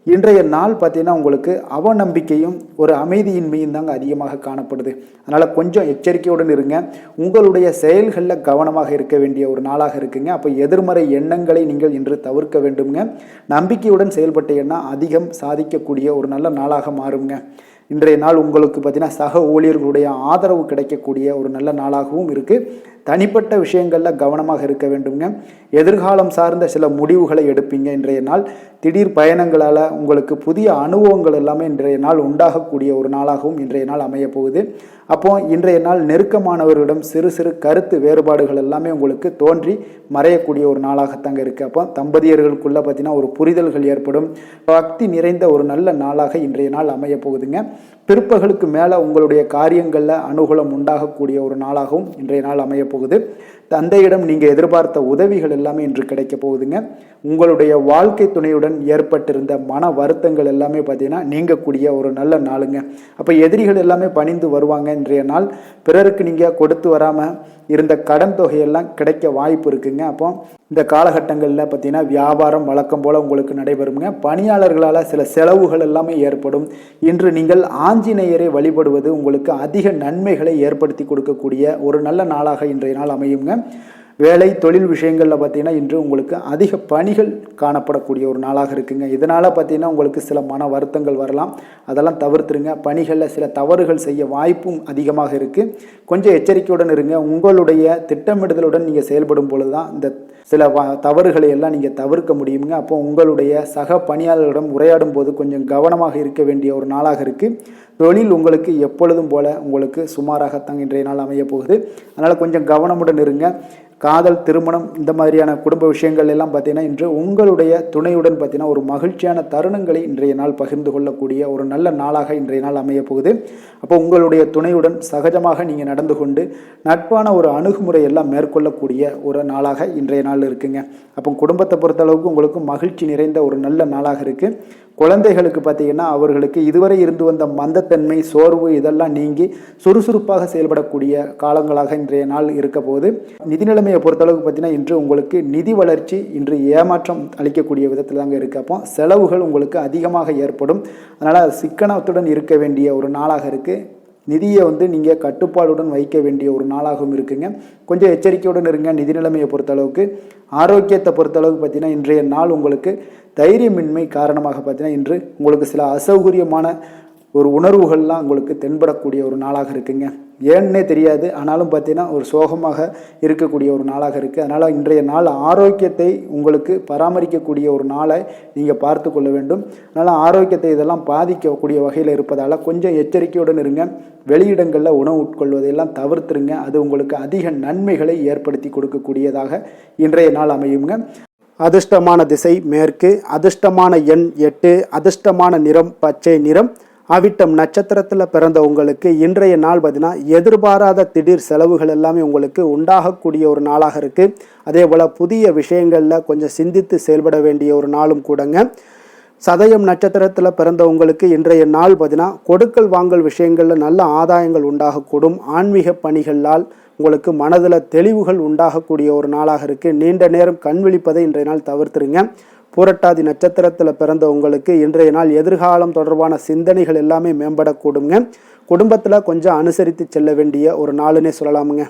இன்றைய நாள் பார்த்தீங்கன்னா உங்களுக்கு அவநம்பிக்கையும் ஒரு அமைதியின்மையும் தாங்க அதிகமாக காணப்படுது. அதனால் கொஞ்சம் எச்சரிக்கையுடன் இருங்க. உங்களுடைய செயல்களில் கவனமாக இருக்க வேண்டிய ஒரு நாளாக இருக்குங்க. அப்போ எதிர்மறை எண்ணங்களை நீங்கள் இன்று தவிர்க்க வேண்டுங்க. நம்பிக்கையுடன் செயல்பட்டீங்கன்னா அதிகம் சாதிக்கக்கூடிய ஒரு நல்ல நாளாக மாறுங்க. இன்றைய நாள் உங்களுக்கு பார்த்தீங்கன்னா சக ஊழியர்களுடைய ஆதரவு கிடைக்கக்கூடிய ஒரு நல்ல நாளாகவும் இருக்குது. தனிப்பட்ட விஷயங்களில் கவனமாக இருக்க வேண்டுங்க. எதிர்காலம் சார்ந்த சில முடிவுகளை எடுப்பீங்க. இன்றைய நாள் திடீர் பயணங்களால் உங்களுக்கு புதிய அனுபவங்கள் எல்லாமே இன்றைய நாள் உண்டாகக்கூடிய ஒரு நாளாகவும் இன்றைய நாள் அமைய போகுது. அப்போ இன்றைய நாள் நெருக்கமானவர்களிடம் சிறு சிறு கருத்து வேறுபாடுகள் எல்லாமே உங்களுக்கு தோன்றி மறையக்கூடிய ஒரு நாளாகத்தாங்க இருக்குது. அப்போ தம்பதியர்களுக்குள்ளே பார்த்தீங்கன்னா ஒரு புரிதல்கள் ஏற்படும். பக்தி நிறைந்த ஒரு நல்ல நாளாக இன்றைய நாள் அமைய போகுதுங்க. பிற்பகலுக்கு மேலே உங்களுடைய காரியங்களில் அனுகூலம் உண்டாகக்கூடிய ஒரு நாளாகவும் இன்றைய நாள் அமைய போகுது. தந்தையிடம் நீங்கள் எதிர்பார்த்த உதவிகள் எல்லாமே இன்று கிடைக்க போகுதுங்க. உங்களுடைய வாழ்க்கை துணையுடன் ஏற்பட்டிருந்த மன வருத்தங்கள் எல்லாமே பார்த்தீங்கன்னா நீங்கக்கூடிய ஒரு நல்ல நாளுங்க. அப்போ எதிரிகள் எல்லாமே பணிந்து வருவாங்க. இன்றைய நாள் பிறருக்கு நீங்கள் கொடுத்து வராமல் இருந்த கடன் தொகையெல்லாம் கிடைக்க வாய்ப்பு இருக்குங்க. அப்போ இந்த காலகட்டங்களில் பார்த்தீங்கன்னா வியாபாரம் வழக்கம் போல் உங்களுக்கு நடைபெறுங்க. பணியாளர்களால் சில செலவுகள் எல்லாமே ஏற்படும். இன்று நீங்கள் ஆஞ்சநேயரை வழிபடுவது உங்களுக்கு அதிக நன்மைகளை ஏற்படுத்தி கொடுக்கக்கூடிய ஒரு நல்ல நாளாக இன்றைய நாள் அமையுங்க. வேலை தொழில் விஷயங்களில் பார்த்தீங்கன்னா இன்று உங்களுக்கு அதிக பணிகள் காணப்படக்கூடிய ஒரு நாளாக இருக்குங்க. இதனால் பார்த்தீங்கன்னா உங்களுக்கு சில மன வருத்தங்கள் வரலாம். அதெல்லாம் தவிர்த்துருங்க. பணிகளில் சில தவறுகள் செய்ய வாய்ப்பும் அதிகமாக இருக்குது. கொஞ்சம் எச்சரிக்கையுடன் இருங்க. உங்களுடைய திட்டமிடுதலுடன் நீங்கள் செயல்படும் பொழுது தான் இந்த சில தவறுகளை எல்லாம் நீங்கள் தவிர்க்க முடியுங்க. அப்போ உங்களுடைய சக பணியாளர்களிடம் உரையாடும் போது கொஞ்சம் கவனமாக இருக்க வேண்டிய ஒரு நாளாக இருக்குது. தொழில் உங்களுக்கு எப்பொழுதும் போல உங்களுக்கு சுமாராகத்தான் இன்றைய நாள் அமைய போகுது. அதனால் கொஞ்சம் கவனமுடன் இருங்க. காதல், திருமணம் இந்த மாதிரியான குடும்ப விஷயங்கள் எல்லாம் பார்த்தீங்கன்னா இன்று உங்களுடைய துணையுடன் பார்த்தீங்கன்னா ஒரு மகிழ்ச்சியான தருணங்களை இன்றைய நாள் பகிர்ந்து கொள்ளக்கூடிய ஒரு நல்ல நாளாக இன்றைய நாள் அமைய போகுது. அப்போ உங்களுடைய துணையுடன் சகஜமாக நீங்கள் நடந்து கொண்டு நட்பான ஒரு அணுகுமுறை எல்லாம் மேற்கொள்ளக்கூடிய ஒரு நாளாக இன்றைய நாள் இருக்குங்க. அப்போ குடும்பத்தை பொறுத்தளவுக்கு உங்களுக்கு மகிழ்ச்சி நிறைந்த ஒரு நல்ல நாளாக இருக்குது. குழந்தைகளுக்கு பார்த்தீங்கன்னா அவர்களுக்கு இதுவரை இருந்து வந்த மந்தத்தன்மை, சோர்வு இதெல்லாம் நீங்கி சுறுசுறுப்பாக செயல்படக்கூடிய காலங்களாக இன்றைய நாள் இருக்க போது. நிதிநிலைமை நிலைமையை பொறுத்தளவுக்கு பார்த்தீங்கன்னா இன்று உங்களுக்கு நிதி வளர்ச்சி இன்று ஏமாற்றம் அளிக்கக்கூடிய விதத்தில் தாங்க இருக்குது. அப்போ செலவுகள் உங்களுக்கு அதிகமாக ஏற்படும். அதனால் சிக்கனத்துடன் இருக்க வேண்டிய ஒரு நாளாக இருக்குது. நிதியை நீங்கள் கட்டுப்பாடுடன் வைக்க வேண்டிய ஒரு நாளாகவும் இருக்குங்க. கொஞ்சம் எச்சரிக்கையுடன் இருங்க. நிதி நிலைமையை பொறுத்தளவுக்கு ஆரோக்கியத்தை பொறுத்தளவுக்கு பார்த்தீங்கன்னா இன்றைய நாள் உங்களுக்கு தைரியமின்மை காரணமாக பார்த்தீங்கன்னா இன்று உங்களுக்கு சில அசௌகரியமான ஒரு உணர்வுகள்லாம் உங்களுக்கு தென்படக்கூடிய ஒரு நாளாக இருக்குங்க. ஏன்னே தெரியாது, ஆனாலும் பார்த்தீங்கன்னா ஒரு சோகமாக இருக்கக்கூடிய ஒரு நாளாக இருக்குது. அதனால் இன்றைய நாள் ஆரோக்கியத்தை உங்களுக்கு பராமரிக்கக்கூடிய ஒரு நாளை நீங்கள் பார்த்து கொள்ள வேண்டும். அதனால் ஆரோக்கியத்தை இதெல்லாம் பாதிக்கக்கூடிய வகையில் இருப்பதால் கொஞ்சம் எச்சரிக்கையுடன் இருங்க. வெளியிடங்களில் உணவு உட்கொள்வதையெல்லாம் தவிர்த்துருங்க. அது உங்களுக்கு அதிக நன்மைகளை ஏற்படுத்தி கொடுக்கக்கூடியதாக இன்றைய நாள் அமையுங்க. அதிர்ஷ்டமான திசை மேற்கு, அதிர்ஷ்டமான எண் 8, அதிர்ஷ்டமான நிறம் பச்சை நிறம். அவிட்டம் நட்சத்திரத்தில் பிறந்த உங்களுக்கு இன்றைய நாள் பார்த்தீங்கன்னா எதிர்பாராத திடீர் செலவுகள் எல்லாமே உங்களுக்கு உண்டாகக்கூடிய ஒரு நாளாக இருக்குது. அதே போல் புதிய விஷயங்களில் கொஞ்சம் சிந்தித்து செயல்பட வேண்டிய ஒரு நாளும் கூடங்க. சதயம் நட்சத்திரத்தில் பிறந்த உங்களுக்கு இன்றைய நாள் பார்த்தீங்கன்னா கொடுக்கல் வாங்கல் விஷயங்களில் நல்ல ஆதாயங்கள் உண்டாகக்கூடும். ஆன்மீக பணிகளால் உங்களுக்கு மனதில் தெளிவுகள் உண்டாகக்கூடிய ஒரு நாளாக இருக்குது. நீண்ட நேரம் கண் விழிப்பதை இன்றைய நாள் தவிர்த்துருங்க. பூரட்டாதி நட்சத்திரத்தில் பிறந்த உங்களுக்கு இன்றைய நாள் எதிர்காலம் தொடர்பான சிந்தனைகள் எல்லாமே மேம்படக்கூடுங்க. குடும்பத்தில் கொஞ்சம் அனுசரித்து செல்ல வேண்டிய ஒரு நாளுன்னே சொல்லலாமுங்க.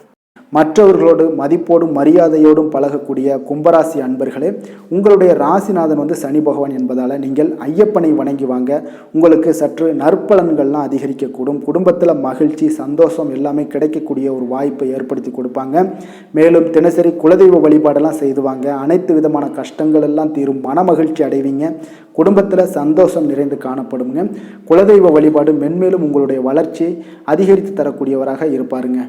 மற்றவர்களோடு மதிப்போடும் மரியாதையோடும் பழகக்கூடிய கும்பராசி அன்பர்களே, உங்களுடைய ராசிநாதன் சனி பகவான் என்பதால் நீங்கள் ஐயப்பனை வணங்கி வாங்க. உங்களுக்கு சற்று நற்பலன்கள்லாம் அதிகரிக்கக்கூடும். குடும்பத்தில் மகிழ்ச்சி சந்தோஷம் எல்லாமே கிடைக்கக்கூடிய ஒரு வாய்ப்பை ஏற்படுத்தி கொடுப்பாங்க. மேலும் தினசரி குலதெய்வ வழிபாடெல்லாம் செய்துவாங்க. அனைத்து விதமான கஷ்டங்கள் எல்லாம் தீரும். மன மகிழ்ச்சி அடைவீங்க. குடும்பத்தில் சந்தோஷம் நிறைந்து காணப்படுங்க. குலதெய்வ வழிபாடு மென்மேலும் உங்களுடைய வளர்ச்சியை அதிகரித்து தரக்கூடியவராக இருப்பாருங்க.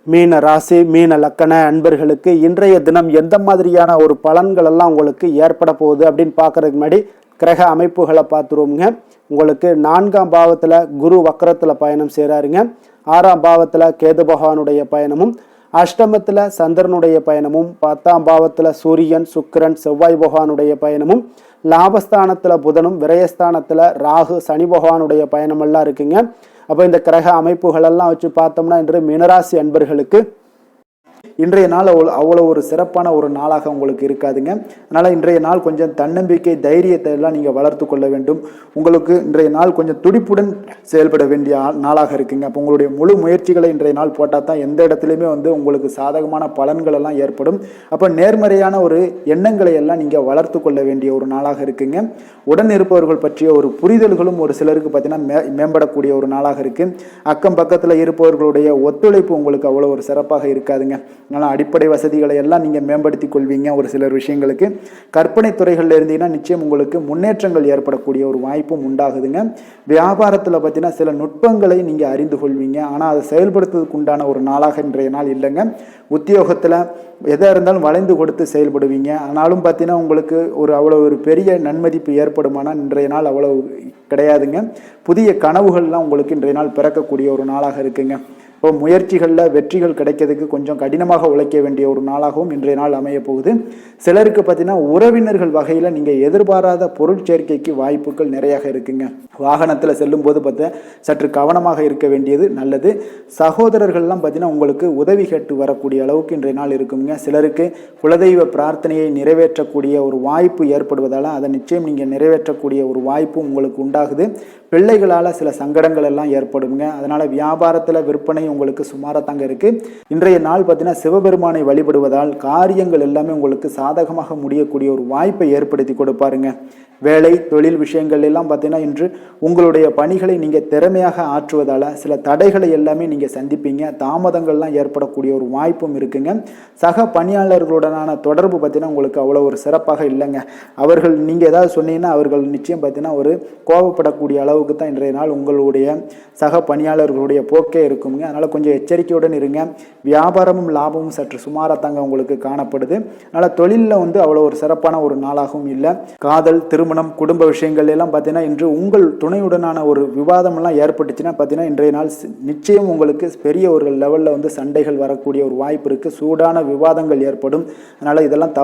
மீன ராசி மீன லக்கண அன்பர்களுக்கு இன்றைய தினம் எந்த மாதிரியான ஒரு பலன்கள் எல்லாம் உங்களுக்கு ஏற்பட போகுது அப்படின்னு பார்க்கறதுக்கு முன்னாடி கிரக அமைப்புகளை பார்த்துருவோங்க. உங்களுக்கு 4ஆம் பாவத்தில் குரு வக்கரத்தில் பயணம் செய்கிறாருங்க. 6ஆம் பாவத்தில் கேது பகவானுடைய பயணமும், அஷ்டமத்தில் சந்திரனுடைய பயணமும், 10ஆம் பாவத்தில் சூரியன் சுக்கிரன் செவ்வாய் பகவானுடைய பயணமும், லாபஸ்தானத்தில் புதனும், விரயஸ்தானத்தில் ராகு சனி பகவானுடைய பயணமெல்லாம் இருக்குங்க. அப்போ இந்த கிரக அமைப்புகளெல்லாம் வச்சு பார்த்தோம்னா இன்று மீனராசி அன்பர்களுக்கு இன்றைய நாள் அவ்வளோ ஒரு சிறப்பான ஒரு நாளாக உங்களுக்கு இருக்காதுங்க. அதனால் இன்றைய நாள் கொஞ்சம் தன்னம்பிக்கை தைரியத்தை எல்லாம் நீங்கள் வளர்த்து கொள்ள வேண்டும். உங்களுக்கு இன்றைய நாள் கொஞ்சம் துடிப்புடன் செயல்பட வேண்டிய நாளாக இருக்குங்க. அப்போ உங்களுடைய முழு முயற்சிகளை இன்றைய நாள் போட்டால் தான் எந்த இடத்துலையுமே உங்களுக்கு சாதகமான பலன்கள் எல்லாம் ஏற்படும். அப்போ நேர்மறையான ஒரு எண்ணங்களை எல்லாம் நீங்கள் வளர்த்து கொள்ள வேண்டிய ஒரு நாளாக இருக்குங்க. உடன் இருப்பவர்கள் பற்றிய ஒரு புரிதல்களும் ஒரு சிலருக்கு பார்த்தீங்கன்னா மேம்படக்கூடிய ஒரு நாளாக இருக்குது. அக்கம் பக்கத்தில் இருப்பவர்களுடைய ஒத்துழைப்பு உங்களுக்கு அவ்வளோ ஒரு சிறப்பாக இருக்காதுங்க. அதனால் அடிப்படை வசதிகளை எல்லாம் நீங்கள் மேம்படுத்தி கொள்வீங்க. ஒரு சிலர் விஷயங்களுக்கு கற்பனை துறைகளில் இருந்தீங்கன்னா நிச்சயம் உங்களுக்கு முன்னேற்றங்கள் ஏற்படக்கூடிய ஒரு வாய்ப்பும் உண்டாகுதுங்க. வியாபாரத்தில் பார்த்தீங்கன்னா சில நுட்பங்களை நீங்கள் அறிந்து கொள்வீங்க. ஆனால் அதை செயல்படுத்துவதற்கு உண்டான ஒரு நாளாக இன்றைய நாள் இல்லைங்க. உத்தியோகத்தில் எதாக இருந்தாலும் வளைந்து கொடுத்து செயல்படுவீங்க. ஆனாலும் பார்த்தீங்கன்னா உங்களுக்கு அவ்வளோ ஒரு பெரிய நன்மதிப்பு ஏற்படுமானால் இன்றைய நாள் அவ்வளோ கிடையாதுங்க. புதிய கனவுகள்லாம் உங்களுக்கு இன்றைய நாள் பிறக்கக்கூடிய ஒரு நாளாக இருக்குங்க. இப்போ முயற்சிகளில் வெற்றிகள் கிடைக்கிறதுக்கு கொஞ்சம் கடினமாக உழைக்க வேண்டிய ஒரு நாளாகவும் இன்றைய நாள் அமைய போகுது. சிலருக்கு பார்த்தீங்கன்னா உறவினர்கள் வகையில் நீங்கள் எதிர்பாராத பொருள் சேர்க்கைக்கு வாய்ப்புகள் நிறையாக இருக்குங்க. வாகனத்தில் செல்லும் போது பார்த்தா சற்று கவனமாக இருக்க வேண்டியது நல்லது. சகோதரர்கள்லாம் பார்த்தீங்கன்னா உங்களுக்கு உதவி கேட்டு வரக்கூடிய அளவுக்கு இன்றைய நாள் இருக்குங்க. சிலருக்கு குலதெய்வ பிரார்த்தனையை நிறைவேற்றக்கூடிய ஒரு வாய்ப்பு ஏற்படுவதால் அதை நிச்சயம் நீங்கள் நிறைவேற்றக்கூடிய ஒரு வாய்ப்பும் உங்களுக்கு உண்டாகுது. பிள்ளைகளால் சில சங்கடங்கள் எல்லாம் ஏற்படுங்க. அதனால் வியாபாரத்தில் விற்பனை உங்களுக்கு சுமாராக தாங்க இருக்குது. இன்றைய நாள் பார்த்தீங்கன்னா சிவபெருமானை வழிபடுவதால் காரியங்கள் எல்லாமே உங்களுக்கு சாதகமாக முடியக்கூடிய ஒரு வாய்ப்பை ஏற்படுத்தி கொடுப்பாருங்க. வேலை தொழில் விஷயங்கள் எல்லாம் பார்த்தீங்கன்னா இன்று உங்களுடைய பணிகளை நீங்கள் திறமையாக ஆற்றுவதால் சில தடைகளை எல்லாமே நீங்கள் சந்திப்பீங்க. தாமதங்கள்லாம் ஏற்படக்கூடிய ஒரு வாய்ப்பும் இருக்குங்க. சக பணியாளர்களுடனான தொடர்பு பார்த்தீங்கன்னா உங்களுக்கு அவ்வளோ ஒரு சிறப்பாக இல்லைங்க. அவர்கள் நீங்கள் ஏதாவது சொன்னீங்கன்னா அவர்கள் நிச்சயம் பார்த்தீங்கன்னா ஒரு கோபப்படக்கூடிய அளவுக்கு தான் இன்றைய நாள் உங்களுடைய சக பணியாளர்களுடைய போக்கே இருக்குங்க. அதனால் கொஞ்சம் எச்சரிக்கையுடன் இருங்க. வியாபாரமும் லாபமும் சற்று சுமாராக தாங்க உங்களுக்கு காணப்படுது. அதனால் தொழிலில் அவ்வளோ ஒரு சிறப்பான ஒரு நாளாகவும் இல்லை. காதல் திருமணம் குடும்ப விஷயங்கள் எல்லாம் பார்த்தீங்கன்னா இன்று உங்கள் துணையுடனான ஒரு விவாதம் எல்லாம் ஏற்பட்டுச்சுன்னா பார்த்தீங்கன்னா இன்றைய நாள் நிச்சயம் உங்களுக்கு பெரிய ஒரு லெவலில் சண்டைகள் வரக்கூடிய ஒரு வாய்ப்பு இருக்குது. சூடான விவாதங்கள் ஏற்படும். அதனால் இதெல்லாம்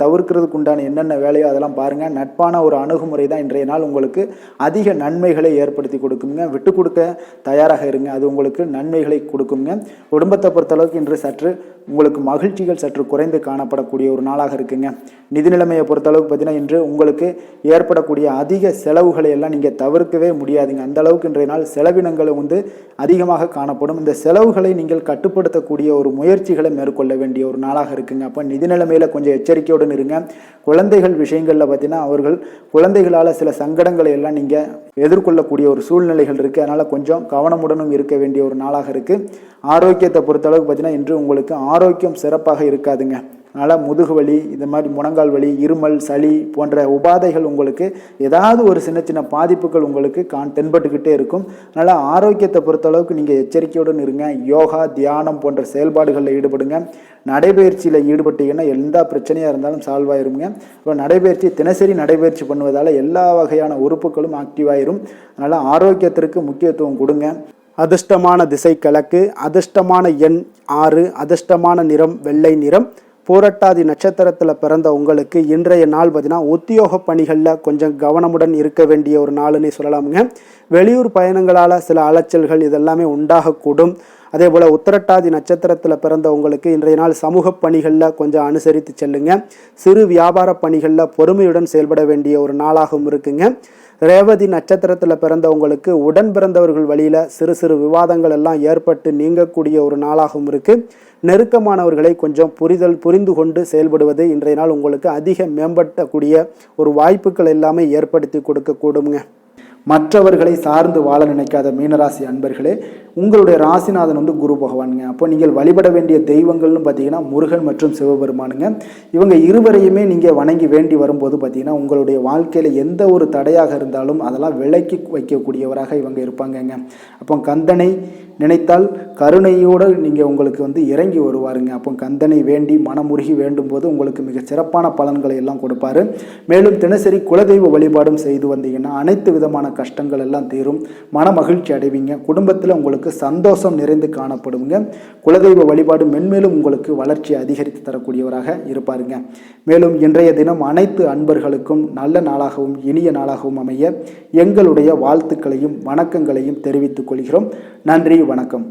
தவிர்க்கிறதுக்கு உண்டான என்னென்ன வேலையோ அதெல்லாம் பாருங்கள். நட்பான ஒரு அணுகுமுறை தான் இன்றைய நாள் உங்களுக்கு அதிக நன்மைகளை ஏற்படுத்தி கொடுக்குங்க. விட்டு கொடுக்க தயாராக இருங்க, அது உங்களுக்கு நன்மைகளை கொடுக்குங்க. குடும்பத்தை பொறுத்தளவுக்கு இன்று சற்று உங்களுக்கு மகிழ்ச்சிகள் சற்று குறைந்து காணப்படக்கூடிய ஒரு நாளாக இருக்குங்க. நிதி நிலைமையை பொறுத்தளவுக்கு பார்த்தீங்கன்னா இன்று உங்களுக்கு ஏற்படக்கூடிய அதிக செலவுகளை எல்லாம் நீங்கள் தவிர்க்கவே முடியாதுங்க. அந்த அளவுக்கு இன்றைய நாள் செலவினங்கள் அதிகமாக காணப்படும். இந்த செலவுகளை நீங்கள் கட்டுப்படுத்தக்கூடிய ஒரு முயற்சிகளை மேற்கொள்ள வேண்டிய ஒரு நாளாக இருக்குங்க. அப்போ நிதி நிலைமையில கொஞ்சம் எச்சரிக்கையுடன் இருங்க. குழந்தைகள் விஷயங்களில் பார்த்தீங்கன்னா அவர்கள் குழந்தைகளால் சில சங்கடங்களை எல்லாம் நீங்கள் எதிர்கொள்ளக்கூடிய ஒரு சூழ்நிலைகள் இருக்குது. அதனால் கொஞ்சம் கவனமுடனும் இருக்க வேண்டிய ஒரு நாளாக இருக்குது. ஆரோக்கியத்தை பொறுத்தளவுக்கு பார்த்தீங்கன்னா இன்று உங்களுக்கு ஆரோக்கியம் சிறப்பாக இருக்காதுங்க. அதனால் முதுகு வலி, இந்த மாதிரி முழங்கால் வலி, இருமல், சளி போன்ற உபாதைகள் உங்களுக்கு ஏதாவது ஒரு சின்ன சின்ன பாதிப்புகள் உங்களுக்கு தென்பட்டுக்கிட்டே இருக்கும். அதனால் ஆரோக்கியத்தை பொறுத்தளவுக்கு நீங்கள் எச்சரிக்கையுடன் இருங்க. யோகா, தியானம் போன்ற செயல்பாடுகளில் ஈடுபடுங்க. நடைபயிற்சியில் ஈடுபட்டீங்கன்னா எந்த பிரச்சனையாக இருந்தாலும் சால்வ் ஆயிருங்க. இப்போ நடைபயிற்சி தினசரி நடைபயிற்சி பண்ணுவதால் எல்லா வகையான உறுப்புகளும் ஆக்டிவாயிரும். அதனால் ஆரோக்கியத்திற்கு முக்கியத்துவம் கொடுங்க. அதிர்ஷ்டமான திசை கிழக்கு, அதிர்ஷ்டமான எண் 6, அதிர்ஷ்டமான நிறம் வெள்ளை நிறம். பூரட்டாதி நட்சத்திரத்தில் பிறந்த உங்களுக்கு இன்றைய நாள் பார்த்தீங்கன்னா உத்தியோக பணிகளில் கொஞ்சம் கவனமுடன் இருக்க வேண்டிய ஒரு நாளுன்னு சொல்லலாமுங்க. வெளியூர் பயணங்களால் சில அலைச்சல்கள் இதெல்லாமே உண்டாகக்கூடும். அதே போல் உத்திரட்டாதி நட்சத்திரத்தில் பிறந்த உங்களுக்கு இன்றைய நாள் சமூக பணிகளில் கொஞ்சம் அனுசரித்து செல்லுங்க. சிறு வியாபார பணிகளில் பொறுமையுடன் செயல்பட வேண்டிய ஒரு நாளாகவும் இருக்குங்க. ரேவதி நட்சத்திரத்தில் பிறந்தவங்களுக்கு உடன் பிறந்தவர்கள் வழியில் சிறு சிறு விவாதங்கள் எல்லாம் ஏற்பட்டு நீங்கக்கூடிய ஒரு நாளாகவும் இருக்குது. நெருக்கமானவர்களை கொஞ்சம் புரிந்து கொண்டு செயல்படுவது இன்றைய நாள் உங்களுக்கு அதிக மேம்படக்கூடிய ஒரு வாய்ப்புகள் எல்லாமே ஏற்படுத்தி கொடுக்கக்கூடுங்க. மற்றவர்களை சார்ந்து வாழ நினைக்காத மீனராசி அன்பர்களே, உங்களுடைய ராசிநாதன் குரு பகவானுங்க. அப்போ நீங்கள் வழிபட வேண்டிய தெய்வங்கள்னு பார்த்தீங்கன்னா முருகன் மற்றும் சிவபெருமானுங்க. இவங்க இருவரையுமே நீங்கள் வணங்கி வேண்டி வரும்போது பார்த்தீங்கன்னா உங்களுடைய வாழ்க்கையில் எந்த ஒரு தடையாக இருந்தாலும் அதெல்லாம் விலக்கி வைக்கக்கூடியவராக இவங்க இருப்பாங்கங்க. அப்போ கந்தனை நினைத்தால் கருணையோடு நீங்கள் உங்களுக்கு இறங்கி வருவாருங்க. அப்போ கந்தனை வேண்டி மனமுருகி வேண்டும் போது உங்களுக்கு மிக சிறப்பான பலன்களை எல்லாம் கொடுப்பாரு. மேலும் தினசரி குலதெய்வ வழிபாடும் செய்து வந்தீங்கன்னா அனைத்து விதமான கஷ்டங்கள் எல்லாம் தீரும், மன மகிழ்ச்சி அடைவீங்க. குடும்பத்தில் உங்களுக்கு சந்தோஷம் நிறைந்து காணப்படுங்க. குலதெய்வ வழிபாடு மென்மேலும் உங்களுக்கு வளர்ச்சி அதிகரித்து தரக்கூடியவராக இருப்பாருங்க. மேலும் இன்றைய தினம் அனைத்து அன்பர்களுக்கும் நல்ல நாளாகவும் இனிய நாளாகவும் அமைய எங்களுடைய வாழ்த்துக்களையும் வணக்கங்களையும் தெரிவித்துக் கொள்கிறோம். நன்றி, வணக்கம்.